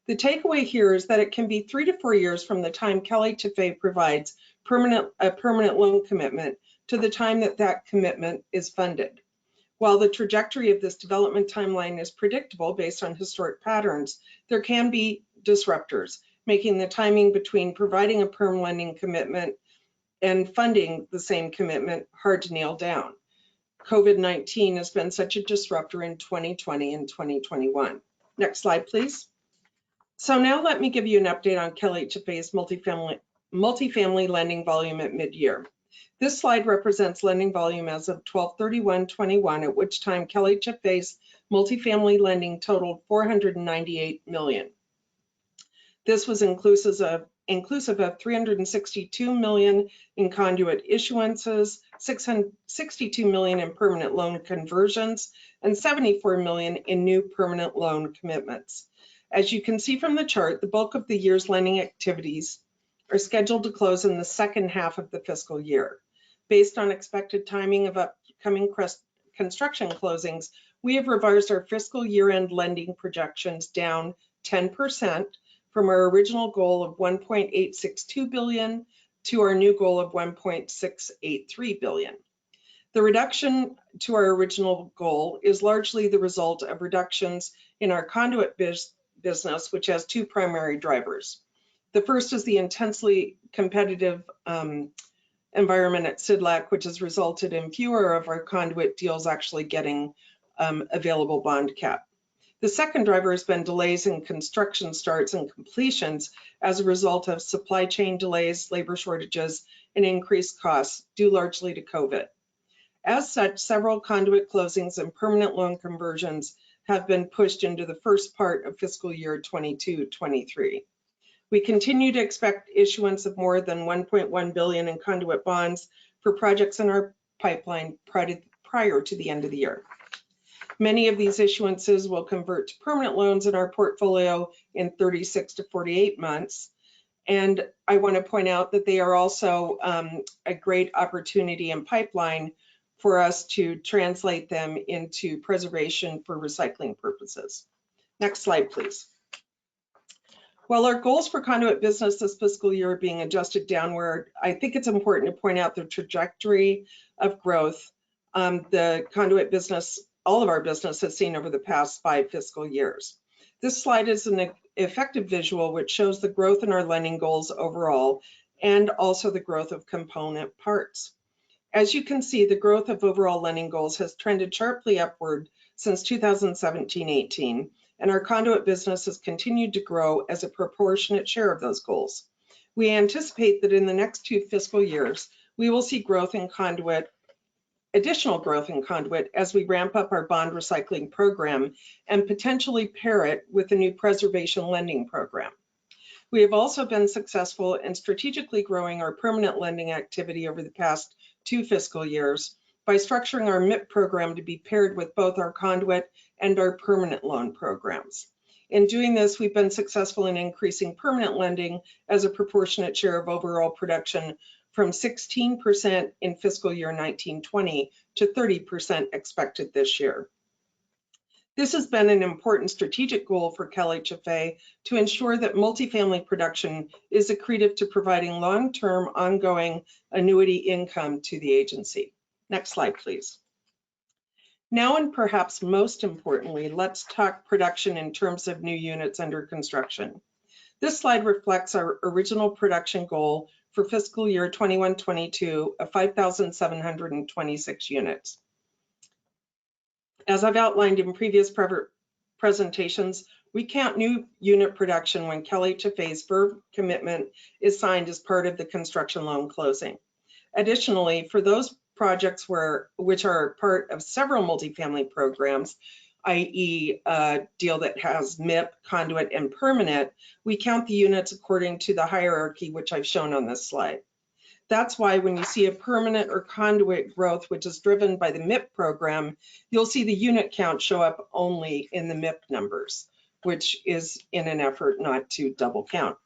The takeaway here is that it can be 3 to 4 years from the time CalHFA provides a permanent loan commitment to the time that commitment is funded. While the trajectory of this development timeline is predictable based on historic patterns, there can be disruptors, making the timing between providing a perm lending commitment and funding the same commitment hard to nail down. COVID-19 has been such a disruptor in 2020 and 2021. Next slide, please. So now let me give you an update on CalHFA's multifamily lending volume at mid-year. This slide represents lending volume as of 12/31/21, at which time CalHFA's multifamily lending totaled $498 million. This was inclusive of $362 million in conduit issuances, $662 million in permanent loan conversions, and $74 million in new permanent loan commitments. As you can see from the chart, the bulk of the year's lending activities are scheduled to close in the second half of the fiscal year. Based on expected timing of upcoming construction closings, we have revised our fiscal year-end lending projections down 10% from our original goal of $1.862 billion to our new goal of $1.683 billion. The reduction to our original goal is largely the result of reductions in our conduit business, which has 2 primary drivers. The first is the intensely competitive environment at CIDLAC, which has resulted in fewer of our conduit deals actually getting available bond cap. The second driver has been delays in construction starts and completions as a result of supply chain delays, labor shortages, and increased costs due largely to COVID. As such, several conduit closings and permanent loan conversions have been pushed into the first part of fiscal year 22-23. We continue to expect issuance of more than $1.1 billion in conduit bonds for projects in our pipeline prior to the end of the year. Many of these issuances will convert to permanent loans in our portfolio in 36 to 48 months. And I want to point out that they are also a great opportunity and pipeline for us to translate them into preservation for recycling purposes. Next slide, please. While our goals for conduit business this fiscal year are being adjusted downward, I think it's important to point out the trajectory of growth the conduit business, all of our business, has seen over the past 5 fiscal years. This slide is an effective visual which shows the growth in our lending goals overall and also the growth of component parts. As you can see, the growth of overall lending goals has trended sharply upward since 2017-18, and our conduit business has continued to grow as a proportionate share of those goals. We anticipate that in the next 2 fiscal years, we will see growth in conduit, additional growth in conduit as we ramp up our bond recycling program and potentially pair it with a new preservation lending program. We have also been successful in strategically growing our permanent lending activity over the past 2 fiscal years by structuring our MIP program to be paired with both our conduit and our permanent loan programs. In doing this, we've been successful in increasing permanent lending as a proportionate share of overall production from 16% in fiscal year 19-20 to 30% expected this year. This has been an important strategic goal for CalHFA to ensure that multifamily production is accretive to providing long-term ongoing annuity income to the agency. Next slide, please. Now, and perhaps most importantly, let's talk production in terms of new units under construction. This slide reflects our original production goal for fiscal year 21-22 of 5,726 units. As I've outlined in previous presentations, we count new unit production when CalHFA's verb commitment is signed as part of the construction loan closing. Additionally, for those projects which are part of several multifamily programs, i.e. a deal that has MIP, conduit, and permanent, we count the units according to the hierarchy which I've shown on this slide. That's why when you see a permanent or conduit growth, which is driven by the MIP program, you'll see the unit count show up only in the MIP numbers, which is in an effort not to double count.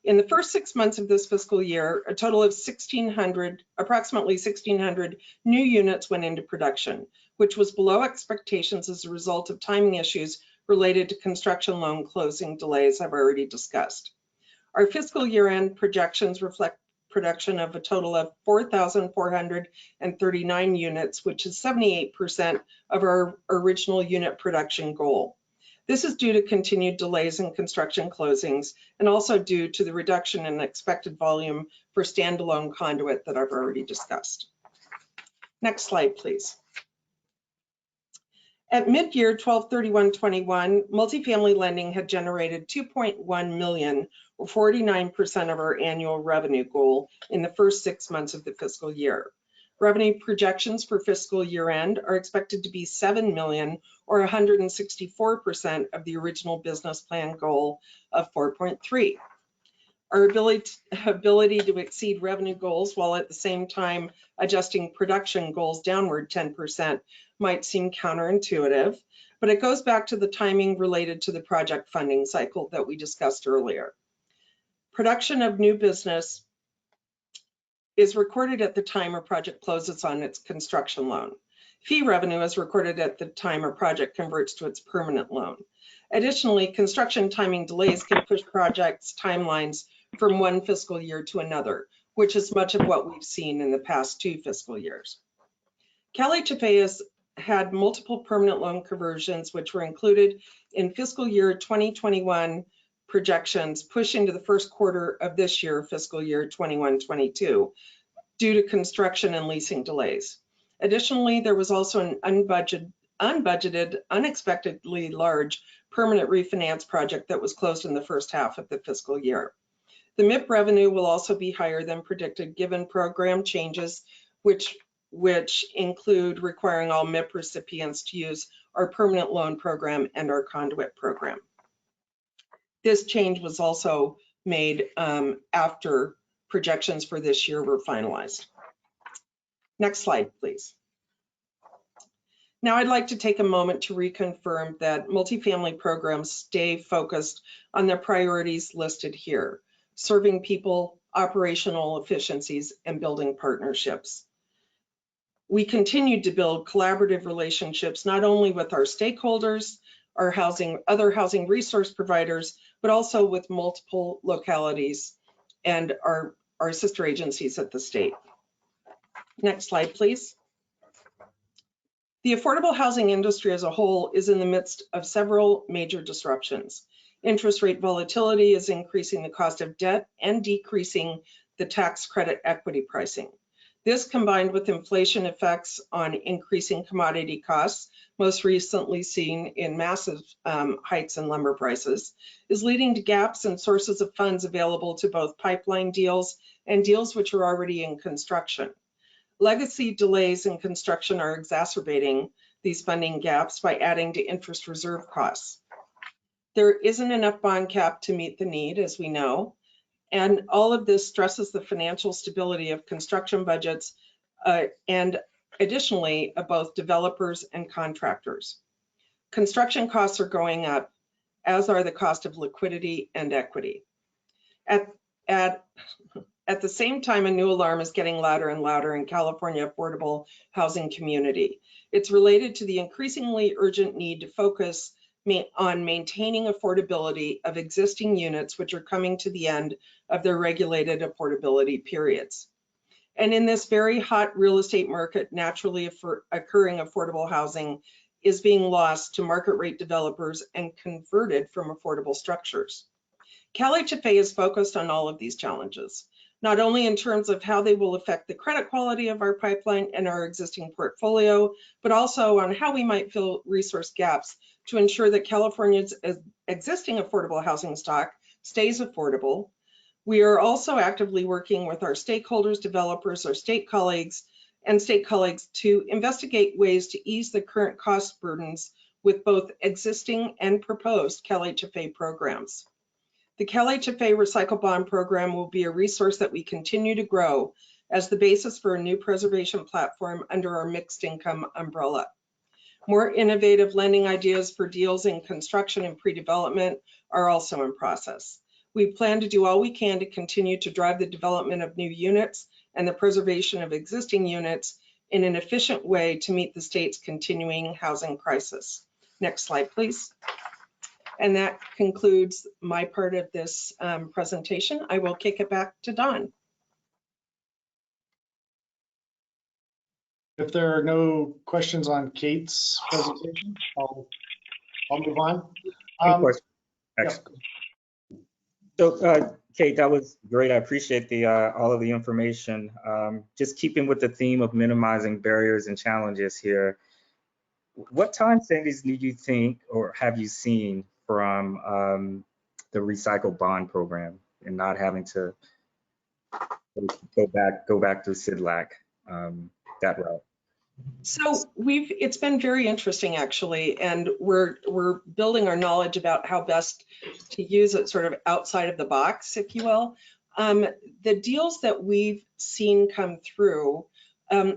In the first 6 months of this fiscal year, a total of approximately 1,600 new units went into production, which was below expectations as a result of timing issues related to construction loan closing delays I've already discussed. Our fiscal year-end projections reflect production of a total of 4,439 units, which is 78% of our original unit production goal. This is due to continued delays in construction closings and also due to the reduction in expected volume for standalone conduit that I've already discussed. Next slide, please. At mid-year 12/31/21, multifamily lending had generated $2.1 million, or 49% of our annual revenue goal in the first 6 months of the fiscal year. Revenue projections for fiscal year end are expected to be $7 million, or 164% of the original business plan goal of 4.3. Our ability to exceed revenue goals while at the same time adjusting production goals downward 10% might seem counterintuitive, but it goes back to the timing related to the project funding cycle that we discussed earlier. Production of new business is recorded at the time a project closes on its construction loan. Fee revenue is recorded at the time a project converts to its permanent loan. Additionally, construction timing delays can push projects' timelines from one fiscal year to another, which is much of what we've seen in the past 2 fiscal years. CalHFA has had multiple permanent loan conversions, which were included in fiscal year 2021 projections, push into the first quarter of this year, fiscal year 21-22, due to construction and leasing delays. Additionally, there was also an unbudgeted, unexpectedly large permanent refinance project that was closed in the first half of the fiscal year. The MIP revenue will also be higher than predicted given program changes, which include requiring all MIP recipients to use our permanent loan program and our conduit program. This change was also made after projections for this year were finalized. Next slide, please. Now I'd like to take a moment to reconfirm that multifamily programs stay focused on the priorities listed here: serving people, operational efficiencies, and building partnerships. We continue to build collaborative relationships not only with our stakeholders, our other housing resource providers, but also with multiple localities and our sister agencies at the state. Next slide, please. The affordable housing industry as a whole is in the midst of several major disruptions. Interest rate volatility is increasing the cost of debt and decreasing the tax credit equity pricing. This, combined with inflation effects on increasing commodity costs, most recently seen in massive hikes in lumber prices, is leading to gaps in sources of funds available to both pipeline deals and deals which are already in construction. Legacy delays in construction are exacerbating these funding gaps by adding to interest reserve costs. There isn't enough bond cap to meet the need, as we know, and all of this stresses the financial stability of construction budgets and additionally of both developers and contractors. Construction costs are going up, as are the cost of liquidity and equity. At the same time, a new alarm is getting louder and louder in California affordable housing community. It's related to the increasingly urgent need to focus on maintaining affordability of existing units which are coming to the end of their regulated affordability periods. And in this very hot real estate market, naturally occurring affordable housing is being lost to market rate developers and converted from affordable structures. CalHFA is focused on all of these challenges, not only in terms of how they will affect the credit quality of our pipeline and our existing portfolio, but also on how we might fill resource gaps to ensure that California's existing affordable housing stock stays affordable. We are also actively working with our stakeholders, developers, our state colleagues to investigate ways to ease the current cost burdens with both existing and proposed CalHFA programs. The CalHFA Recycle Bond Program will be a resource that we continue to grow as the basis for a new preservation platform under our mixed income umbrella. More innovative lending ideas for deals in construction and pre-development are also in process. We plan to do all we can to continue to drive the development of new units and the preservation of existing units in an efficient way to meet the state's continuing housing crisis. Next slide, please. And that concludes my part of this presentation. I will kick it back to Don. If there are no questions on Kate's presentation, I'll move on. Question. So, Kate, that was great. I appreciate the all of the information. Just keeping with the theme of minimizing barriers and challenges here, what time savings do you think or have you seen from the Recycle Bond Program and not having to go back through CIDLAC that route? So it's been very interesting actually, and we're building our knowledge about how best to use it sort of outside of the box, if you will. The deals that we've seen come through,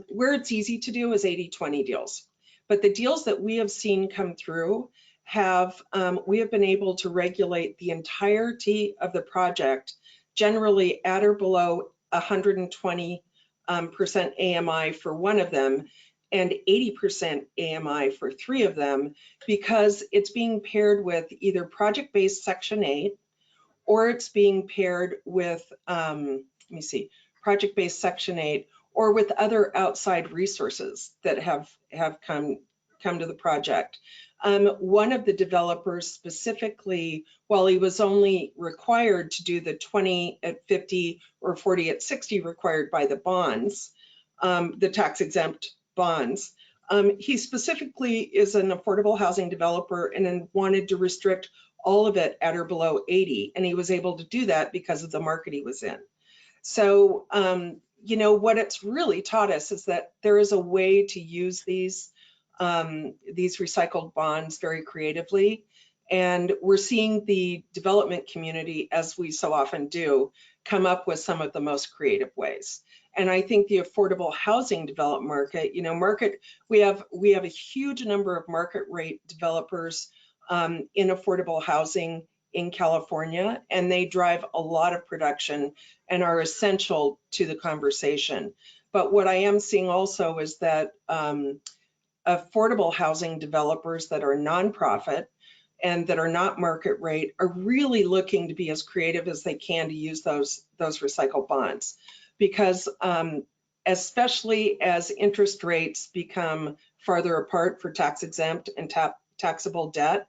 where it's easy to do is 80-20 deals. But the deals that we have seen come through we have been able to regulate the entirety of the project, generally at or below 120% AMI for one of them, and 80% AMI for three of them, because it's being paired with either project-based Section 8, or it's being paired with, project-based Section 8, or with other outside resources that have come to the project. One of the developers specifically, while he was only required to do the 20 at 50 or 40 at 60 required by the bonds, the tax exempt bonds, he specifically is an affordable housing developer and then wanted to restrict all of it at or below 80. And he was able to do that because of the market he was in. So, what it's really taught us is that there is a way to use these recycled bonds very creatively. And we're seeing the development community, as we so often do, come up with some of the most creative ways. And I think the affordable housing development market, we have a huge number of market rate developers in affordable housing in California, and they drive a lot of production and are essential to the conversation. But what I am seeing also is that affordable housing developers that are nonprofit and that are not market rate are really looking to be as creative as they can to use those recycled bonds, because especially as interest rates become farther apart for tax exempt and taxable debt,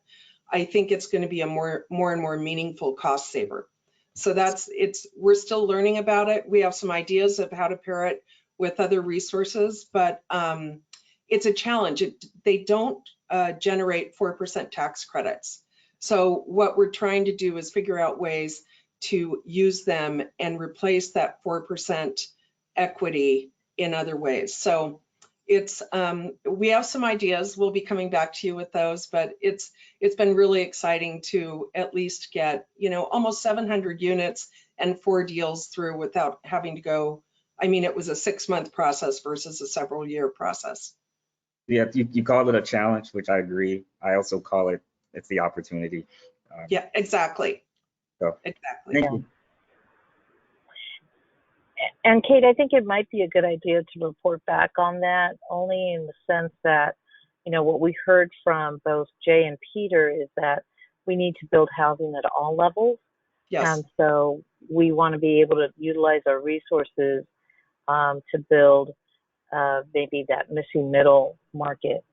I think it's going to be a more and more meaningful cost saver. So we're still learning about it. We have some ideas of how to pair it with other resources, but it's a challenge. They don't generate 4% tax credits. So what we're trying to do is figure out ways to use them and replace that 4% equity in other ways. So we have some ideas. We'll be coming back to you with those, but it's been really exciting to at least get, almost 700 units and 4 deals through without having to go. I mean, it was a 6-month process versus a several-year process. Yeah, you call it a challenge, which I agree. I also call it's the opportunity. Yeah, exactly. So, exactly. Thank you. And Kate, I think it might be a good idea to report back on that, only in the sense that, you know, what we heard from both Jay and Peter is that we need to build housing at all levels. Yes. And so we want to be able to utilize our resources to build maybe that missing middle market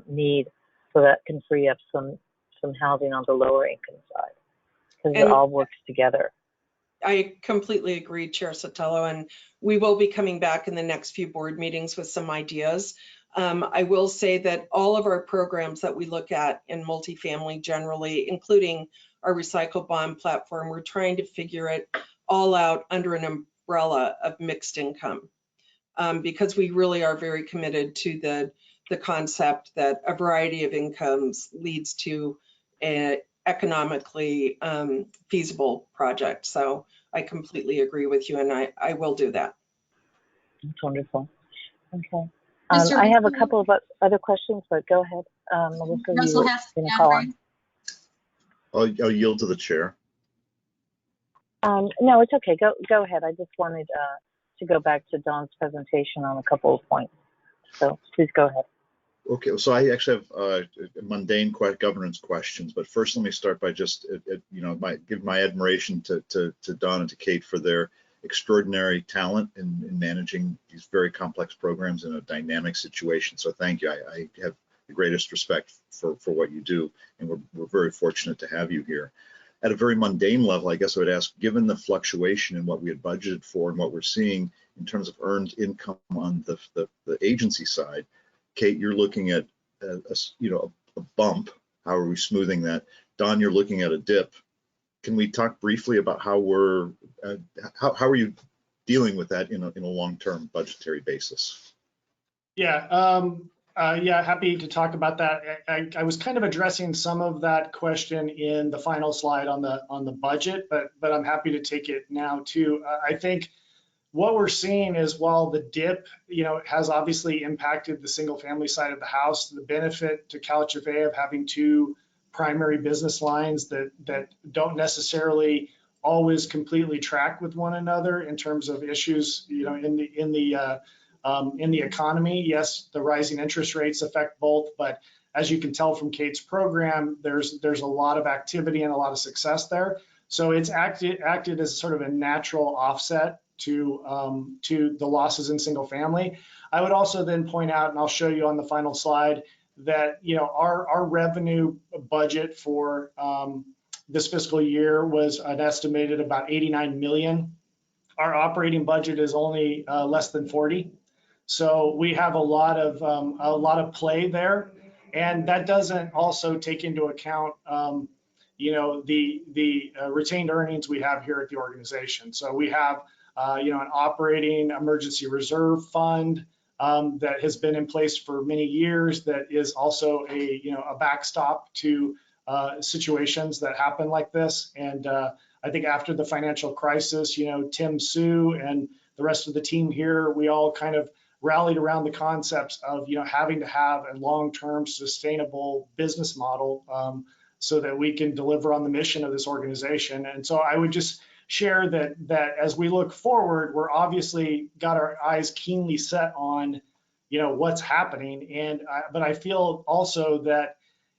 need, so that can free up some housing on the lower income side, because it all works together. I completely agree, Chair Sotelo, and we will be coming back in the next few board meetings with some ideas. I will say that all of our programs that we look at in multifamily generally, including our recycle bond platform, we're trying to figure it all out under an umbrella of mixed income, because we really are very committed to the concept that a variety of incomes leads to an economically feasible project. So I completely agree with you, and I will do that. That's wonderful. Okay. I have a couple of other questions, but go ahead, Melissa. You were going to call on. I'll yield to the chair. No, it's okay. Go ahead. I just wanted to go back to Dawn's presentation on a couple of points. So please go ahead. Okay, so I actually have mundane governance questions, but first let me start by just, give my admiration to Dawn and to Kate for their extraordinary talent in managing these very complex programs in a dynamic situation. So thank you. I have the greatest respect for what you do, and we're very fortunate to have you here. At a very mundane level, I guess I would ask, given the fluctuation in what we had budgeted for and what we're seeing in terms of earned income on the agency side, Kate, you're looking at a bump. How are we smoothing that? Don, you're looking at a dip. Can we talk briefly about how how are you dealing with that in a long-term budgetary basis? Yeah, happy to talk about that. I was kind of addressing some of that question in the final slide on the budget, but I'm happy to take it now too. I think what we're seeing is, while the dip, has obviously impacted the single family side of the house, the benefit to CalHFA of having two primary business lines that don't necessarily always completely track with one another in terms of issues, in the economy. Yes, the rising interest rates affect both, but as you can tell from Kate's program, there's a lot of activity and a lot of success there. So it's acted as sort of a natural offset to the losses in single family. I would also then point out, and I'll show you on the final slide, that our revenue budget for this fiscal year was an estimated about 89 million. Our operating budget is only less than 40. So we have a lot of play there, and that doesn't also take into account the retained earnings we have here at the organization. So we have an operating emergency reserve fund that has been in place for many years, that is also a backstop to situations that happen like this. And I think after the financial crisis, Tim, Sue, and the rest of the team here, we all kind of rallied around the concepts of having to have a long-term sustainable business model so that we can deliver on the mission of this organization. And so I would just share that as we look forward, we're obviously got our eyes keenly set on what's happening. But I feel also that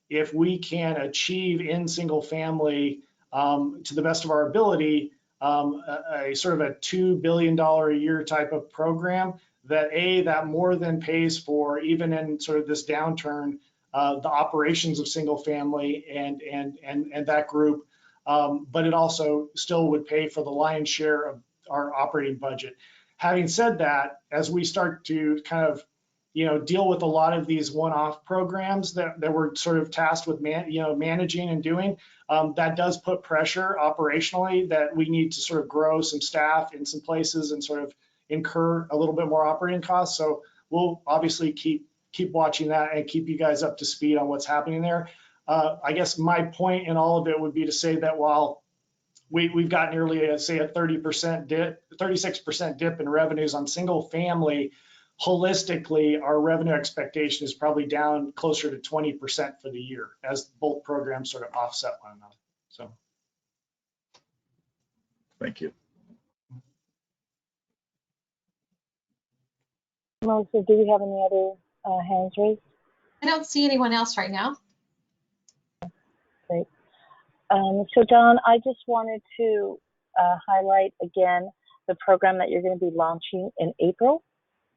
if we can achieve in single family to the best of our ability a sort of a $2 billion a year type of program, that more than pays for, even in sort of this downturn, the operations of single family and that group, but it also still would pay for the lion's share of our operating budget. Having said that, as we start to kind of deal with a lot of these one-off programs that we're sort of tasked with managing and doing, that does put pressure operationally, that we need to sort of grow some staff in some places and sort of incur a little bit more operating costs. So we'll obviously keep watching that and keep you guys up to speed on what's happening there. I guess my point in all of it would be to say that while we've got nearly, say, a 36% dip in revenues on single family, holistically, our revenue expectation is probably down closer to 20% for the year, as both programs sort of offset one another. So, thank you. Melissa, do we have any other hands raised? I don't see anyone else right now. Great. So Don, I just wanted to highlight again the program that you're going to be launching in April.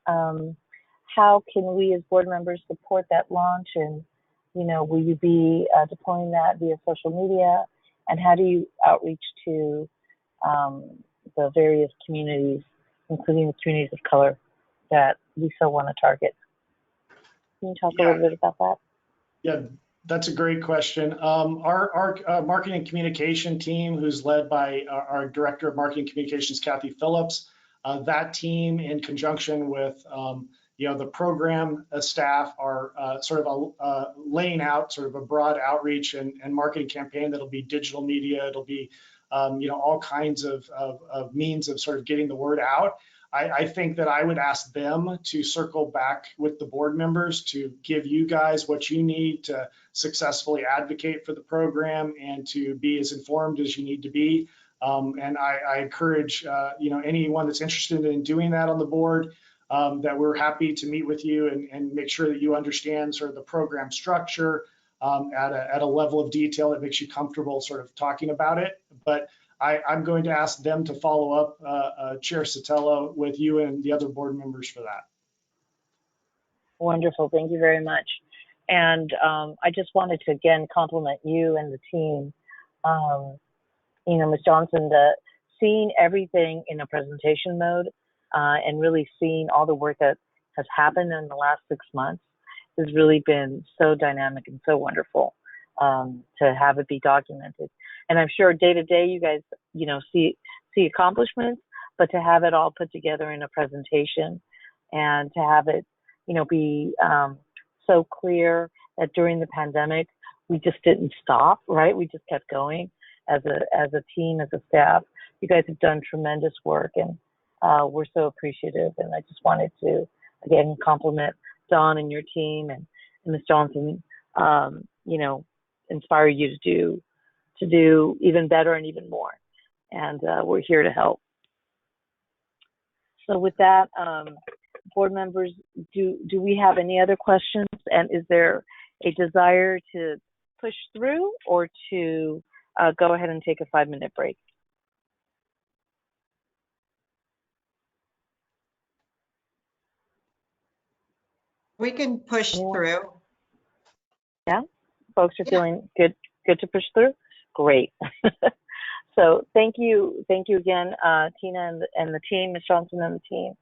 How can we as board members support that launch, and will you be deploying that via social media, and how do you outreach to the various communities, including the communities of color that we so want to target? Can you talk a little bit about that? Yeah, that's a great question. Our marketing and communication team, who's led by our Director of Marketing Communications, Kathy Phillips, that team in conjunction with the program staff are sort of laying out sort of a broad outreach and marketing campaign that'll be digital media. It'll be all kinds of means of sort of getting the word out. I think that I would ask them to circle back with the board members to give you guys what you need to successfully advocate for the program and to be as informed as you need to be. And I encourage anyone that's interested in doing that on the board, that we're happy to meet with you and make sure that you understand sort of the program structure at a level of detail that makes you comfortable sort of talking about it. But I'm going to ask them to follow up, Chair Sotelo, with you and the other board members for that. Wonderful, thank you very much. And I just wanted to again compliment you and the team. Ms. Johnson, seeing everything in a presentation mode and really seeing all the work that has happened in the last 6 months has really been so dynamic and so wonderful to have it be documented. And I'm sure day to day you guys, see accomplishments, but to have it all put together in a presentation and to have it, be so clear that during the pandemic, we just didn't stop, right? We just kept going as a team, as a staff. You guys have done tremendous work, and we're so appreciative. And I just wanted to, again, compliment Don and your team and Ms. Johnson, inspire you to do even better and even more. And we're here to help. So with that, board members, do we have any other questions? And is there a desire to push through or to go ahead and take a 5-minute break? We can push through. Yeah, folks are feeling good to push through? Great. So thank you again, Tina and the team, Ms. Johnson and the team.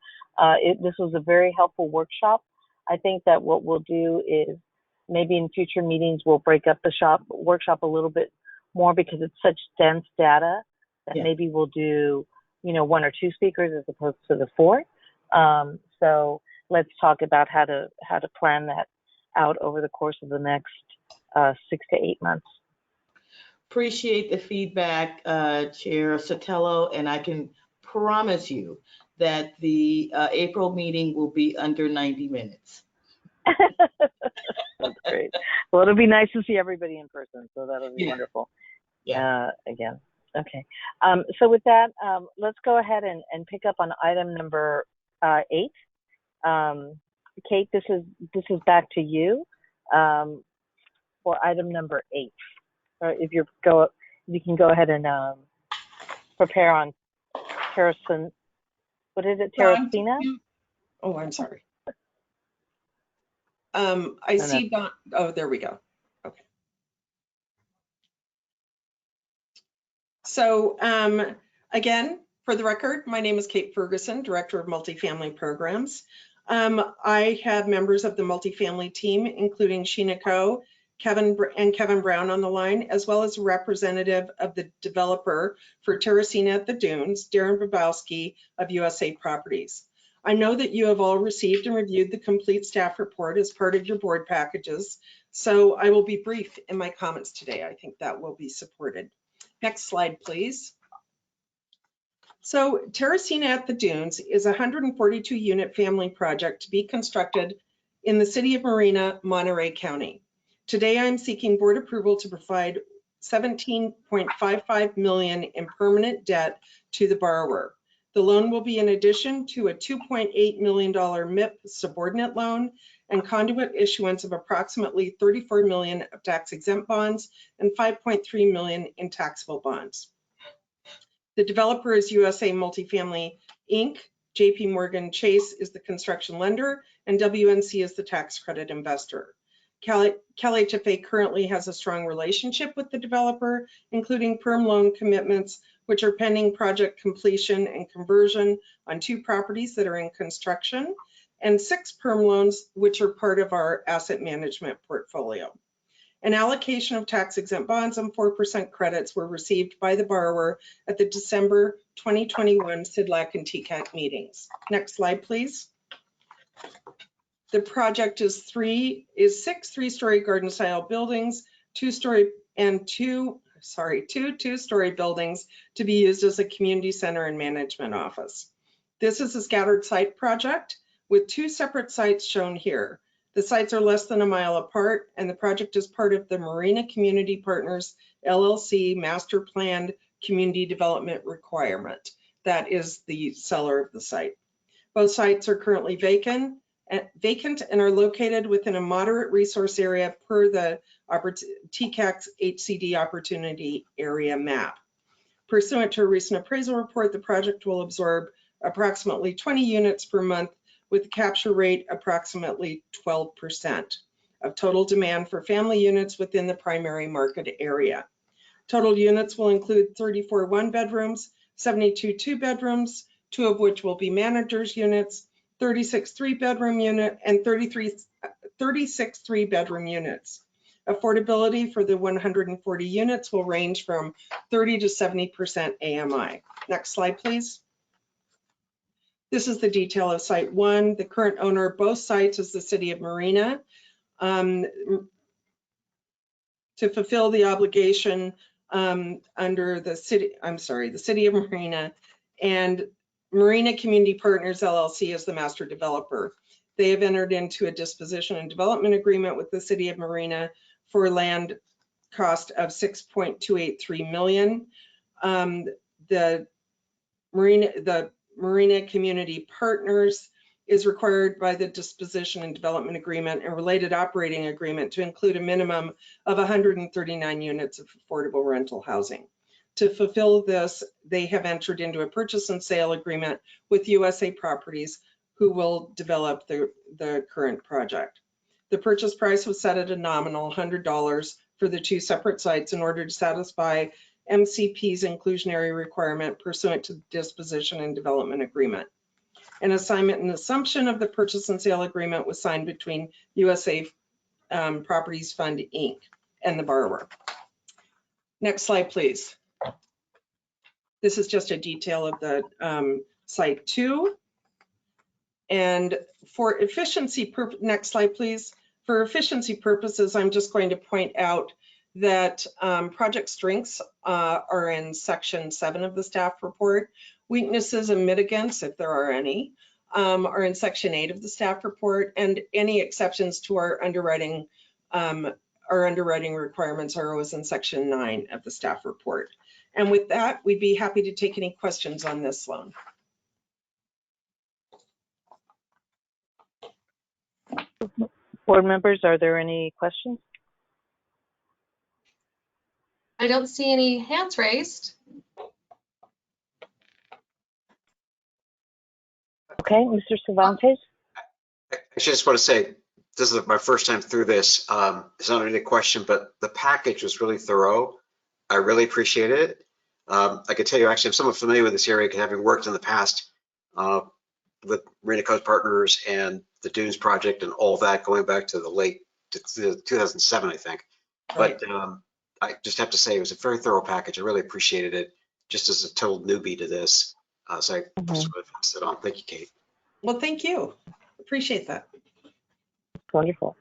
This was a very helpful workshop. I think that what we'll do is maybe in future meetings, we'll break up the workshop a little bit more because it's such dense data that maybe we'll do, 1 or 2 speakers as opposed to the 4. So let's talk about how to plan that out over the course of the next 6 to 8 months. Appreciate the feedback, Chair Sotelo, and I can promise you that the April meeting will be under 90 minutes. That's great. Well, it'll be nice to see everybody in person, so that'll be wonderful. Yeah. Again, okay. So with that, let's go ahead and pick up on item number 8. Kate, this is back to you for item number 8. If you can go ahead and prepare on Terracina. What is it, Terracina? Oh, I'm sorry. I see Don. Oh, there we go. Okay. So again, for the record, my name is Kate Ferguson, Director of Multifamily Programs. I have members of the multifamily team, including Sheena Coe, Kevin Brown on the line, as well as a representative of the developer for Terracina at the Dunes, Darren Babowski of USA Properties. I know that you have all received and reviewed the complete staff report as part of your board packages, so I will be brief in my comments today. I think that will be supported. Next slide, please. So Terracina at the Dunes is a 142-unit family project to be constructed in the city of Marina, Monterey County. Today, I'm seeking board approval to provide $17.55 million in permanent debt to the borrower. The loan will be in addition to a $2.8 million MIP subordinate loan and conduit issuance of approximately $34 million of tax-exempt bonds and $5.3 million in taxable bonds. The developer is USA Multifamily Inc. JP Morgan Chase is the construction lender, and WNC is the tax credit investor. CalHFA currently has a strong relationship with the developer, including perm loan commitments, which are pending project completion and conversion on 2 properties that are in construction, and 6 perm loans, which are part of our asset management portfolio. An allocation of tax-exempt bonds and 4% credits were received by the borrower at the December 2021 CIDLAC and TCAT meetings. Next slide, please. The project is 6 3-story garden-style buildings, 2-story and 2 2-story buildings to be used as a community center and management office. This is a scattered site project with 2 separate sites shown here. The sites are less than a mile apart, and the project is part of the Marina Community Partners LLC Master Planned Community Development Requirement. That is the seller of the site. Both sites are currently vacant and are located within a moderate resource area per the TCAC's HCD Opportunity Area Map. Pursuant to a recent appraisal report, the project will absorb approximately 20 units per month with a capture rate approximately 12% of total demand for family units within the primary market area. Total units will include 34 1-bedrooms, 72 2-bedrooms, 2 of which will be managers units, 36 3-bedroom unit, and 36 3-bedroom units. Affordability for the 140 units will range from 30 to 70% AMI. Next slide, please. This is the detail of Site 1. The current owner of both sites is the City of Marina. To fulfill the obligation under the City of Marina, and Marina Community Partners LLC is the master developer. They have entered into a disposition and development agreement with the City of Marina for land cost of $6.283 million. The Marina Community Partners is required by the disposition and development agreement and related operating agreement to include a minimum of 139 units of affordable rental housing. To fulfill this, they have entered into a purchase and sale agreement with USA Properties, who will develop the current project. The purchase price was set at a nominal $100 for the 2 separate sites in order to satisfy MCP's inclusionary requirement pursuant to the disposition and development agreement. An assignment and assumption of the purchase and sale agreement was signed between USA Properties Fund Inc. and the borrower. Next slide, please. This is just a detail of the Site 2. And for efficiency, next slide, please. For efficiency purposes, I'm just going to point out that project strengths are in Section 7 of the staff report. Weaknesses and mitigants, if there are any, are in Section 8 of the staff report, and any exceptions to our underwriting requirements are always in Section 9 of the staff report. And with that, we'd be happy to take any questions on this loan. Board members, are there any questions? I don't see any hands raised. Okay, Mr. Cervantes? I just want to say, this is my first time through this. It's not really a question, but the package was really thorough. I really appreciate it. I can tell you, actually, I'm somewhat familiar with this area, having worked in the past with Marina Coast Partners and the Dunes project and all that, going back to the late 2007, I think. Right. But I just have to say, it was a very thorough package. I really appreciated it, just as a total newbie to this. So I just want to pass it on. Thank you, Kate. Well, thank you. Appreciate that. Wonderful.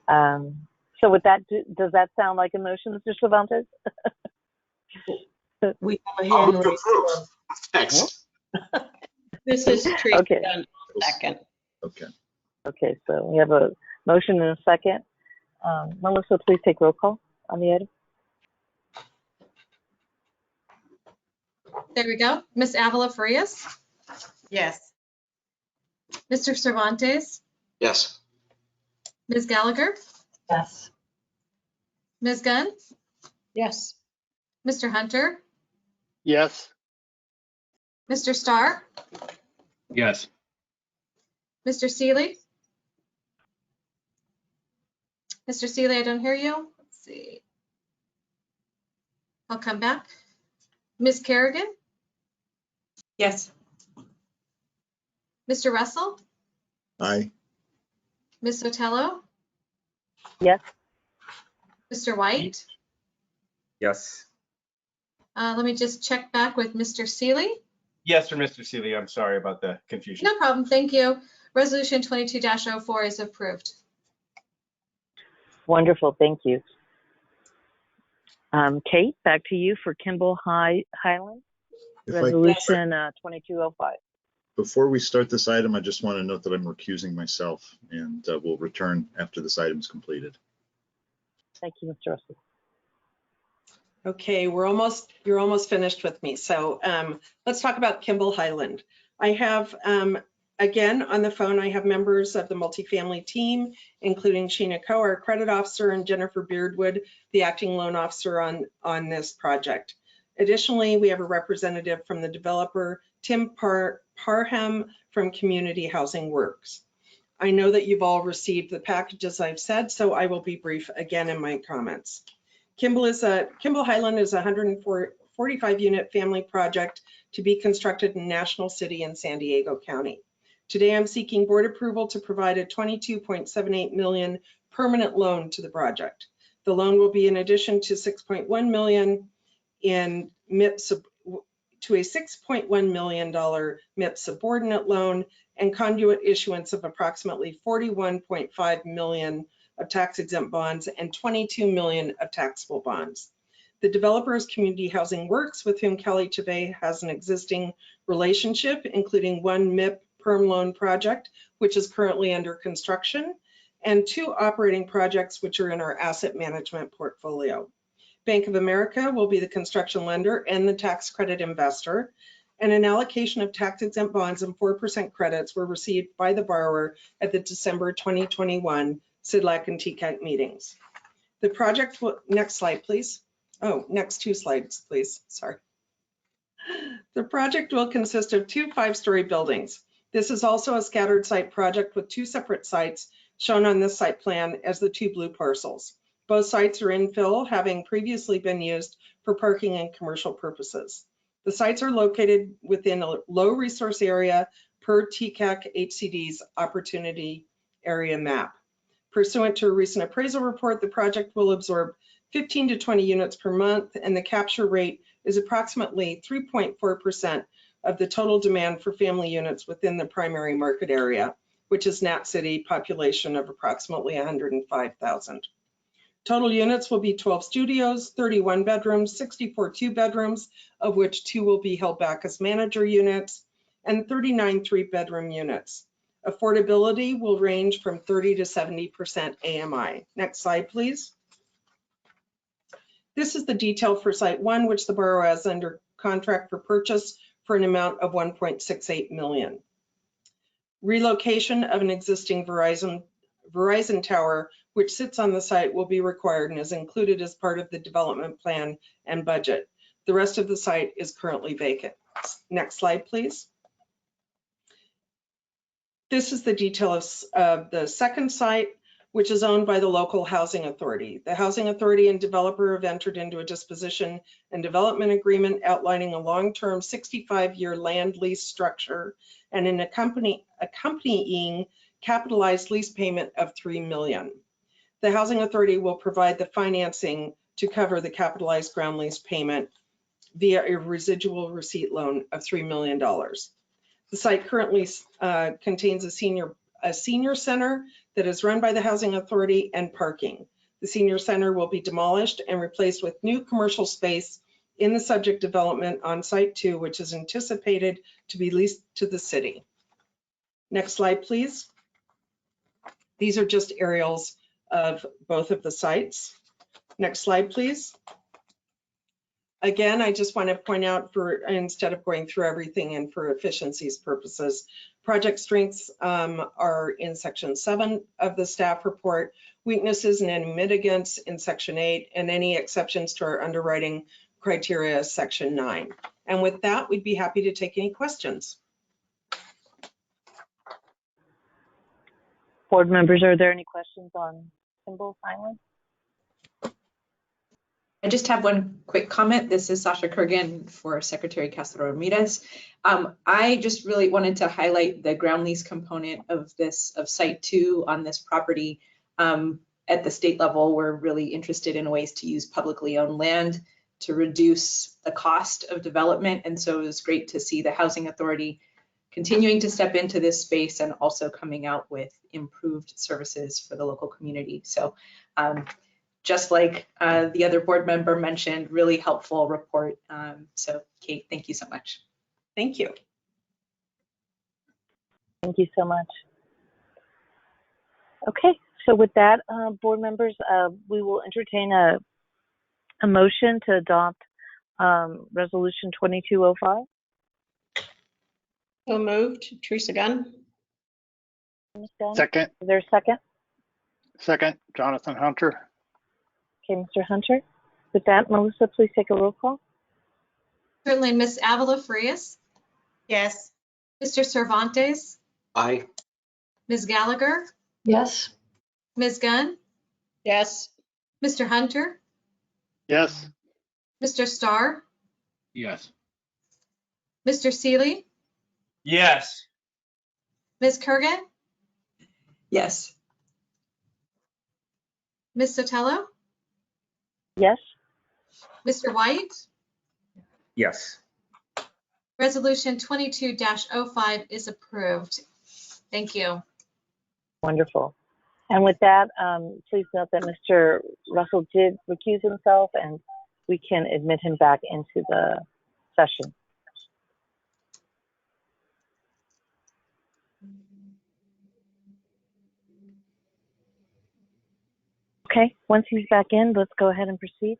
So with that, does that sound like a motion, Mr. Cervantes? We have a hand raised. Thanks. This is Tracy. Okay. Second. Okay. Okay, so we have a motion and a second. Melissa, please take roll call on the item. There we go. Ms. Avila Farias, Yes. Mr. Cervantes, Yes. Ms. Gallagher, Yes. Ms. Gunn, Yes. Mr. Hunter, Yes. Mr. Starr, Yes. Mr. Seeley. Mr. Seeley, I don't hear you. Let's see. I'll come back. Ms. Kerrigan, Yes. Mr. Russell, Aye. Ms. Sotelo, Yes. Mr. White. Yes. Let me just check back with Mr. Seeley. Yes, for Mr. Seeley. I'm sorry about the confusion. No problem, thank you. Resolution 22-04 is approved. Wonderful, thank you. Kate, back to you for Kimball Highland, If I, Resolution 2205. before we start this item, I just want to note that I'm recusing myself, and we'll return after this item is completed. Thank you, Mr. Russell. Okay, you're almost finished with me. So let's talk about Kimball Highland. I have, again, on the phone, I have members of the multifamily team, including Sheena Coe, our credit officer, and Jennifer Beardwood, the acting loan officer on this project. Additionally, we have a representative from the developer, Tim Parham from Community Housing Works. I know that you've all received the packages I've said, so I will be brief again in my comments. Kimball Highland is a 145-unit family project to be constructed in National City in San Diego County. Today, I'm seeking board approval to provide a $22.78 million permanent loan to the project. The loan will be in addition to $6.1 million in MIP to a $6.1 million MIP subordinate loan and conduit issuance of approximately $41.5 million of tax-exempt bonds and $22 million of taxable bonds. The developer is Community Housing Works, with whom CalHFA has an existing relationship, including one MIP perm loan project, which is currently under construction, and 2 operating projects, which are in our asset management portfolio. Bank of America will be the construction lender and the tax credit investor, and an allocation of tax-exempt bonds and 4% credits were received by the borrower at the December 2021 CDLAC and TCAC meetings. The project will, next slide, please. Oh, next 2 slides, please. Sorry. The project will consist of 2 5-story buildings. This is also a scattered site project with 2 separate sites shown on this site plan as the 2 blue parcels. Both sites are infill, having previously been used for parking and commercial purposes. The sites are located within a low resource area per TCAC HCD's opportunity area map. Pursuant to a recent appraisal report, the project will absorb 15 to 20 units per month, and the capture rate is approximately 3.4% of the total demand for family units within the primary market area, which is Nat City, population of approximately 105,000. Total units will be 12 studios, 31 bedrooms, 64 2-bedrooms, of which 2 will be held back as manager units, and 39 3-bedroom units. Affordability will range from 30 to 70% AMI. Next slide, please. This is the detail for Site 1, which the borough has under contract for purchase for an amount of $1.68 million. Relocation of an existing Verizon tower, which sits on the site, will be required and is included as part of the development plan and budget. The rest of the site is currently vacant. Next slide, please. This is the detail of the second site, which is owned by the local housing authority. The housing authority and developer have entered into a disposition and development agreement outlining a long-term 65-year land lease structure and an accompanying capitalized lease payment of $3 million. The housing authority will provide the financing to cover the capitalized ground lease payment via a residual receipt loan of $3 million. The site currently contains a senior center that is run by the housing authority and parking. The senior center will be demolished and replaced with new commercial space in the subject development on Site 2, which is anticipated to be leased to the city. Next slide, please. These are just aerials of both of the sites. Next slide, please. Again, I just want to point out, for instead of going through everything and for efficiency's purposes, project strengths are in section 7 of the staff report, weaknesses and any mitigants in section 8, and any exceptions to our underwriting criteria section 9. And with that, we'd be happy to take any questions. Board members, are there any questions on Kimball Island? I just have one quick comment. This is Sasha Kurgan for Secretary Castro Ramirez. I just really wanted to highlight the ground lease component of Site 2 on this property. At the state level, we're really interested in ways to use publicly owned land to reduce the cost of development. And so it was great to see the Housing Authority continuing to step into this space and also coming out with improved services for the local community. So just like the other board member mentioned, really helpful report. So Kate, thank you so much. Thank you. Thank you so much. Okay, so with that, board members, we will entertain a motion to adopt Resolution 2205. So moved. Teresa Gunn. Second. Is there a second? Second, Jonathan Hunter. Okay, Mr. Hunter. With that, Melissa, please take a roll call. Certainly, Ms. Avila Frias, Yes. Mr. Cervantes, Aye. Ms. Gallagher, Yes. Ms. Gunn, Yes. Mr. Hunter, Yes. Mr. Starr, Yes. Mr. Seeley, Yes. Ms. Kurgan, Yes. Ms. Sotelo, Yes. Mr. White. Yes. Resolution 22-05 is approved. Thank you. Wonderful. And with that, please note that Mr. Russell did recuse himself, and we can admit him back into the session. Okay, once he's back in, let's go ahead and proceed.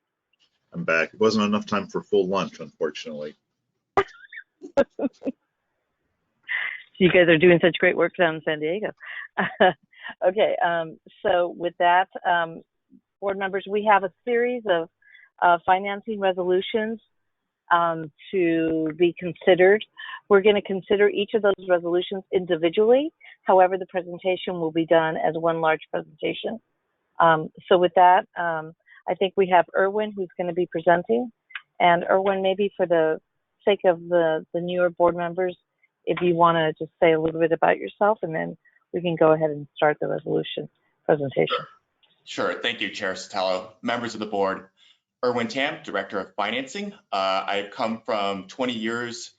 I'm back. It wasn't enough time for full lunch, unfortunately. You guys are doing such great work down in San Diego. Okay, so with that, board members, we have a series of financing resolutions to be considered. We're going to consider each of those resolutions individually. However, the presentation will be done as one large presentation. So with that, I think we have Erwin who's going to be presenting. And Erwin, maybe for the sake of the newer board members, if you want to just say a little bit about yourself, and then we can go ahead and start the resolution presentation. Sure. Thank you, Chair Sotelo, members of the board. Erwin Tam, Director of Financing. I've come from 20 years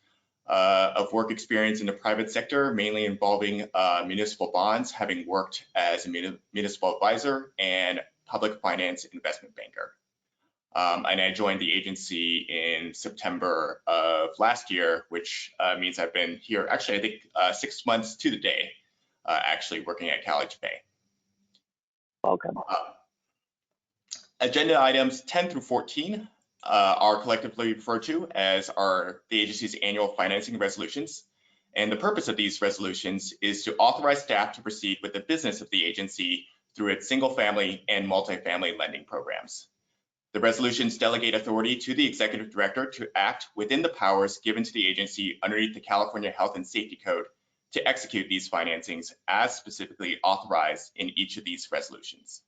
of work experience in the private sector, mainly involving municipal bonds, having worked as a municipal advisor and public finance investment banker. And I joined the agency in September of last year, which means I've been here, actually, I think 6 months to the day, actually working at CalHFA. Welcome. Agenda items 10 through 14 are collectively referred to as the agency's annual financing resolutions. And the purpose of these resolutions is to authorize staff to proceed with the business of the agency through its single family and multifamily lending programs. The resolutions delegate authority to the executive director to act within the powers given to the agency underneath the California Health and Safety Code to execute these financings as specifically authorized in each of these resolutions.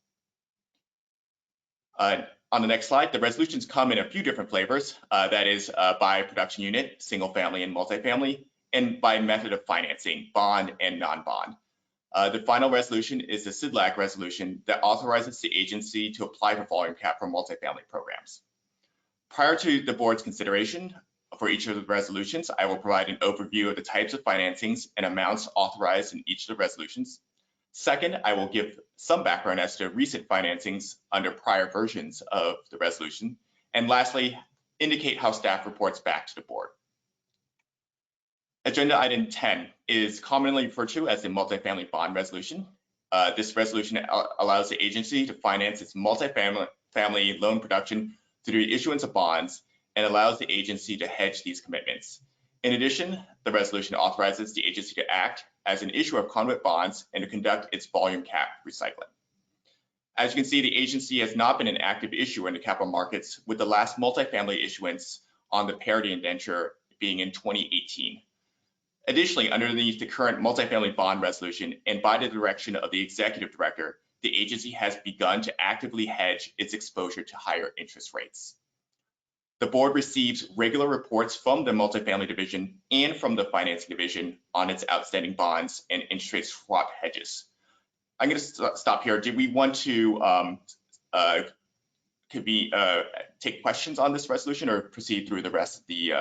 On the next slide, the resolutions come in a few different flavors, that is by production unit, single family and multifamily, and by method of financing, bond and non-bond. The final resolution is the SIDLAC resolution that authorizes the agency to apply for volume cap for multifamily programs. Prior to the board's consideration for each of the resolutions, I will provide an overview of the types of financings and amounts authorized in each of the resolutions. Second, I will give some background as to recent financings under prior versions of the resolution. And lastly, indicate how staff reports back to the board. Agenda item 10 is commonly referred to as the multifamily bond resolution. This resolution allows the agency to finance its multifamily loan production through the issuance of bonds and allows the agency to hedge these commitments. In addition, the resolution authorizes the agency to act as an issuer of conduit bonds and to conduct its volume cap recycling. As you can see, the agency has not been an active issuer in the capital markets, with the last multifamily issuance on the parity indenture being in 2018. Additionally, underneath the current multifamily bond resolution and by the direction of the executive director, the agency has begun to actively hedge its exposure to higher interest rates. The board receives regular reports from the multifamily division and from the financing division on its outstanding bonds and interest rate swap hedges. I'm going to stop here. Did we want to take questions on this resolution or proceed through the rest of the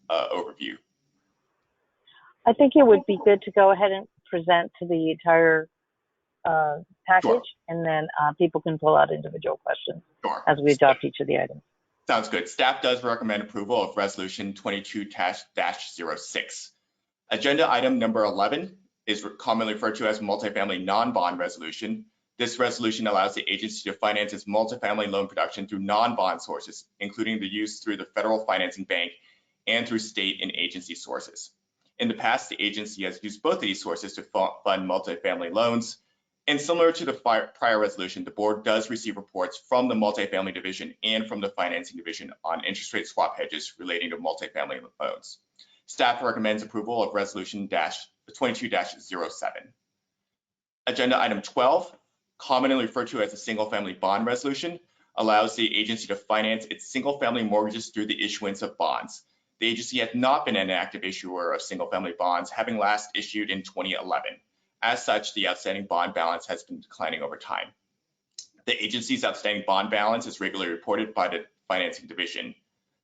overview? I think it would be good to go ahead and present to the entire package, Sure. and then people can pull out individual questions Sure. as we adopt each of the items. Sounds good. Staff does recommend approval of resolution 22-06. Agenda item number 11 is commonly referred to as multifamily non-bond resolution. This resolution allows the agency to finance its multifamily loan production through non-bond sources, including the use through the federal financing bank and through state and agency sources. In the past, the agency has used both of these sources to fund multifamily loans. And similar to the prior resolution, the board does receive reports from the multifamily division and from the financing division on interest rate swap hedges relating to multifamily loans. Staff recommends approval of resolution 22-07. Agenda item 12, commonly referred to as a single family bond resolution, allows the agency to finance its single family mortgages through the issuance of bonds. The agency has not been an active issuer of single family bonds, having last issued in 2011. As such, the outstanding bond balance has been declining over time. The agency's outstanding bond balance is regularly reported by the financing division.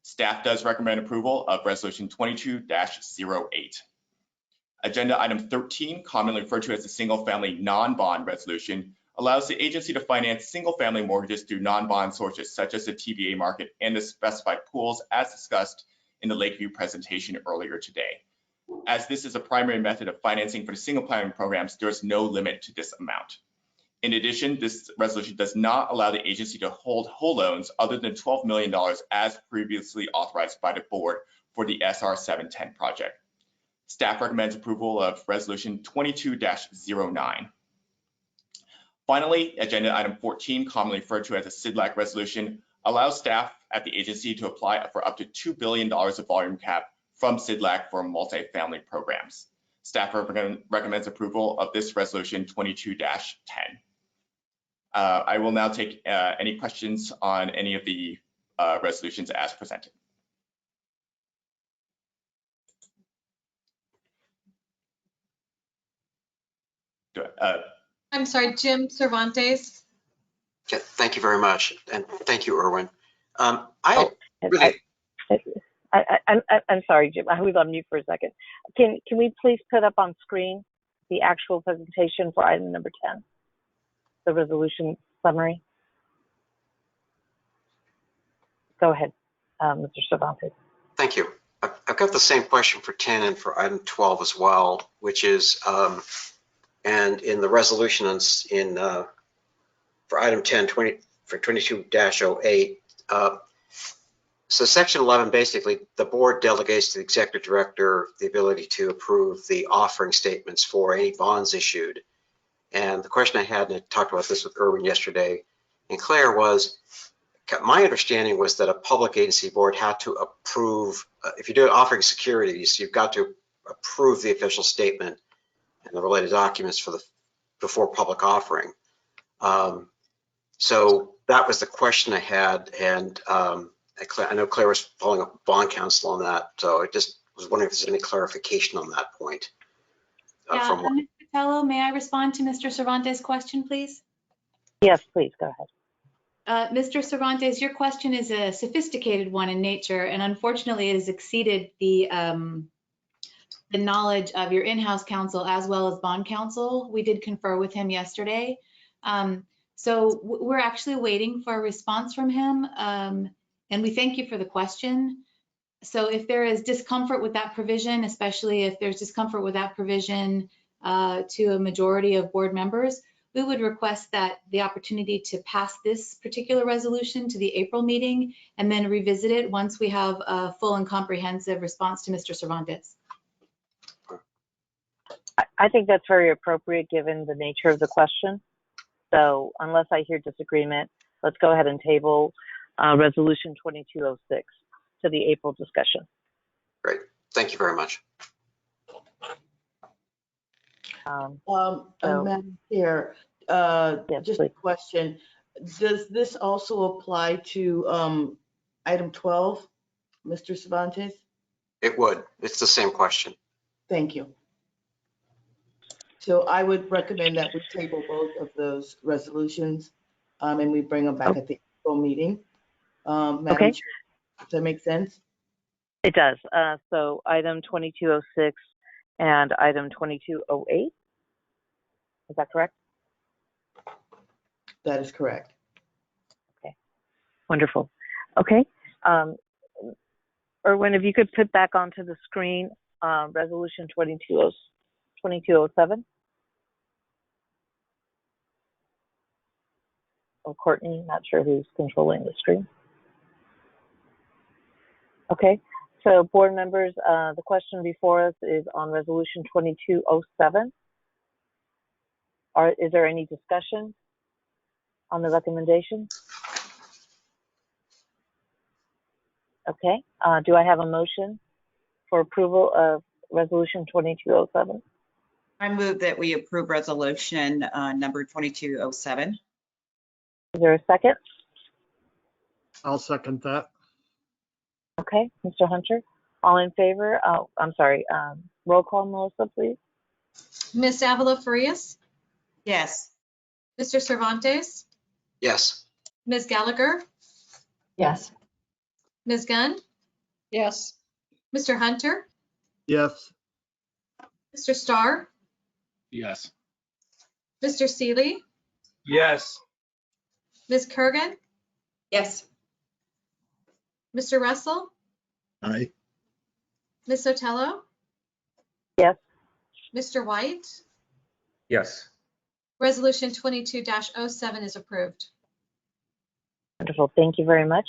Staff does recommend approval of resolution 22-08. Agenda item 13, commonly referred to as the single family non-bond resolution, allows the agency to finance single family mortgages through non-bond sources such as the TBA market and the specified pools as discussed in the Lakeview presentation earlier today. As this is a primary method of financing for the single family programs, there is no limit to this amount. In addition, this resolution does not allow the agency to hold whole loans other than $12 million as previously authorized by the board for the SR 710 project. Staff recommends approval of resolution 22-09. Finally, agenda item 14, commonly referred to as a SIDLAC resolution, allows staff at the agency to apply for up to $2 billion of volume cap from SIDLAC for multifamily programs. Staff recommends approval of this resolution 22-10. I will now take any questions on any of the resolutions as presented. I'm sorry, Jim Cervantes. Yeah, thank you very much, and thank you, Erwin. I'm sorry, Jim. I was on mute for a second. Can we please put up on screen the actual presentation for item number 10, the resolution summary? Go ahead, Mr. Cervantes. Thank you. I've got the same question for 10 and for item 12 as well, which is, and in the resolution for item 10, for 22-08, so section 11, basically, the board delegates to the executive director the ability to approve the offering statements for any bonds issued. And the question I had, and I talked about this with Erwin yesterday and Claire, was my understanding was that a public agency board had to approve, if you're doing offering securities, you've got to approve the official statement and the related documents for before public offering. So that was the question I had, and I know Claire was following up bond counsel on that, so I just was wondering if there's any clarification on that point. Yeah, Ms. Patello, may I respond to Mr. Cervantes' question, please? Yes, please, go ahead. Mr. Cervantes, your question is a sophisticated one in nature, and unfortunately it has exceeded the knowledge of your in-house counsel as well as bond counsel. We did confer with him yesterday. So we're actually waiting for a response from him, and we thank you for the question. So if there is discomfort with that provision, especially if there's discomfort with that provision to a majority of board members, we would request that the opportunity to pass this particular resolution to the April meeting and then revisit it once we have a full and comprehensive response to Mr. Cervantes. I think that's very appropriate given the nature of the question. So unless I hear disagreement, let's go ahead and table Resolution 2206 to the April discussion. Great. Thank you very much. Madam Chair, yes, just please. a question. Does this also apply to item 12, Mr. Cervantes? It would. It's the same question. Thank you. So I would recommend that we table both of those resolutions and we bring them back at the April meeting. Madam Okay. Chair, does that make sense? It does. So item 2206 and item 2208. Is that correct? That is correct. Okay. Wonderful. Okay. Erwin, if you could put back onto the screen Resolution 2207. Or Courtney, not sure who's controlling the screen. Okay, so board members, the question before us is on Resolution 2207. Is there any discussion on the recommendation? Okay, do I have a motion for approval of Resolution 2207? I move that we approve resolution number 2207. Is there a second? I'll second that. Okay, Mr. Hunter, all in favor? Oh, I'm sorry. Roll call, Melissa, please. Ms. Avila Farias, Yes. Mr. Cervantes, Yes. Ms. Gallagher, Yes. Ms. Gunn, Yes. Mr. Hunter, Yes. Mr. Starr, Yes. Mr. Seeley, Yes. Ms. Kurgan, Yes. Mr. Russell, Aye. Ms. Sotelo, Yes. Mr. White. Yes. Resolution 22-07 is approved. Wonderful, thank you very much.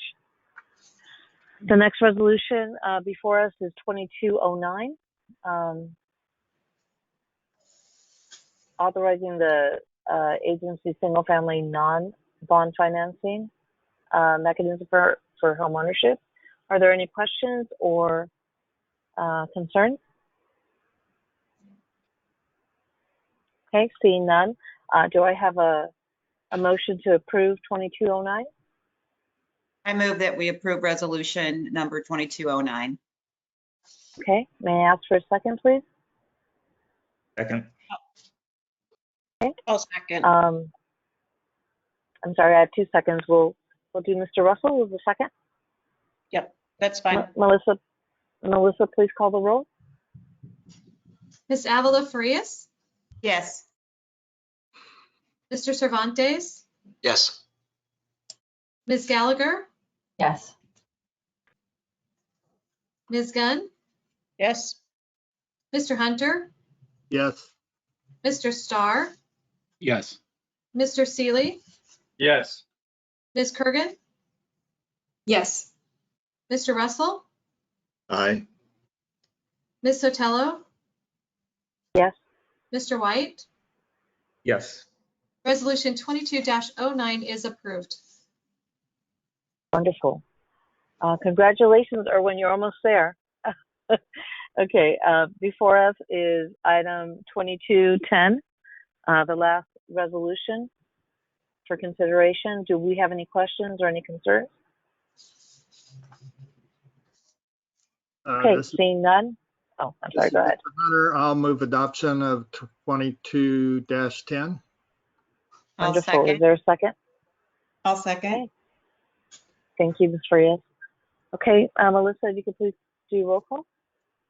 The next resolution before us is 2209. Authorizing the agency single-family non-bond financing mechanism for home ownership. Are there any questions or concerns? Okay, seeing none. Do I have a motion to approve 2209? I move that we approve resolution number 2209. Okay, may I ask for a second, please? Second. Okay. I'll second. I'm sorry, I have 2 seconds. We'll do Mr. Russell with the second. Yep, that's fine. Melissa, please call the roll. Ms. Avila Farias, Yes. Mr. Cervantes, Yes. Ms. Gallagher, Yes. Ms. Gunn, Yes. Mr. Hunter, Yes. Mr. Starr, Yes. Mr. Seeley, Yes. Ms. Kurgan, Yes. Mr. Russell, Aye. Ms. Sotelo, Yes. Mr. White. Yes. Resolution 22-09 is approved. Wonderful. Congratulations, Erwin, you're almost there. Okay, before us is item 2210, the last resolution for consideration. Do we have any questions or any concerns? Okay, seeing none. Oh, I'm sorry, go ahead. Hunter, I'll move adoption of 22-10. Wonderful. Is there a second? I'll second. Okay. Thank you, Ms. Frias. Okay, Melissa, if you could please do roll call.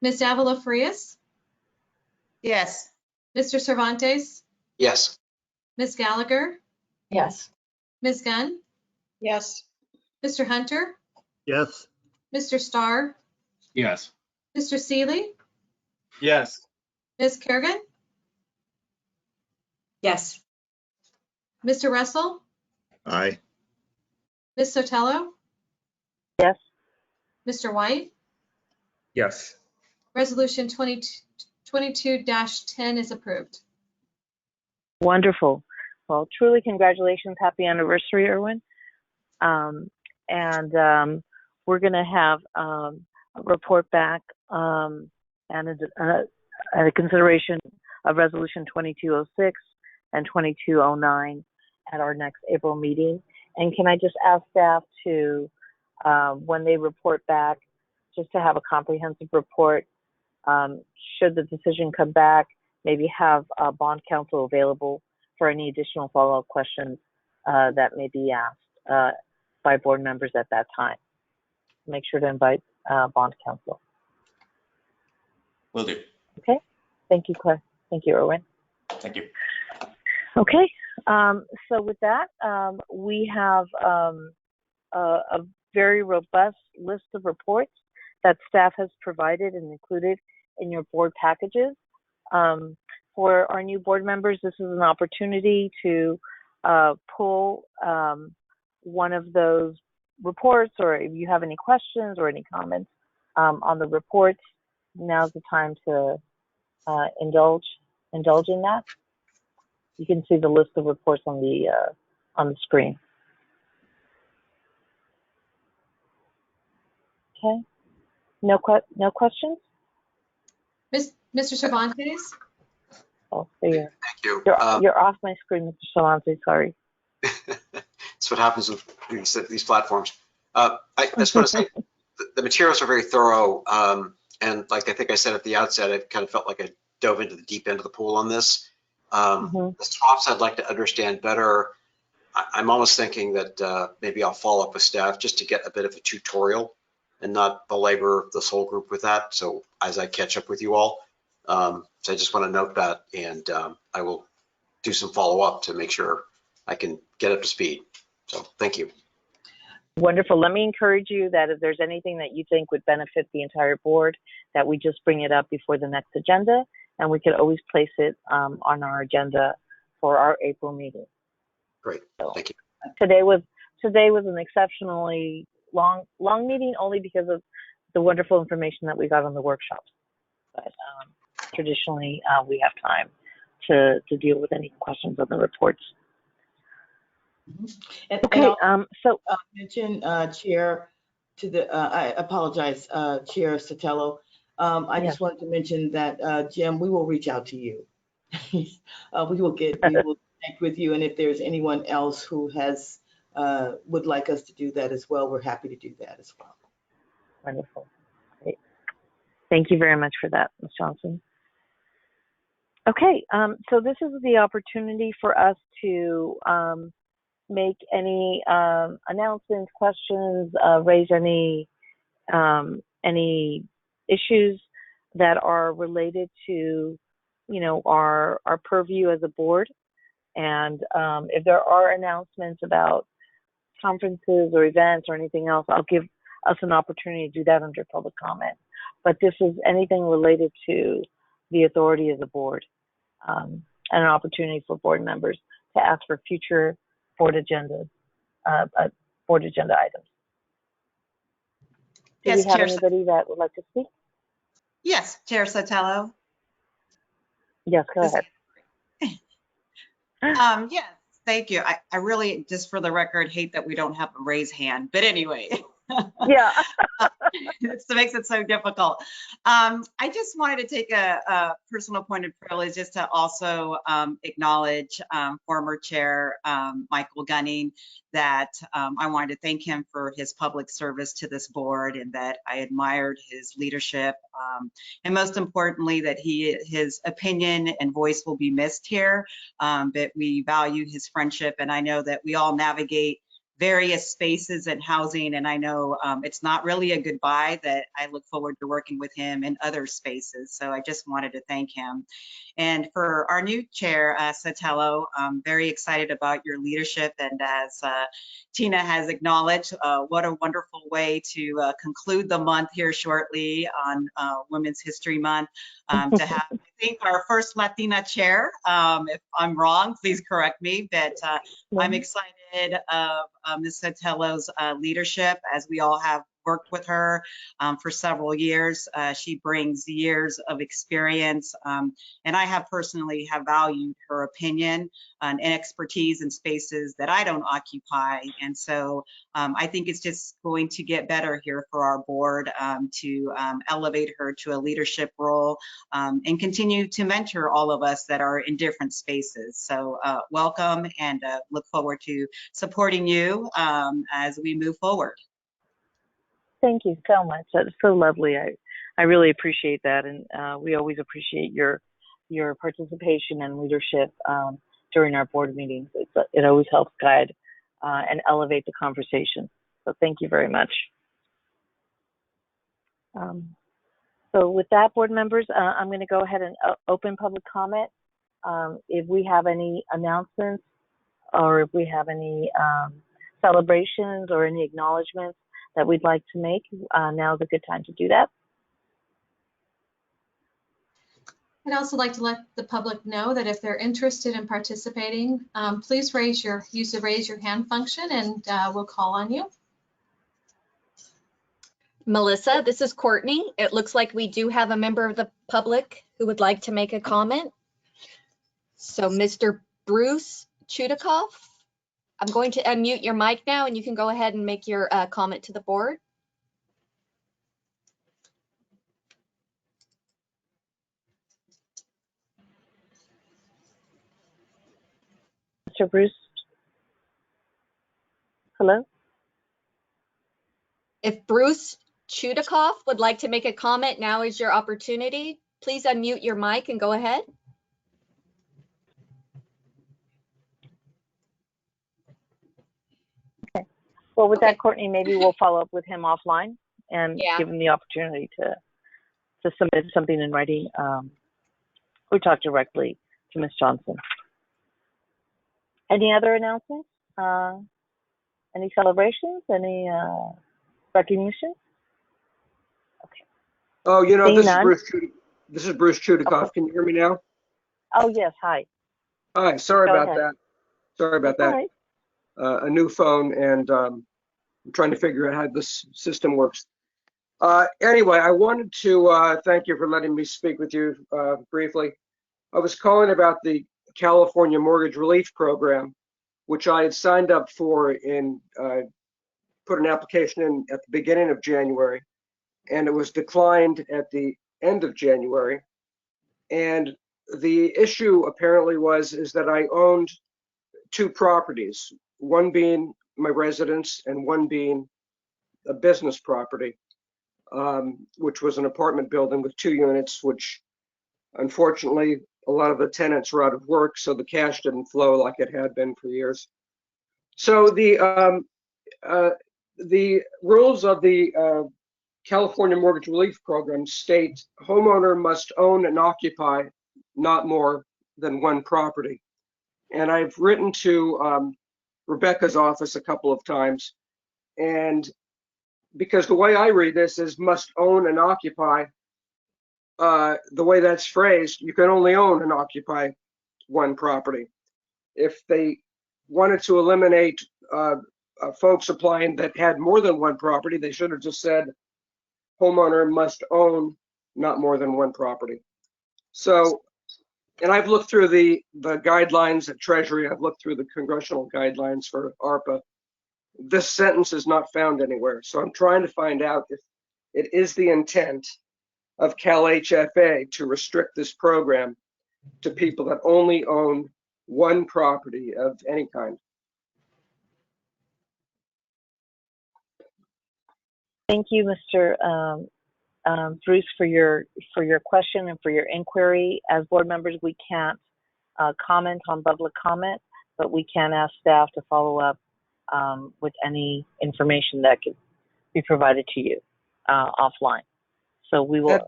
Ms. Avila Farias, Yes. Mr. Cervantes, Yes. Ms. Gallagher, Yes. Ms. Gunn, Yes. Mr. Hunter, Yes. Mr. Starr, Yes. Mr. Seeley, Yes. Ms. Kurgan, Yes. Mr. Russell, Aye. Ms. Sotelo, Yes. Mr. White. Yes. Resolution 22-10 is approved. Wonderful. Well, truly congratulations. Happy anniversary, Erwin. We're going to have a report back and a consideration of Resolution 2206 and 2209 at our next April meeting. And can I just ask staff to, when they report back, just to have a comprehensive report, should the decision come back, maybe have bond counsel available for any additional follow-up questions that may be asked by board members at that time. Make sure to invite bond counsel. Will do. Okay. Thank you, Claire. Thank you, Erwin. Thank you. Okay. So with that, we have a very robust list of reports that staff has provided and included in your board packages. For our new board members, this is an opportunity to pull one of those reports, or if you have any questions or any comments on the reports, now's the time to indulge in that. You can see the list of reports on the screen. Okay. No questions? Mr. Cervantes? Oh, there you are. Thank you. You're off my screen, Mr. Solante, sorry. That's what happens with these platforms. I just want to say the materials are very thorough. And like I think I said at the outset, I kind of felt like I dove into the deep end of the pool on this. The swaps I'd like to understand better. I'm almost thinking that maybe I'll follow up with staff just to get a bit of a tutorial and not belabor this whole group with that. So as I catch up with you all, so I just want to note that, and I will do some follow up to make sure I can get up to speed. So thank you. Wonderful. Let me encourage you that if there's anything that you think would benefit the entire board, that we just bring it up before the next agenda, and we could always place it on our agenda for our April meeting. Great. So thank you. Today was an exceptionally long meeting, only because of the wonderful information that we got on the workshops. But traditionally, we have time to deal with any questions on the reports. And, okay. So mention Chair to the. I apologize, Chair Sotelo. I just wanted to mention that Jim, we will reach out to you. We will connect with you, and if there's anyone else who has would like us to do that as well, we're happy to do that as well. Wonderful. Great. Thank you very much for that, Ms. Johnson. Okay, so this is the opportunity for us to make any announcements, questions, raise any issues that are related to, our purview as a board. And if there are announcements about conferences or events or anything else, I'll give us an opportunity to do that under public comment. But this is anything related to the authority of the board, and an opportunity for board members to ask for future board agenda items. Do Yes, we have Chair. anybody that would like to speak? Yes, Chair Sotelo. Yes, go ahead. Yes, thank you. I really, just for the record, hate that we don't have a raise hand, but anyway. Yeah. It makes it so difficult. I just wanted to take a personal point of privilege just to also acknowledge former Chair Michael Gunning, that I wanted to thank him for his public service to this board, and that I admired his leadership, and most importantly that his opinion and voice will be missed here, but we value his friendship, and I know that we all navigate various spaces and housing, and I know it's not really a goodbye, that I look forward to working with him in other spaces. So I just wanted to thank him. And for our new chair, Sotelo, I'm very excited about your leadership, and as Tina has acknowledged, what a wonderful way to conclude the month here shortly on Women's History Month, to have think, our first Latina chair. If I'm wrong, please correct me, but I'm excited of Ms. Sotelo's leadership, as we all have worked with her for several years. She brings years of experience, and I have personally valued her opinion and expertise in spaces that I don't occupy. And so I think it's just going to get better here for our board to elevate her to a leadership role and continue to mentor all of us that are in different spaces. So welcome, and look forward to supporting you as we move forward. Thank you so much. That's so lovely. I really appreciate that, and we always appreciate your participation and leadership during our board meetings. It always helps guide and elevate the conversation. So thank you very much. So with that, board members, I'm going to go ahead and open public comment. If we have any announcements, or if we have any celebrations or any acknowledgements that we'd like to make, now is a good time to do that. I'd also like to let the public know that if they're interested in participating, please use the raise your hand function, and we'll call on you. Melissa, this is Courtney. It looks like we do have a member of the public who would like to make a comment. So Mr. Bruce Chudikoff, I'm going to unmute your mic now, and you can go ahead and make your comment to the board. Mr. Bruce? Hello? If Bruce Chudikoff would like to make a comment, now is your opportunity. Please unmute your mic and go ahead. Okay. Well, with that, Courtney, maybe we'll follow up with him offline and give him the opportunity to submit something in writing or talk directly to Ms. Johnson. Any other announcements? Any celebrations? Any recognition? Okay. Oh, you know, Seeing this none. this is Bruce Chudikoff. Okay. Can you hear me now? Oh, yes. Hi. Hi. Sorry Go about ahead. that. Sorry about That's that. all right. A new phone, and I'm trying to figure out how this system works. Anyway, I wanted to thank you for letting me speak with you briefly. I was calling about the California Mortgage Relief Program, which I had signed up for and put an application in at the beginning of January, and it was declined at the end of January. And the issue apparently is that I owned two properties, one being my residence and one being a business property, which was an apartment building with 2 units, which unfortunately a lot of the tenants were out of work, so the cash didn't flow like it had been for years. So the rules of the California Mortgage Relief Program state homeowner must own and occupy not more than one property. And I've written to Rebecca's office a couple of times, and because the way I read this is must own and occupy, the way that's phrased, you can only own and occupy one property. If they wanted to eliminate folks applying that had more than one property, they should have just said homeowner must own not more than one property. So, and I've looked through the guidelines at Treasury, I've looked through the congressional guidelines for ARPA. This sentence is not found anywhere. So I'm trying to find out if it is the intent of CalHFA to restrict this program to people that only own one property of any kind. Thank you, Mr. Bruce, for your question and for your inquiry. As board members, we can't comment on public comment, but we can ask staff to follow up with any information that could be provided to you offline. So we will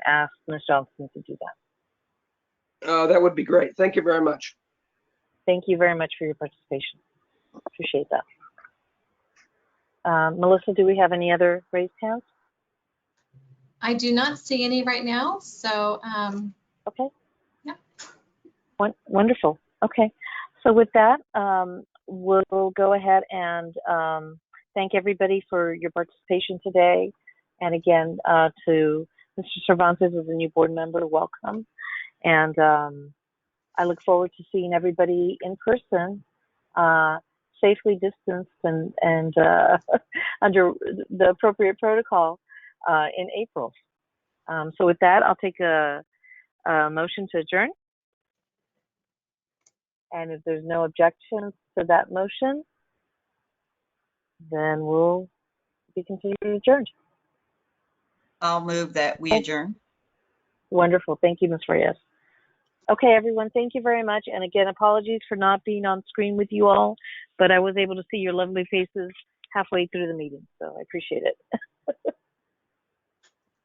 ask Ms. Johnson to do that. That would be great. Thank you very much. Thank you very much for your participation. Appreciate that. Melissa, do we have any other raised hands? I do not see any right now, so Okay. Yeah. Wonderful. Okay. So with that, we'll go ahead and thank everybody for your participation today. And again, to Mr. Cervantes as a new board member, welcome. And I look forward to seeing everybody in person, safely distanced and under the appropriate protocol in April. So with that, I'll take a motion to adjourn. And if there's no objections to that motion, then we'll be considered adjourned. I'll move that we adjourn. Wonderful. Thank you, Ms. Reyes. Okay, everyone, thank you very much. And again, apologies for not being on screen with you all, but I was able to see your lovely faces halfway through the meeting, so I appreciate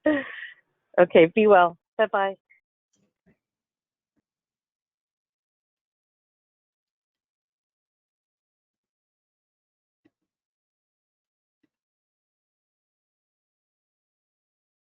it. Okay, be well. Bye-bye.